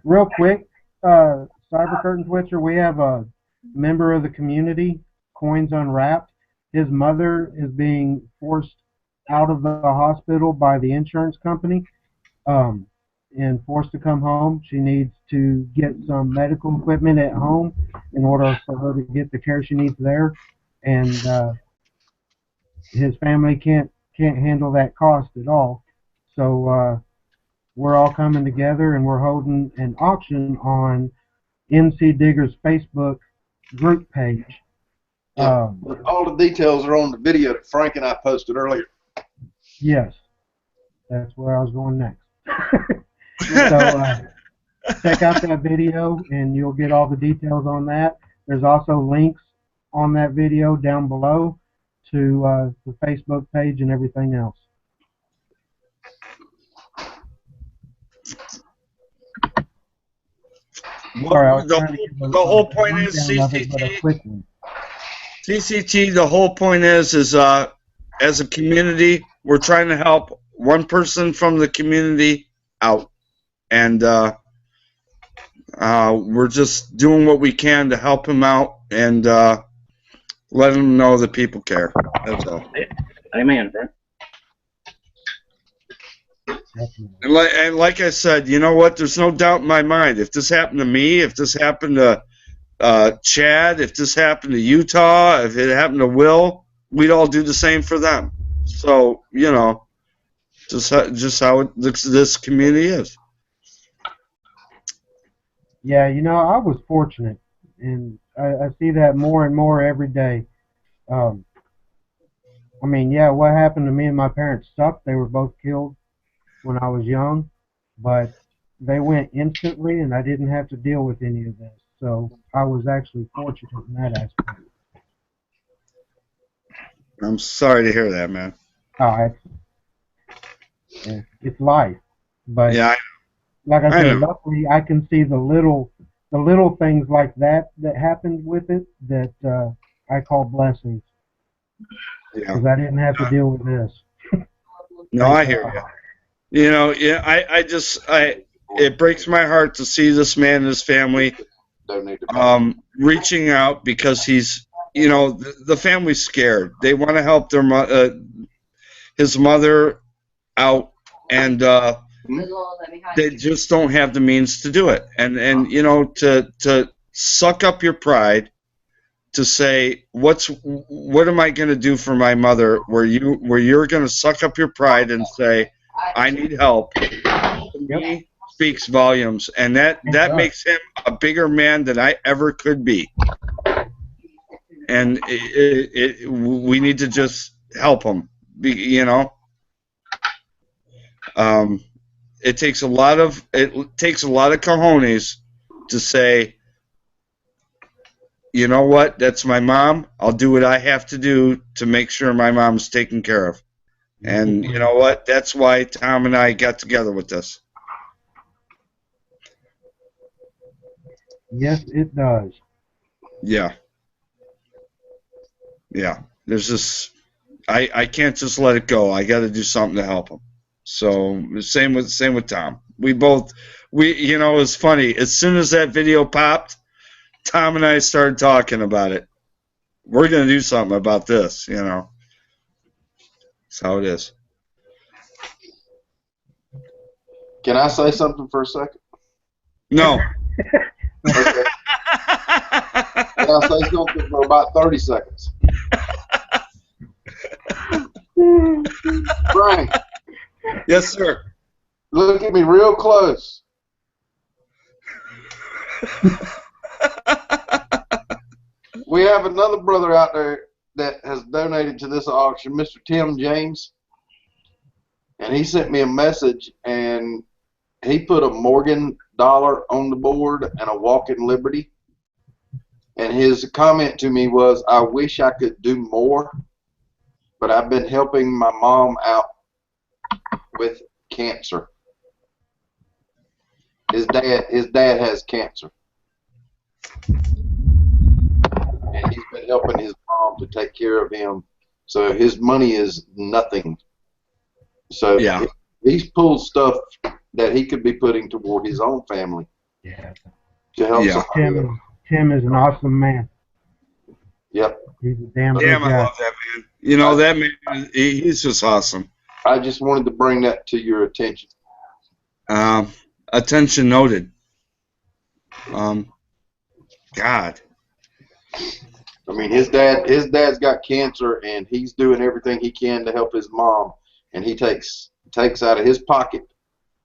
Real quick, Cyber Curtain Twitcher, we have a member of the community, Coins Unwrapped. His mother is being forced out of the hospital by the insurance company and forced to come home. She needs to get some medical equipment at home in order for her to get the care she needs there. And his family can't handle that cost at all. So we're all coming together and we're holding an auction on NC Digger's Facebook group page. All the details are on the video that Frank and I posted earlier. Yes, that's where I was going next. So check out that video and you'll get all the details on that. There's also links on that video down below to the Facebook page and everything else. Well, the whole point is CCT. The whole point is as a community, we're trying to help one person from the community out, and we're just doing what we can to help him out and let him know that people care. That's all. Amen, bro. And like I said, you know what? There's no doubt in my mind. If this happened to me, if this happened to Chad, if this happened to Utah, if it happened to Will, we'd all do the same for them. So, just how this community is. Yeah, I was fortunate, and I see that more and more every day. What happened to me and my parents sucked. They were both killed when I was young, but they went instantly, and I didn't have to deal with any of this. So I was actually fortunate in that aspect. I'm sorry to hear that, man. It's life, but yeah, like I said, luckily I can see the little things like that happened with it that I call blessings. Because I didn't have to deal with this. No, I hear you. It breaks my heart to see this man and his family reaching out, because he's, the family's scared. They want to help his mother out, and they just don't have the means to do it. And to suck up your pride to say what am I going to do for my mother, where you're going to suck up your pride and say I need help, to me speaks volumes, and that makes him a bigger man than I ever could be. And we need to just help him, you know. It takes a lot of cojones to say, you know what, that's my mom. I'll do what I have to do to make sure my mom's taken care of. And you know what? That's why Tom and I got together with this. Yes, it does. Yeah. Yeah. There's this. I can't just let it go. I got to do something to help him. So same with Tom. We you know, it was funny. As soon as that video popped, Tom and I started talking about it. We're gonna do something about this. You know. That's how it is. Can I say something for a second? No. Okay. Can I say something for about 30 seconds? Frank. Yes, sir. Look at me real close. We have another brother out there that has donated to this auction, Mr. Tim James. And he sent me a message, and he put a Morgan dollar on the board and a Walking Liberty. And his comment to me was, I wish I could do more, but I've been helping my mom out with cancer. His dad has cancer. And he's been helping his mom to take care of him. So his money is nothing. So yeah, he's pulled stuff that he could be putting toward his own family. Yeah. To help Tim is an awesome man. Yep. He's a damn good I guy. love that man. You know, that man, he's just awesome. I just wanted to bring that to your attention. Attention noted. God. I mean, his dad's got cancer, and he's doing everything he can to help his mom. And he takes out of his pocket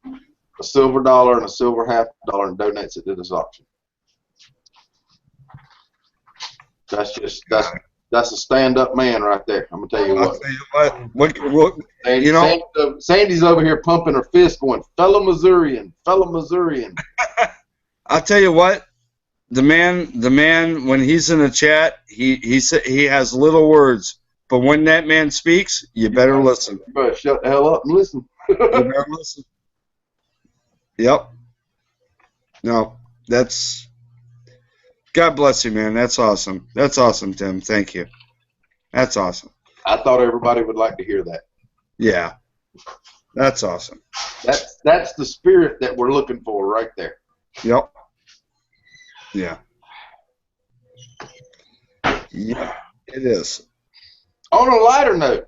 a silver dollar and a silver $half and donates it to this auction. That's a stand-up man right there. I'm gonna tell you what. What you know? Sandy's over here pumping her fist, going, "Fellow Missourian, fellow Missourian." I'll tell you what. The man, when he's in the chat, he has little words, but when that man speaks, you better listen. You better shut the hell up and listen. You better listen. Yep. No, that's. God bless you, man. That's awesome. That's awesome, Tim. Thank you. That's awesome. I thought everybody would like to hear that. Yeah. That's awesome. That's the spirit that we're looking for right there. Yep. Yeah. Yeah, it is. On a lighter note,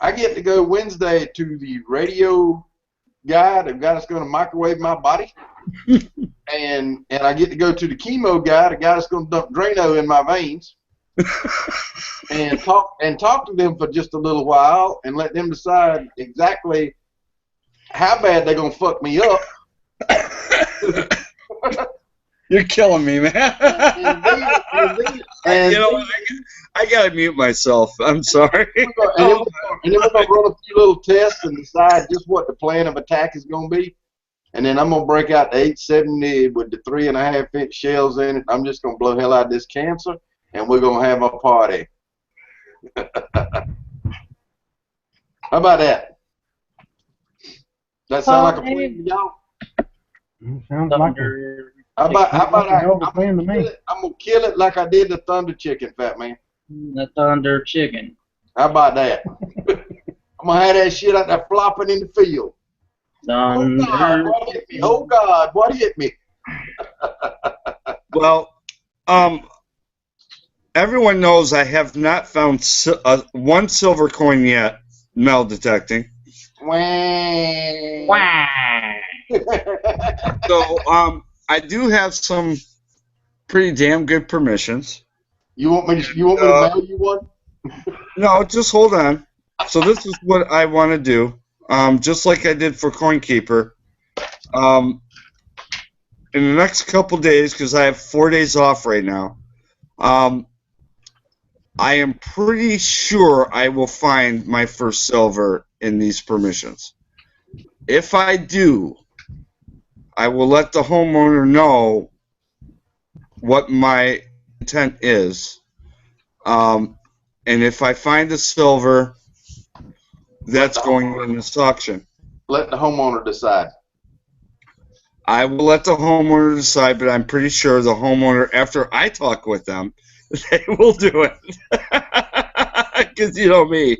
I get to go Wednesday to the radio guy, the guy that's going to microwave my body. And I get to go to the chemo guy, the guy that's going to dump Drano in my veins, and talk to them for just a little while and let them decide exactly how bad they're going to fuck me up. You're killing me, man. And you know, I gotta mute myself. I'm sorry. And then we're going to run a few little tests and decide just what the plan of attack is going to be. And then I'm going to break out the 870 with the 3.5-inch shells in it. I'm just going to blow hell out of this cancer, and we're going to have a party. How about that? That sound like a plan to y'all? Sounds like a How about hell of a plan to me. I'm going to kill it like I did the Thunder Chicken, Fat Man. The Thunder Chicken. How about that? I'm going to have that shit out there flopping in the field. Thunder. Oh, God, what hit me? Oh, God, what hit me? Well, everyone knows I have not found one silver coin yet, metal detecting. Wah. So, I do have some pretty damn good permissions. You want me to mail you one? No, just hold on. So this is what I want to do. Just like I did for CoinKeeper. In the next couple days, because I have 4 days off right now, I am pretty sure I will find my first silver in these permissions. If I do, I will let the homeowner know what my intent is. And if I find a silver, that's going in this auction. Let the homeowner decide. I will let the homeowner decide, but I'm pretty sure the homeowner, after I talk with them, they will do it. Because you know me.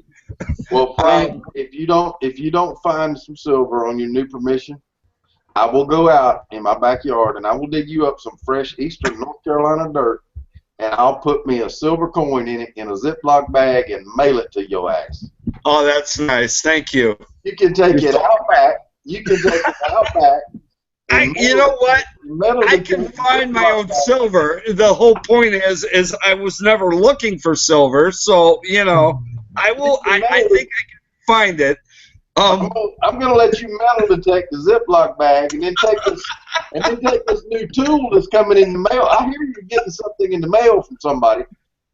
Well, Frank, if you don't find some silver on your new permission, I will go out in my backyard and I will dig you up some fresh Eastern North Carolina dirt, and I'll put me a silver coin in it in a Ziploc bag and mail it to your ass. Oh, that's nice. Thank you. You can take it out back. You know what? I can find my own silver. The whole point is I was never looking for silver, so I will. I think I can find it. I'm gonna let you metal detect the Ziploc bag, and then take this new tool that's coming in the mail. I hear you're getting something in the mail from somebody.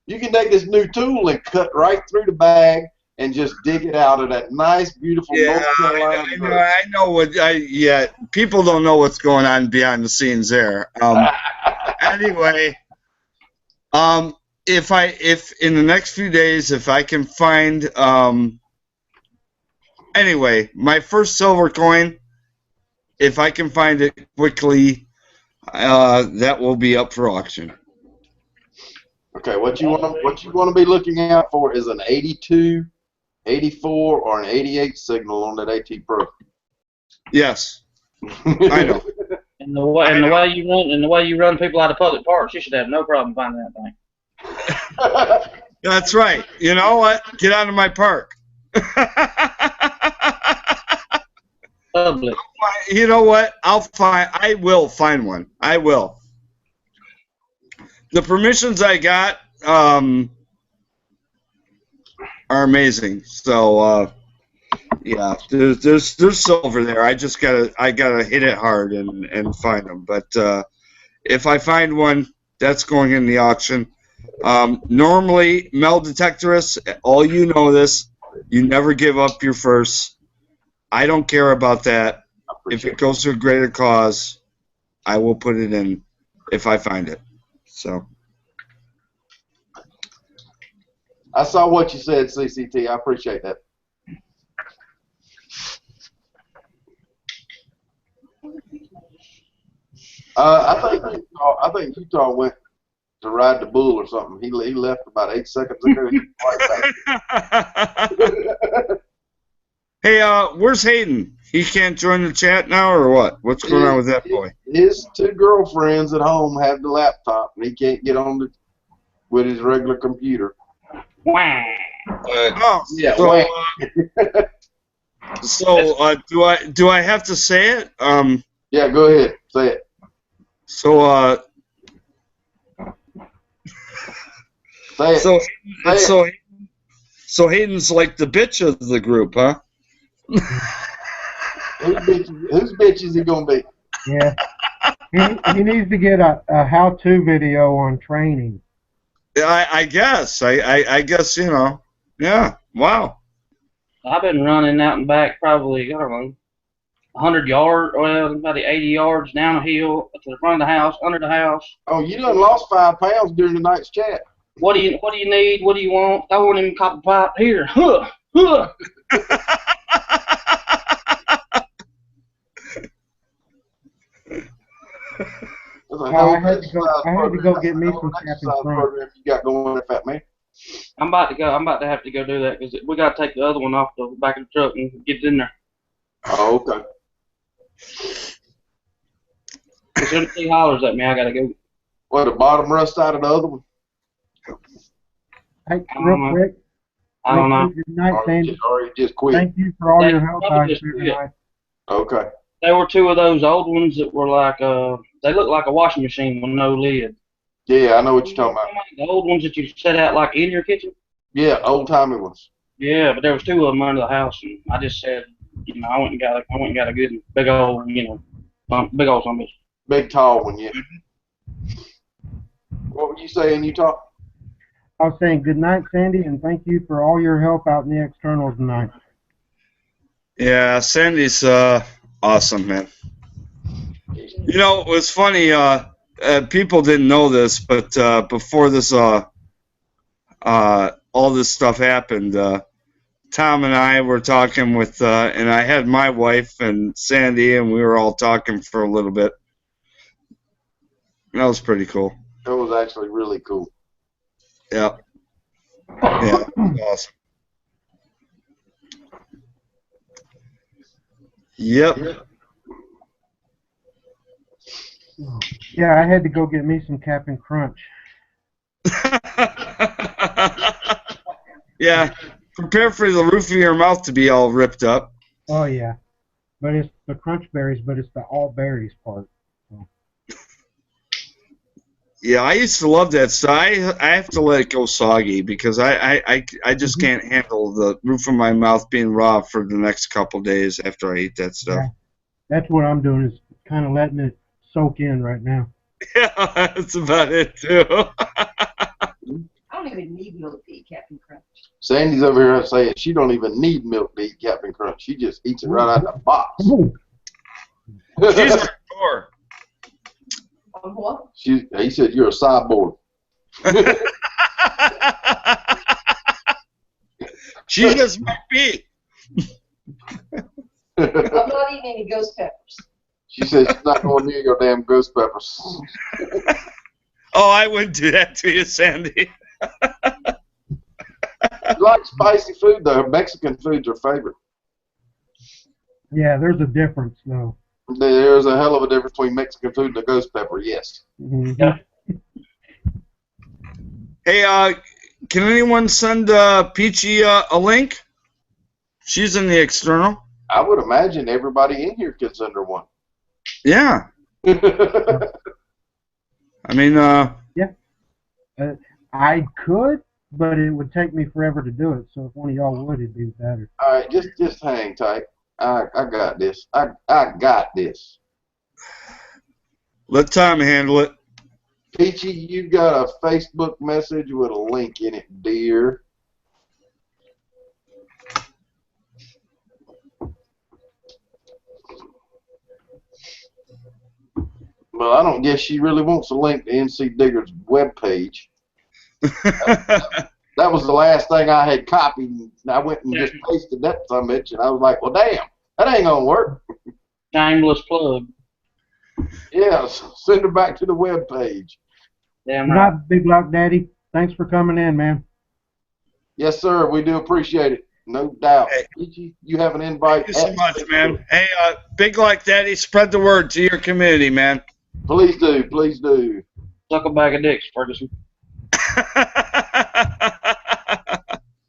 You can take this new tool and cut right through the bag and just dig it out of that nice, beautiful North Carolina. I know what. People don't know what's going on behind the scenes there. Anyway, if in the next few days, if I can find, anyway, my first silver coin, if I can find it quickly, that will be up for auction. Okay, what you want to be looking out for is an 82, 84, or an 88 signal on that AT Pro. Yes, I know. And the way you run people out of public parks, you should have no problem finding that thing. That's right. You know what? Get out of my park. Public. You know what? I will find one. I will. The permissions I got are amazing. So yeah, there's silver there. I gotta hit it hard and find them. But if I find one, that's going in the auction. Normally, metal detectorists, all you know this, you never give up your first. I don't care about that. If it goes to a greater cause, I will put it in if I find it. So. I saw what you said, CCT. I appreciate that. I think Utah went to ride the bull or something. He left about 8 seconds ago. Right back. Hey, where's Hayden? He can't join the chat now, or what? What's going on with that boy? His two girlfriends at home have the laptop, and he can't get on with his regular computer. Wow. Yeah. So, do I have to say it? Yeah, go ahead, say it. So, say it. So Hayden's like the bitch of the group, huh? Whose bitch is he gonna be? Yeah. He needs to get a how-to video on training. I guess. I guess, Yeah. Wow. I've been running out and back probably, I don't know, 100 yards, well, about 80 yards down a hill to the front of the house, under the house. Oh, you done lost 5 pounds during the night's chat. What do you need? What do you want? I want him copper pipe here. Huh. Huh. I had to go get me some Captain program you got going there, fat man. I'm about to have to go do that because we got to take the other one off the back of the truck and get it in there. Oh, okay. As soon as he hollers at me, I gotta go. What, the bottom rust out of the other one? Hey, real quick. I don't know. Good night, Sandy. Or you just quit? Thank you for all your help. Okay. They were 2 of those old ones that were like they look like a washing machine with no lid. Yeah, I know what you're talking about. The old ones that you set out like in your kitchen. Yeah, old timey ones. Yeah, but there was two of them under the house, and I just said, I went and got a good big old, big old zombie. Big tall one, yeah. What were you saying, Utah? I was saying good night, Sandy, and thank you for all your help out in the externals tonight. Yeah, Sandy's awesome, man. You know, it was funny. People didn't know this, but before this, all this stuff happened, Tom and I were talking with, and I had my wife and Sandy, and we were all talking for a little bit. That was pretty cool. That was actually really cool. Yeah. Yeah, it was awesome. Yep. Yeah, I had to go get me some Captain Crunch. Yeah. Prepare for the roof of your mouth to be all ripped up. Oh, yeah. But it's the crunch berries, but it's the all berries part. So. Yeah, I used to love that stuff. I have to let it go soggy because I just can't handle the roof of my mouth being raw for the next couple days after I eat that stuff. Yeah. That's what I'm doing, is kind of letting it soak in right now. Yeah, that's about it, too. I don't even need milk to eat Captain Crunch. Sandy's over here saying she don't even need milk to eat Captain Crunch. She just eats it right out of the box. She's hardcore. On what? He said you're a cyborg. She just might be. I'm not eating any ghost peppers. She said she's not going near your damn ghost peppers. Oh, I wouldn't do that to you, Sandy. She likes spicy food, though. Mexican food's her favorite. Yeah, there's a difference, though. There's a hell of a difference between Mexican food and a ghost pepper, yes. Mm-hmm. Yeah. Hey, can anyone send Peachy a link? She's in the external. I would imagine everybody in here could send her one. Yeah. I mean, I could, but it would take me forever to do it. So if one of y'all would, it'd be better. All right, just hang tight. I got this. I got this. let Tom handle it. Peachy, you got a Facebook message with a link in it, dear. Well, I don't guess she really wants a link to NC Digger's webpage. That was the last thing I had copied, and I went and just pasted that some bitch, and I was like, well, damn, that ain't gonna work. Shameless plug. Yeah, send her back to the webpage. Damn Good right. night, Big Lock Daddy. Thanks for coming in, man. Yes, sir, we do appreciate it, no doubt. Hey. Peachy, you have an invite. Thank you so much, man. Hey, Big Like Daddy, spread the word to your community, man. Please do, please do. Suck a bag of dicks, Ferguson.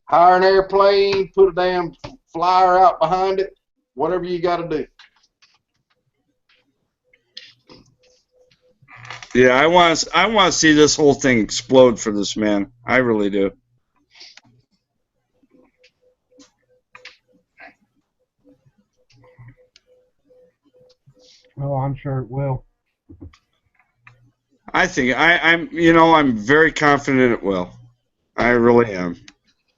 Hire an airplane, put a damn flyer out behind it, whatever you got to do. Yeah, I want to see this whole thing explode for this man. I really do. Oh, I'm sure it will. I think I'm very confident it will. I really am.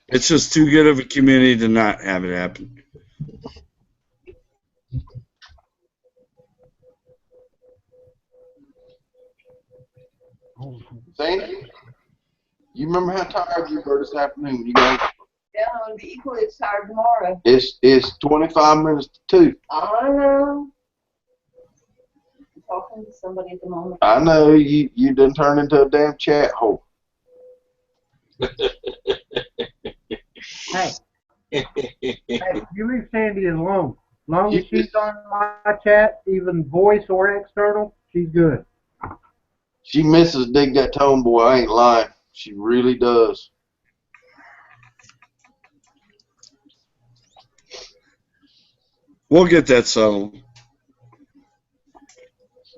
It's just too good of a community to not have it happen. Sandy, you remember how tired you were this afternoon? You guys, Yeah, I'm going to be equally as tired tomorrow. it's 25 minutes to 2. I know. I'm talking to somebody at the moment. I know you done turned into a damn chat hole. Hey, you leave Sandy alone. As long as she's on my chat, even voice or external, she's good. She misses Dig That Tone Boy, I ain't lying. She really does. We'll get that settled.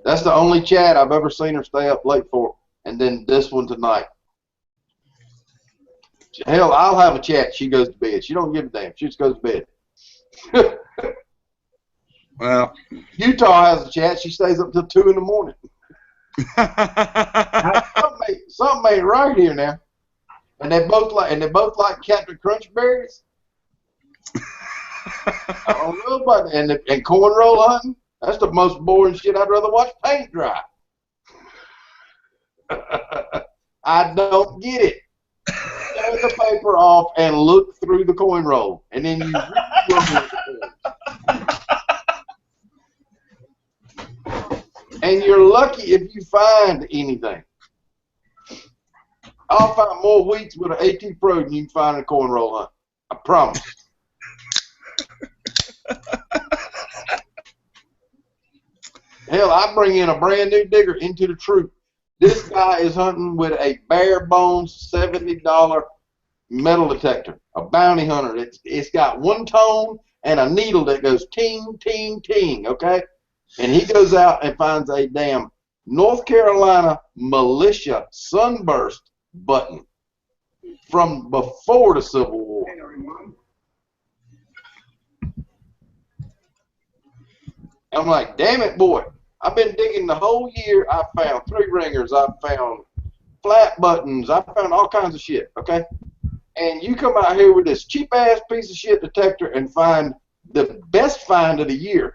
That's the only chat I've ever seen her stay up late for. and then this one tonight. Hell, I'll have a chat. She goes to bed. She don't give a damn. She just goes to bed. Well, Utah has a chat. She stays up till 2 in the morning. something ain't right here now. And they both like Captain Crunch berries. I don't know about that. And corn roll hunting. That's the most boring shit. I'd rather watch paint dry. I don't get it. Tear the paper off and look through the coin roll, and then you and you're lucky if you find anything. I'll find more wheats with an AT Pro than you can find in a coin roll hunt. I promise. Hell, I bring in a brand new digger into the troop. This guy is hunting with a bare bones $70 metal detector, a bounty hunter. It's got one tone and a needle that goes ting, ting, ting, okay? And he goes out and finds a damn North Carolina militia sunburst button from before the Civil War. I'm like, damn it, boy. I've been digging the whole year. I found 3 ringers. I found flat buttons. I found all kinds of shit, okay? And you come out here with this cheap-ass piece of shit detector and find the best find of the year.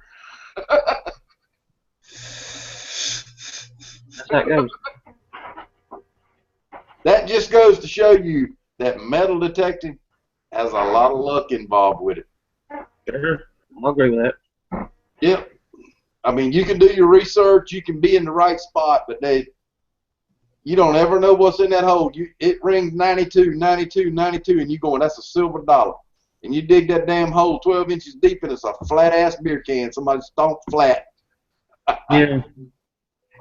That's how it goes. That just goes to show you that metal detecting has a lot of luck involved with it. Sure. I'll agree with that. Yep. I mean, you can do your research, you can be in the right spot, but you don't ever know what's in that hole. It rings 92, 92, 92, and you're going, that's a silver dollar. And you dig that damn hole 12 inches deep, and it's a flat-ass beer can. Somebody stomped flat. Yeah.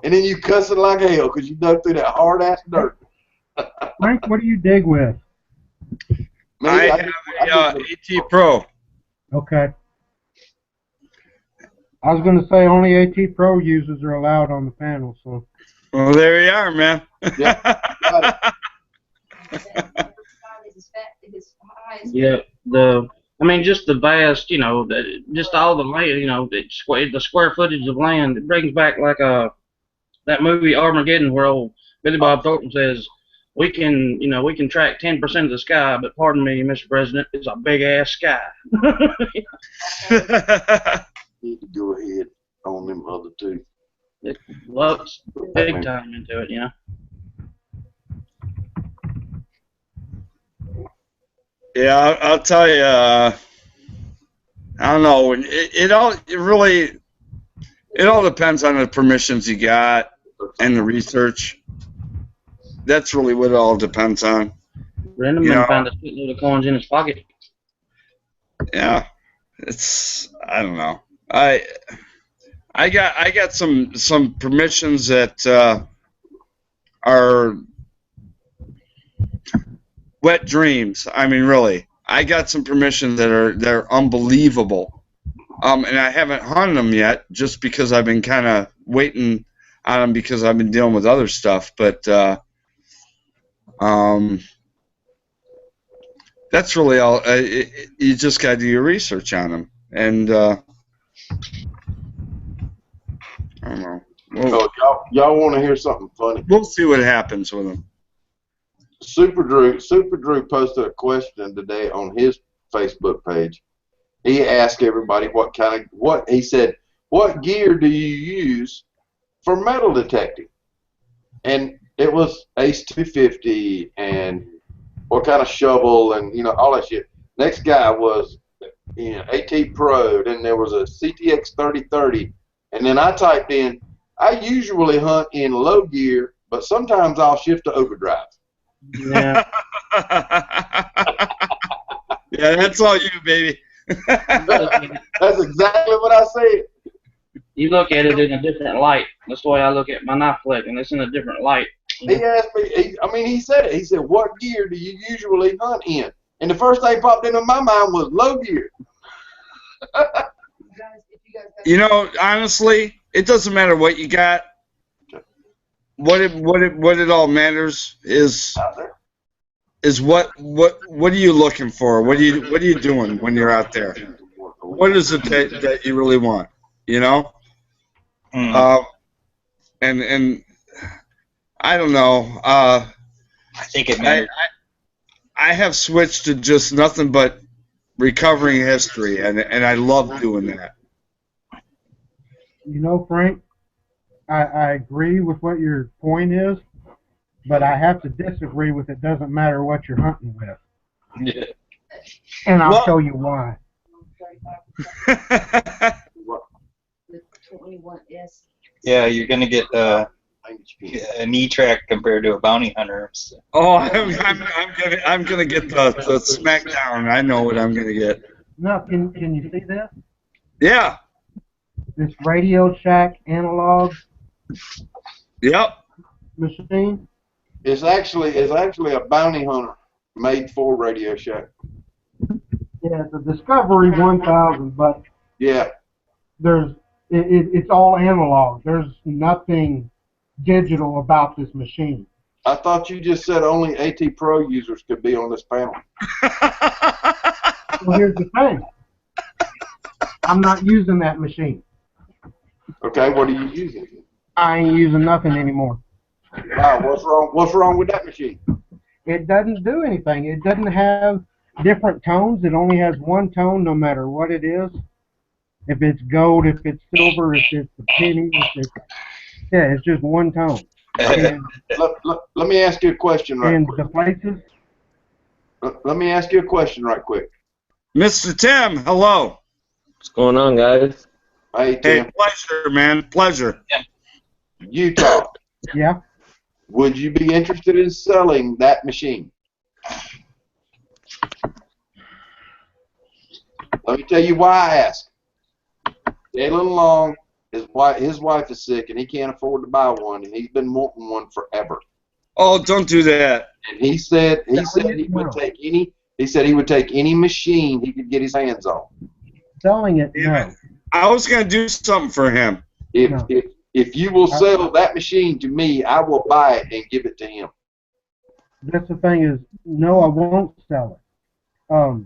And then you cussing like hell because you dug through that hard-ass dirt. Frank, what do you dig with? I have a AT Pro. Okay. I was going to say only AT Pro users are allowed on the panel, so. Well, there you are, man. Yeah. Yeah, just the vast, just all the land, the square footage of land. It brings back like that movie Armageddon, where old Billy Bob Thornton says, we can track 10% of the sky, but pardon me, Mr. President, it's a big ass sky. Need to go ahead on them other 2. It loves big time into it, Yeah, I'll tell you. I don't know. It all depends on the permissions you got and the research. That's really what it all depends on. Brendan may find a shitload of coins in his pocket. Yeah, I don't know. I got some permissions that are wet dreams. I mean, really, I got some permissions that are unbelievable. And I haven't hunted them yet, just because I've been kind of waiting on them because I've been dealing with other stuff. But that's really all. You just got to do your research on them, and I don't know. Y'all want to hear something funny? We'll see what happens with them. Super Drew posted a question today on his Facebook page. He asked everybody he said, what gear do you use for metal detecting? And it was Ace 250 and what kind of shovel and all that shit. Next guy was AT Pro, then there was a CTX 3030, and then I typed in, I usually hunt in low gear, but sometimes I'll shift to overdrive. Yeah. Yeah, that's all you, baby. That's exactly what I said. You look at it in a different light. That's the way I look at my knife collecting. It's in a different light. He asked me, he said it. He said, what gear do you usually hunt in? And the first thing popped into my mind was low gear. Honestly, it doesn't matter what you got. what it all matters is what are you looking for? What are you doing when you're out there? What is it that you really want? You know? And I don't know. I think it matters. I have switched to just nothing but recovering history, and I love doing that. You know, Frank, I agree with what your point is, but I have to disagree with it doesn't matter what you're hunting with. Yeah. And I'll show you why. The 21S. Yeah, you're gonna get an E-track compared to a bounty hunter. So. Oh, I'm gonna get the smackdown. I know what I'm gonna get. No, can you see this? Yeah. This Radio Shack analog. Yep. Machine. It's actually a bounty hunter made for Radio Shack. Yeah, it's a Discovery 1000, but yeah, it's all analog. There's nothing digital about this machine. I thought you just said only AT Pro users could be on this panel. Well, here's the thing. I'm not using that machine. Okay, what are you using? I ain't using nothing anymore. Wow, what's wrong with that machine? It doesn't do anything. It doesn't have different tones. It only has one tone no matter what it is. If it's gold, if it's silver, if it's a penny, it's just one tone. And, let me ask you a question right quick. The places? Let me ask you a question right quick. Mr. Tim, hello. What's going on, guys? Hey, Tim. Hey, pleasure, man. Pleasure. Yeah. Utah. Yeah. Would you be interested in selling that machine? Let me tell you why I ask. Galen Long, his wife is sick, and he can't afford to buy one, and he's been wanting one forever. Oh, don't do that. And he said he would take any. He said he would take any machine he could get his hands on. Selling it, no. I was gonna do something for him. If you will sell that machine to me, I will buy it and give it to him. That's the thing is, no, I won't sell it.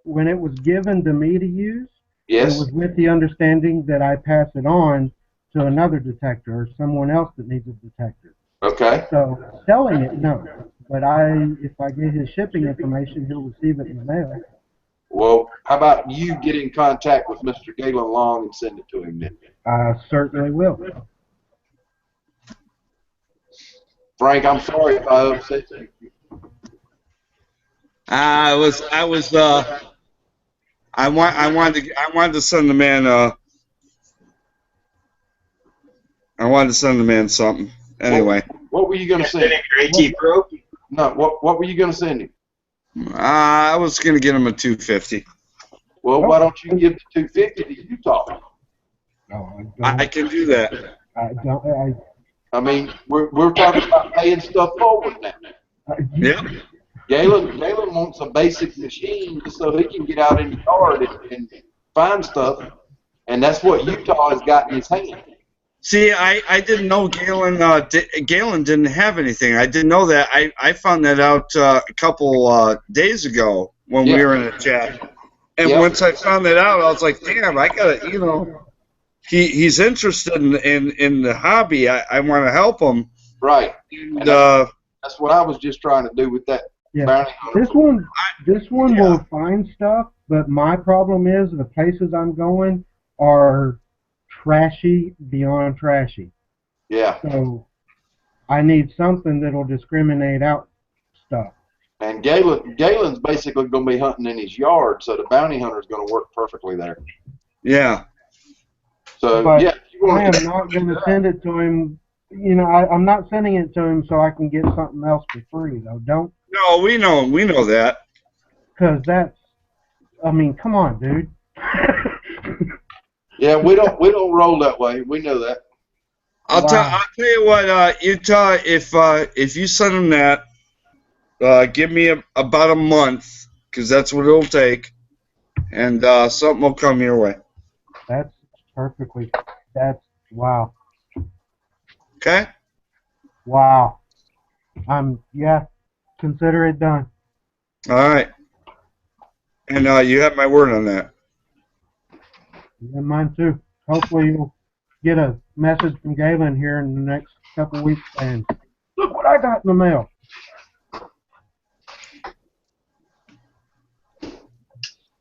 When it was given to me to use, yes, it was with the understanding that I pass it on to another detector or someone else that needs a detector. Okay. So selling it, no. But if I get his shipping information, he'll receive it in the mail. Well, how about you get in contact with Mr. Galen Long and send it to him then? I certainly will. Frank, I'm sorry if I upset you. I wanted to send the man something. Anyway. What were you gonna send him? AT Pro? No, what were you gonna send him? I was gonna get him a 250. Well, why don't you give the 250 to Utah? No, I can do that. I mean, we're talking about paying stuff forward now. Yep. Galen wants a basic machine just so he can get out in the yard and find stuff, and that's what Utah has got in his hand. See, I didn't know Galen didn't have anything. I didn't know that. I found that out a couple days ago when we were in a chat. And once I found that out, I was like, damn, I gotta, he's interested in the hobby. I want to help him. Right. And, that's what I was just trying to do with that. Yeah. This one will find stuff, but my problem is the places I'm going are trashy beyond trashy. Yeah. So I need something that'll discriminate out stuff. And Galen's basically going to be hunting in his yard, so the bounty hunter is going to work perfectly there. Yeah. So but yeah, I am not going to send it to him. I'm not sending it to him so I can get something else for free though. Don't. No, we know that. Because come on, dude. Yeah, we don't roll that way. We know that. I'll tell you what, Utah. If you send him that, give me about a month, because that's what it'll take, and something will come your way. That's perfectly. Wow. Okay. Wow. Yeah, consider it done. All right. And you have my word on that. And mine too. Hopefully you'll get a message from Galen here in the next couple weeks saying, look what I got in the mail.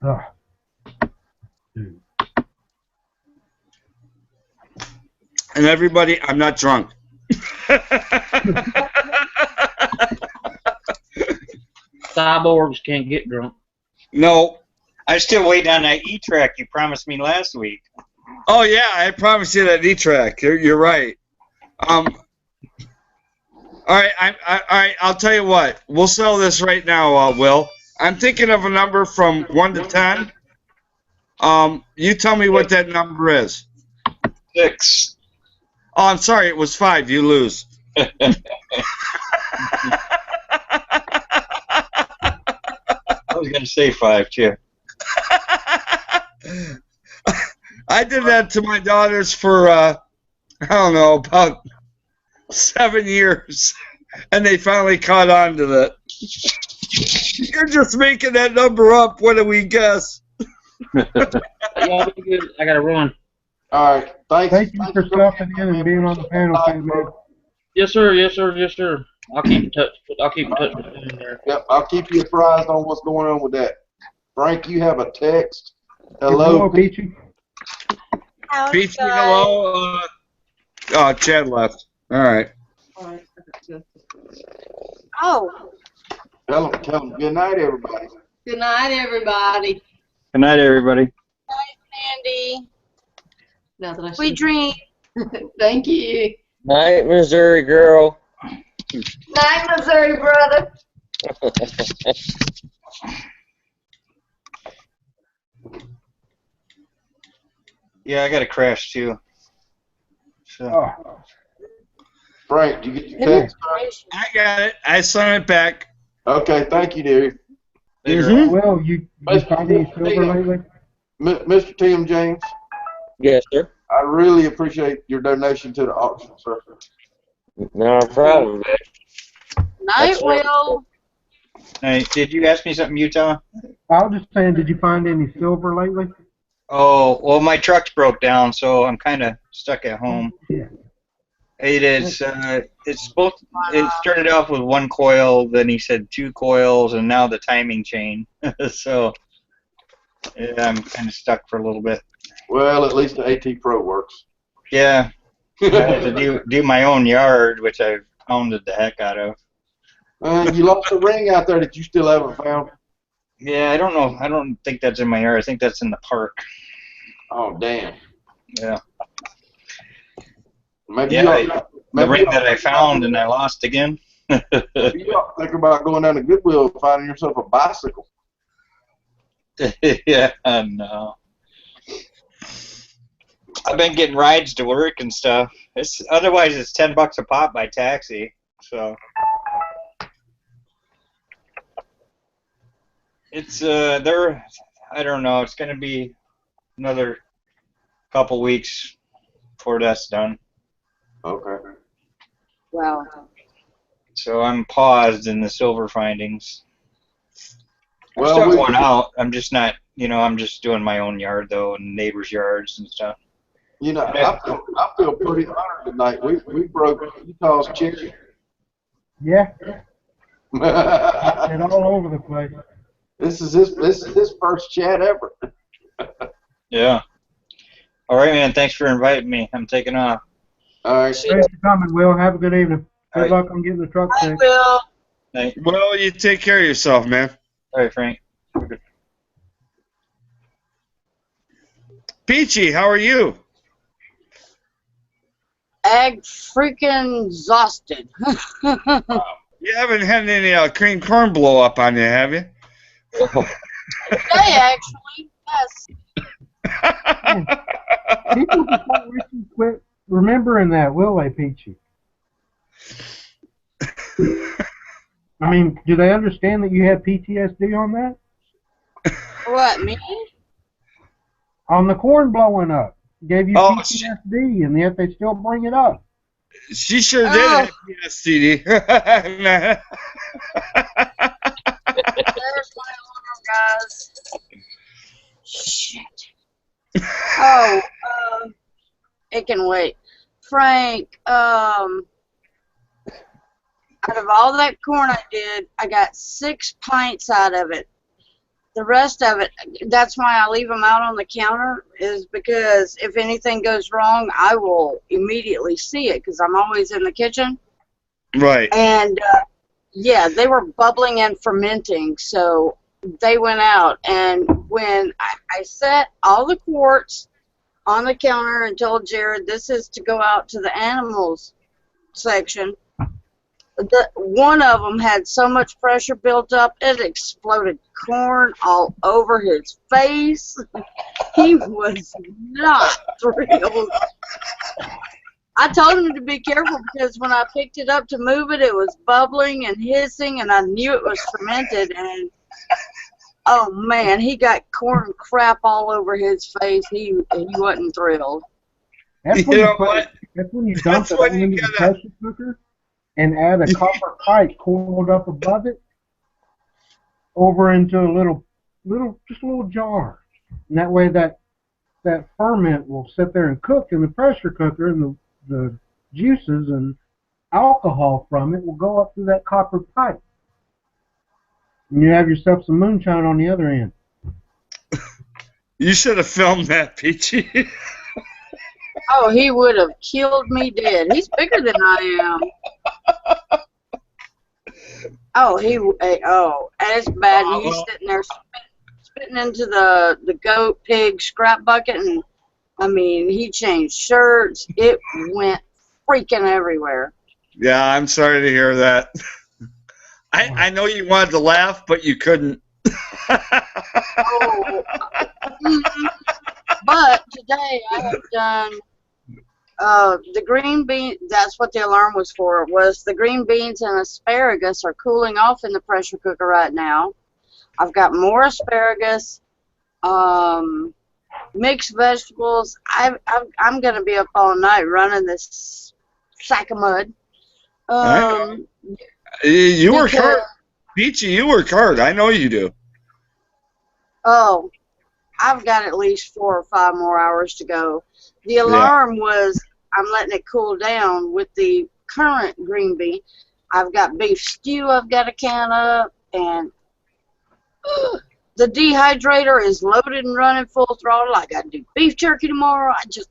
Ugh. Dude. And everybody, I'm not drunk. Cyborgs can't get drunk. No. I'm still waiting on that E-track you promised me last week. Oh yeah, I promised you that E-track. You're right. All right. All right. I'll tell you what. We'll sell this right now, Will. I'm thinking of a number from 1 to 10. You tell me what that number is. 6. Oh, I'm sorry. It was 5. You lose. I was going to say 5, too. I did that to my daughters for, I don't know, about 7 years. And they finally caught on to that. You're just making that number up. What do we guess? Y'all be good. I gotta run. All right. Thank you for stopping in and being on the panel, man. Yes, sir. Yes, sir. Yes, sir. I'll keep in touch. I'll keep in touch with you there. Yep, I'll keep you apprised on what's going on with that. Frank, you have a text. Hello, Hello, Peachy. Peachy, hello. Oh, Chad left. All right. Oh, tell them good night, everybody. good night, everybody. Good night, everybody. Andy, Now that I we drink. Thank you. Night, Missouri girl. Night, Missouri brother. Yeah, I got a crash, too. So. Oh. Frank, did you get your text? I got it. I sent it back. Okay, thank you, dear. Well, you find any silver lately? Mr. Tim James, Yes, sir. I really appreciate your donation to the auction, sir. No problem, bitch. Night, Will. Hey, did you ask me something, Utah? I was just saying, did you find any silver lately? Oh, well, my truck's broke down, so I'm kind of stuck at home. Yeah. It is. It's both. It started off with 1 coil, then he said 2 coils, and now the timing chain. So yeah, I'm kind of stuck for a little bit. Well, at least the AT Pro works. Yeah, I had to do my own yard, which I've pounded the heck out of. You lost a ring out there that you still haven't found. Yeah, I don't know. I don't think that's in my yard. I think that's in the park. Oh, damn. Yeah. Maybe Yeah, the ring that I found and I lost again. Maybe you ought to think about going down to Goodwill and finding yourself a bicycle. Yeah, no. I've been getting rides to work and stuff. Otherwise it's $10 a pop by taxi. So it's I don't know. It's gonna be another couple weeks before that's done. Okay. Wow. So I'm paused in the silver findings. Well, I'm still going out. I'm just not, I'm just doing my own yard though, and neighbors' yards and stuff. I feel pretty honored tonight. We broke Utah's cherry. Yeah. And all over the place. This is his first chat ever. Yeah. All right, man. Thanks for inviting me. I'm taking off. All right. Thanks for coming, Will. Have a good evening. Good luck on getting the truck I fixed. will. Well, you take care of yourself, man. All right, Frank. Peachy, how are you? Ag freaking exhausted. You haven't had any cream corn blow up on you, have you? Today, actually, yes. People before we can quit remembering that, will they, Peachy? I mean, do they understand that you have PTSD on that? What, me? On the corn blowing up. Gave you Oh, PTSD, and yet they still bring it up. She sure did Oh. have PSTD. There's my alarm, guys. Shit. Oh, it can wait. Frank, out of all that corn I did, I got 6 pints out of it. The rest of it, that's why I leave them out on the counter, is because if anything goes wrong, I will immediately see it because I'm always in the kitchen. Right. And, yeah, they were bubbling and fermenting, so they went out. And when I set all the quarts on the counter and told Jared this is to go out to the animals section, one of them had so much pressure built up, it exploded corn all over his face. He was not thrilled. I told him to be careful because when I picked it up to move it, it was bubbling and hissing, and I knew it was fermented. And oh man, he got corn crap all over his face. He wasn't thrilled. That's when You you, know put, what? that's when you That's dump it when all you into the gotta- pressure cooker and add a copper pipe coiled up above it over into a little jar. And that way that ferment will sit there and cook in the pressure cooker, and the juices and alcohol from it will go up through that copper pipe. And you have yourself some moonshine on the other end. You should have filmed that, Peachy. Oh, he would have killed me dead. He's bigger than I am. Oh, and it's bad. And he's sitting there spitting into the goat pig scrap bucket, and I mean, he changed shirts. It went freaking everywhere. Yeah, I'm sorry to hear that. I know you wanted to laugh, but you couldn't. Oh, but today I have done the green bean. That's what the alarm was for. Was the green beans and asparagus are cooling off in the pressure cooker right now. I've got more asparagus, mixed vegetables. I'm gonna be up all night running this sack of mud. You work because- hard. Peachy, you work hard. I know you do. Oh, I've got at least 4 or 5 more hours to go. The alarm was I'm letting it cool down with the current green bean. I've got beef stew I've got a can of, and the dehydrator is loaded and running full throttle. I got to do beef jerky tomorrow. I just,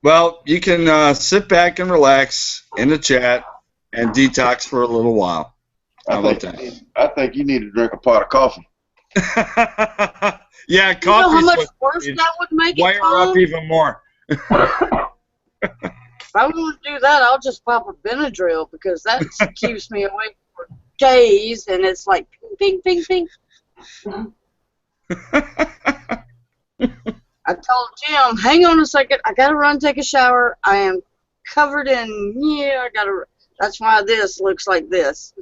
Well, you can sit back and relax in the chat and detox for a little while. How about that? I think you need to drink a pot of coffee. Yeah, you know how coffee's much what worse that would make it, wire Tom? up even more. If I want to do that, I'll just pop a Benadryl because that keeps me awake for days, and it's like ping, ping, ping, ping. I told Jim, hang on a second, I gotta run take a shower. I am covered in, that's why this looks like this.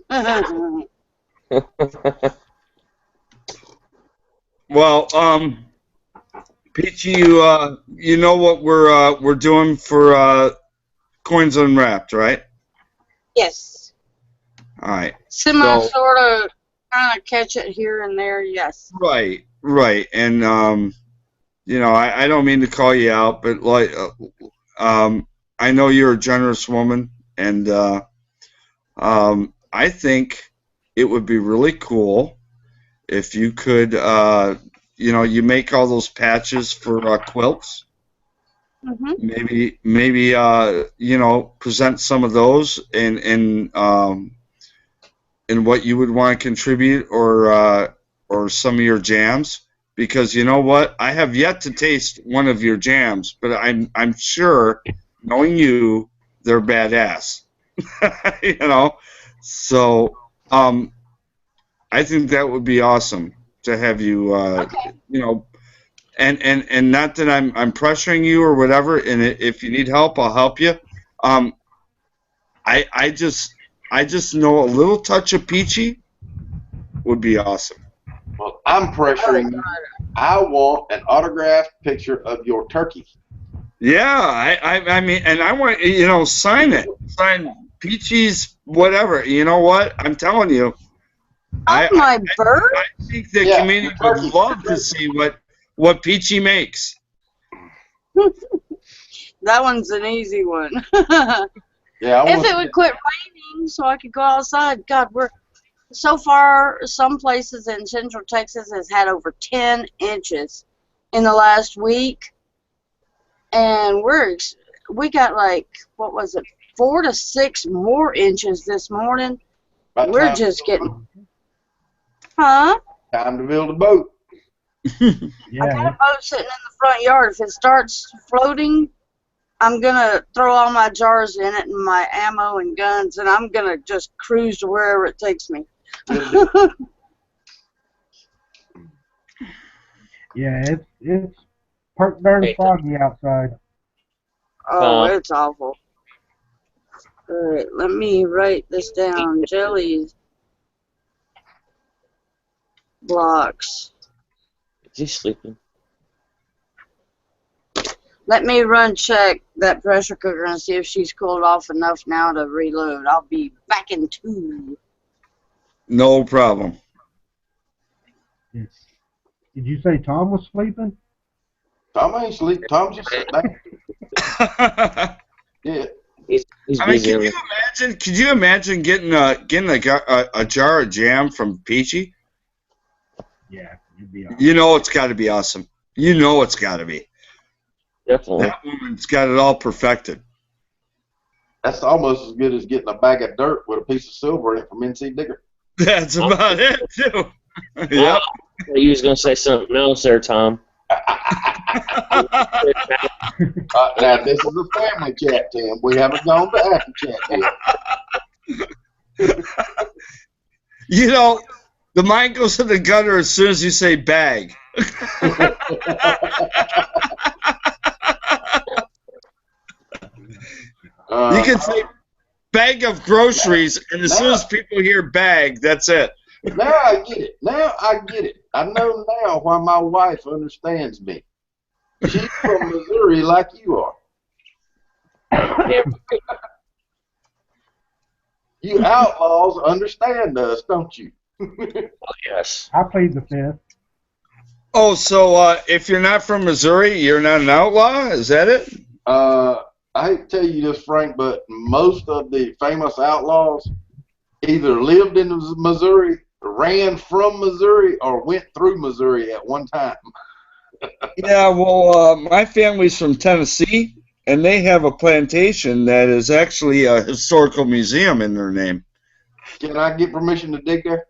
Well, Peachy, you know what we're doing for Coins Unwrapped, right? Yes. All right. Sort of, kind of catch it here and there, yes. Right. And I don't mean to call you out, but I know you're a generous woman, and I think it would be really cool if you could, you make all those patches for quilts. Mm-hmm. Maybe present some of those in what you would want to contribute, or some of your jams. Because you know what, I have yet to taste one of your jams, but I'm sure, knowing you, they're badass. So I think that would be awesome to have you, Okay. and not that I'm pressuring you or whatever. And if you need help, I'll help you. I just know a little touch of Peachy would be awesome. Well, I'm pressuring you. I want an autographed picture of your turkey. Yeah, I mean, and I want, sign it. Sign Peachy's whatever. You know what? I'm telling you. Oh, my bird? I think the Yeah, community the would turkey. love to see what Peachy makes. That one's an easy one. Yeah, If it would quit raining so I could go outside. God, so far, some places in Central Texas has had over 10 inches in the last week. And we got like, what was it, 4 to 6 more inches this morning. We're just getting, huh? Time to build a boat. I got a boat sitting in the front yard. If it starts floating, I'm going to throw all my jars in it and my ammo and guns, and I'm going to just cruise to wherever it takes me. Yeah, it's darn foggy outside. Oh, it's awful. All right, let me write this down. Jelly's blocks. Is he sleeping? Let me run check that pressure cooker and see if she's cooled off enough now to reload. I'll be back in 2. No problem. Did you say Tom was sleeping? Tom ain't sleep. Tom just sitting back. Yeah. He's I mean, busy. could you imagine getting a jar of jam from Peachy? Yeah, it'd be awesome. You know it's got to be awesome. You know it's got to be. Definitely. That woman's got it all perfected. That's almost as good as getting a bag of dirt with a piece of silver in it from NC Digger. That's about it, too. Yep. You was going to say something else there, Tom. Now, this is a family chat, Tim. We haven't gone to after chat yet. You know, the mind goes to the gutter as soon as you say bag. You can say bag of groceries, and as soon as people hear bag, that's it. Now I get it. I know now why my wife understands me. She's from Missouri like you are. You outlaws understand us, don't you? Yes. I plead the fifth. Oh, so if you're not from Missouri, you're not an outlaw? Is that it? I hate to tell you this, Frank, but most of the famous outlaws either lived in Missouri, ran from Missouri, or went through Missouri at one time. Yeah, well, my family's from Tennessee, and they have a plantation that is actually a historical museum in their name. Can I get permission to dig there?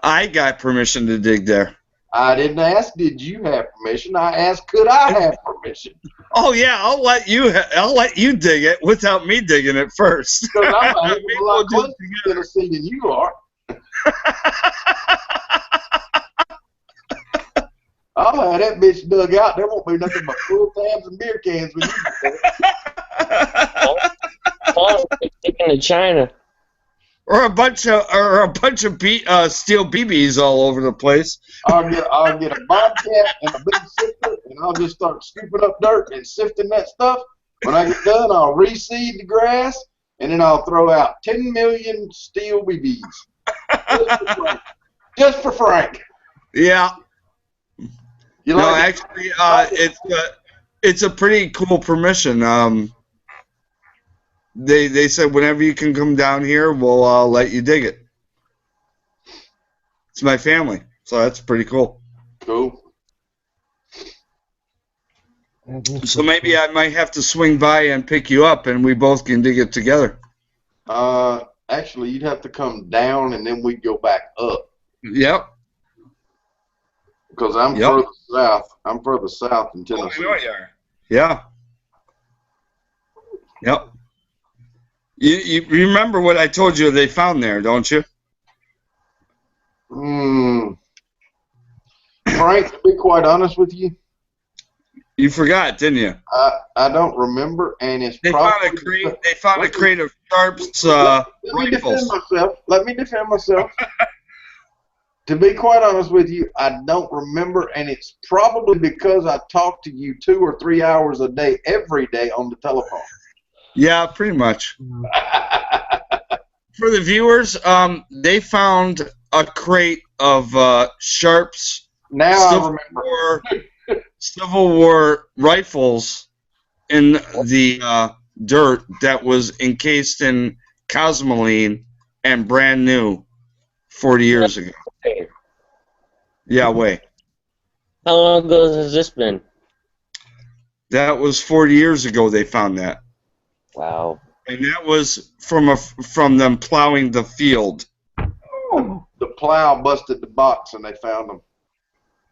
I got permission to dig there. I didn't ask, did you have permission? I asked, could I have permission? Oh yeah, I'll let you dig it without me digging it first. Because I'm a lot closer to Tennessee than you are. I'll have that bitch dug out. There won't be nothing but full tabs and beer cans when you get there. Taking to China. Or a bunch of steel BBs all over the place. I'll get a bobcat and a big sifter, and I'll just start scooping up dirt and sifting that stuff. When I get done, I'll reseed the grass, and then I'll throw out 10 million steel BBs. Just for Frank. Yeah. You no, like actually, it's a pretty cool permission. They said whenever you can come down here, we'll let you dig it. It's my family, so that's pretty cool. Cool. So maybe I might have to swing by and pick you up, and we both can dig it together. Actually, you'd have to come down, and then we'd go back up. Yep. Because I'm further south. I'm further south in Tennessee. Oh, I know you are. Yeah. Yep. You remember what I told you they found there, don't you? Frank, to be quite honest with you, you forgot, didn't you? I don't remember, and it's They found a crate of Sharps rifles. Let me defend myself. To be quite honest with you, I don't remember, and it's probably because I talk to you 2 or 3 hours a day, every day on the telephone. Yeah, pretty much. For the viewers, they found a crate of Sharps Civil War rifles in the dirt that was encased in cosmoline and brand new 40 years ago. Yeah, wait. How long ago has this been? That was 40 years ago they found that. Wow. And that was from them plowing the field. The plow busted the box and they found them.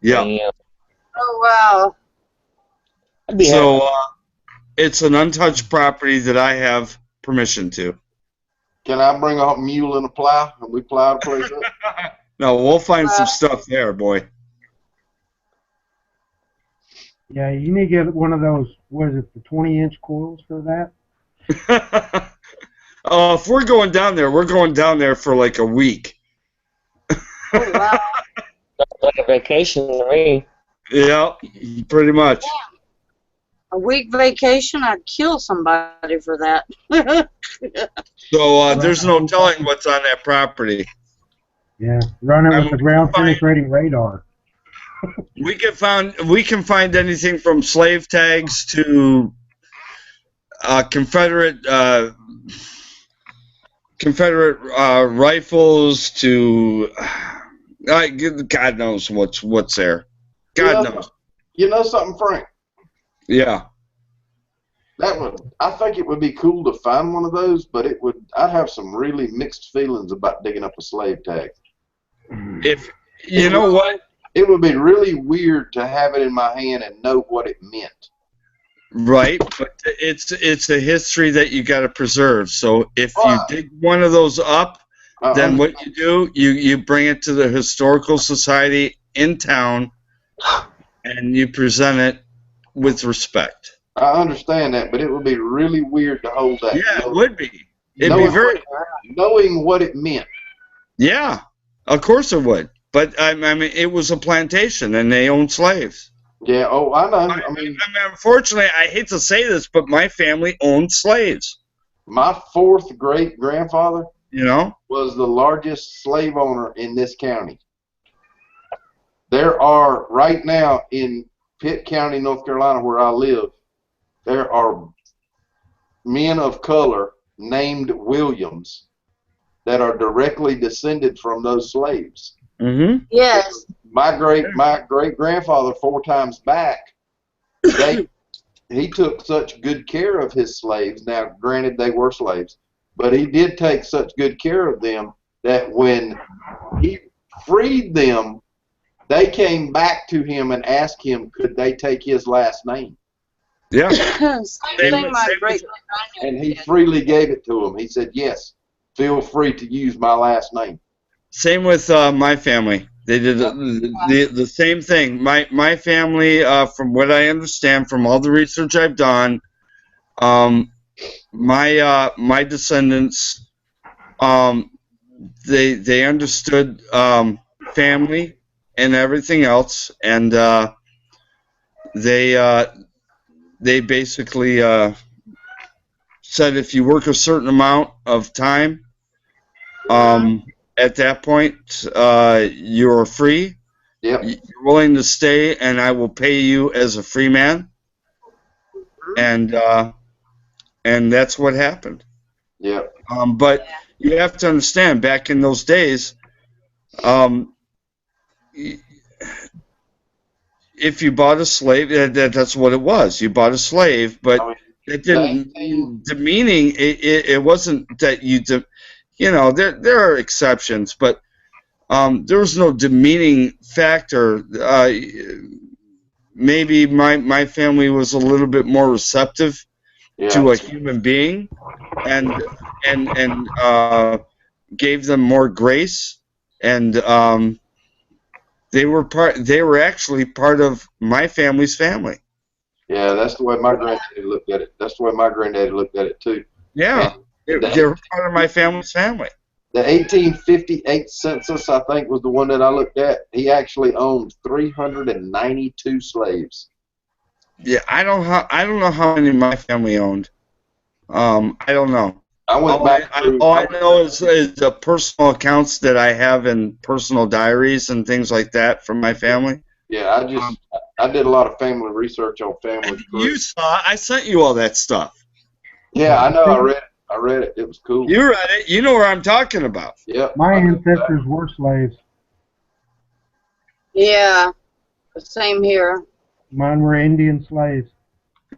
Yeah. Damn. Oh, wow. So it's an untouched property that I have permission to. Can I bring a mule and a plow and we plow the place up? No, we'll find some stuff there, boy. Yeah, you need to get one of those, what is it, the 20-inch coils for that? If we're going down there, we're going down there for like a week. Oh, wow. Like a vacation to me. Yeah, pretty much. A week vacation, I'd kill somebody for that. So there's no telling what's on that property. Yeah, run it with the ground penetrating radar. We can find anything from slave tags to Confederate rifles to God knows what's there. God knows. You know something, Frank? Yeah. I think it would be cool to find one of those, but I'd have some really mixed feelings about digging up a slave tag. If you know what? It would be really weird to have it in my hand and know what it meant. Right, but it's a history that you got to preserve. So if you dig one of those up, then what you do, you bring it to the historical society in town, and you present it with respect. I understand that, but it would be really weird to hold that. Yeah, it would be. It'd be very knowing what it meant. Yeah, of course it would. But I mean, it was a plantation, and they owned slaves. Yeah. Oh, I know. I mean, unfortunately, I hate to say this, but my family owned slaves. My 4th great grandfather, was the largest slave owner in this county. There are right now in Pitt County, North Carolina, where I live, there are men of color named Williams that are directly descended from those slaves. Mm-hmm. Yes. My great grandfather 4 times back, he took such good care of his slaves. Now, granted, they were slaves, but he did take such good care of them that when he freed them, they came back to him and asked him, could they take his last name? Yeah. And he freely gave it to them. He said, yes, feel free to use my last name. Same with my family. They did the same thing. My family, from what I understand, from all the research I've done, my descendants, they understood family and everything else, and they basically said if you work a certain amount of time, at that point, you're free. Yep. You're willing to stay, and I will pay you as a free man. And that's what happened. Yep. But you have to understand, back in those days, if you bought a slave, that's what it was. You bought a slave, but it didn't demeaning. It wasn't that you. There are exceptions, but there was no demeaning factor. Maybe my family was a little bit more receptive to a human being, and gave them more grace, and they were actually part of my family's family. Yeah, that's the way my granddaddy looked at it. That's the way my granddaddy looked at it too. Yeah. They were part of my family's family. The 1858 census, I think, was the one that I looked at. He actually owned 392 slaves. Yeah, I don't know how many my family owned. I don't know. I went back through. All I know is the personal accounts that I have in personal diaries and things like that from my family. Yeah, I did a lot of family research on family trees. You saw, I sent you all that stuff. Yeah, I know. I read it. It was cool. You read it. You know what I'm talking about. Yep. My ancestors were slaves. Yeah, same here. Mine were Indian slaves.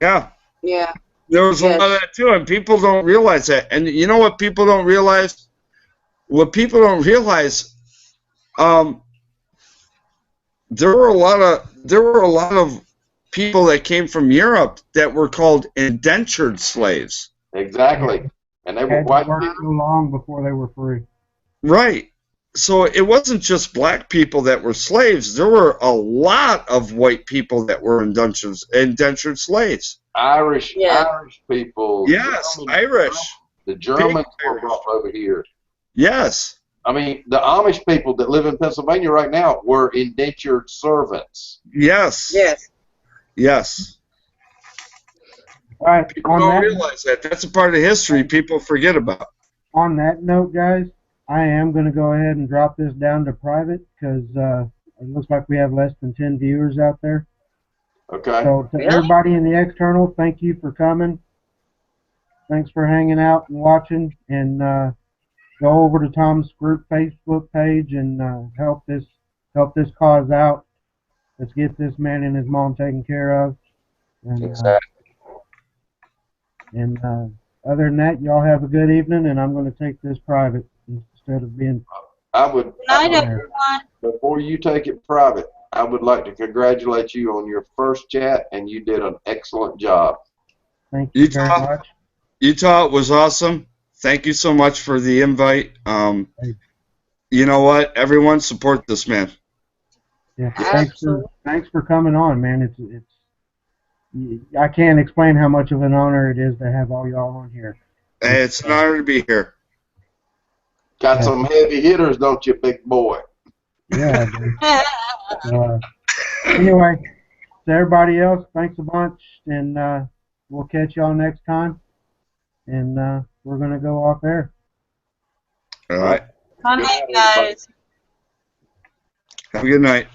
Yeah. Yeah. There was a lot of that too, and people don't realize that. And you know what people don't realize? What people don't realize, there were a lot of people that came from Europe that were called indentured slaves. Exactly. And they were Had white to work so long before they were free. Right. So it wasn't just black people that were slaves. There were a lot of white people that were indentured slaves. Irish people. Yes, German, Irish. The Germans were brought over here. Yes. I mean, the Amish people that live in Pennsylvania right now were indentured servants. Yes. Yes. Yes. All right. People don't realize that. That's a part of history people forget about. On that note, guys, I am going to go ahead and drop this down to private because it looks like we have less than 10 viewers out there. Okay. So to everybody in the external, thank you for coming. Thanks for hanging out and watching. And go over to Tom's group Facebook page and help this cause out. Let's get this man and his mom taken care of. And, Exactly. And other than that, y'all have a good evening, and I'm going to take this private instead of being. I would. Good night, everyone. Before you take it private, I would like to congratulate you on your first chat, and you did an excellent job. Thank you very much. Utah was awesome. Thank you so much for the invite. You know what? Everyone support this man. Yeah, thanks for coming on, man. It's I can't explain how much of an honor it is to have all y'all on here. Hey, it's an honor to be here. Got some heavy hitters, don't you, big boy? Yeah. Anyway, to everybody else, thanks a bunch, and we'll catch y'all next time. And we're gonna go off air. All right. Good night, guys. Have a good night.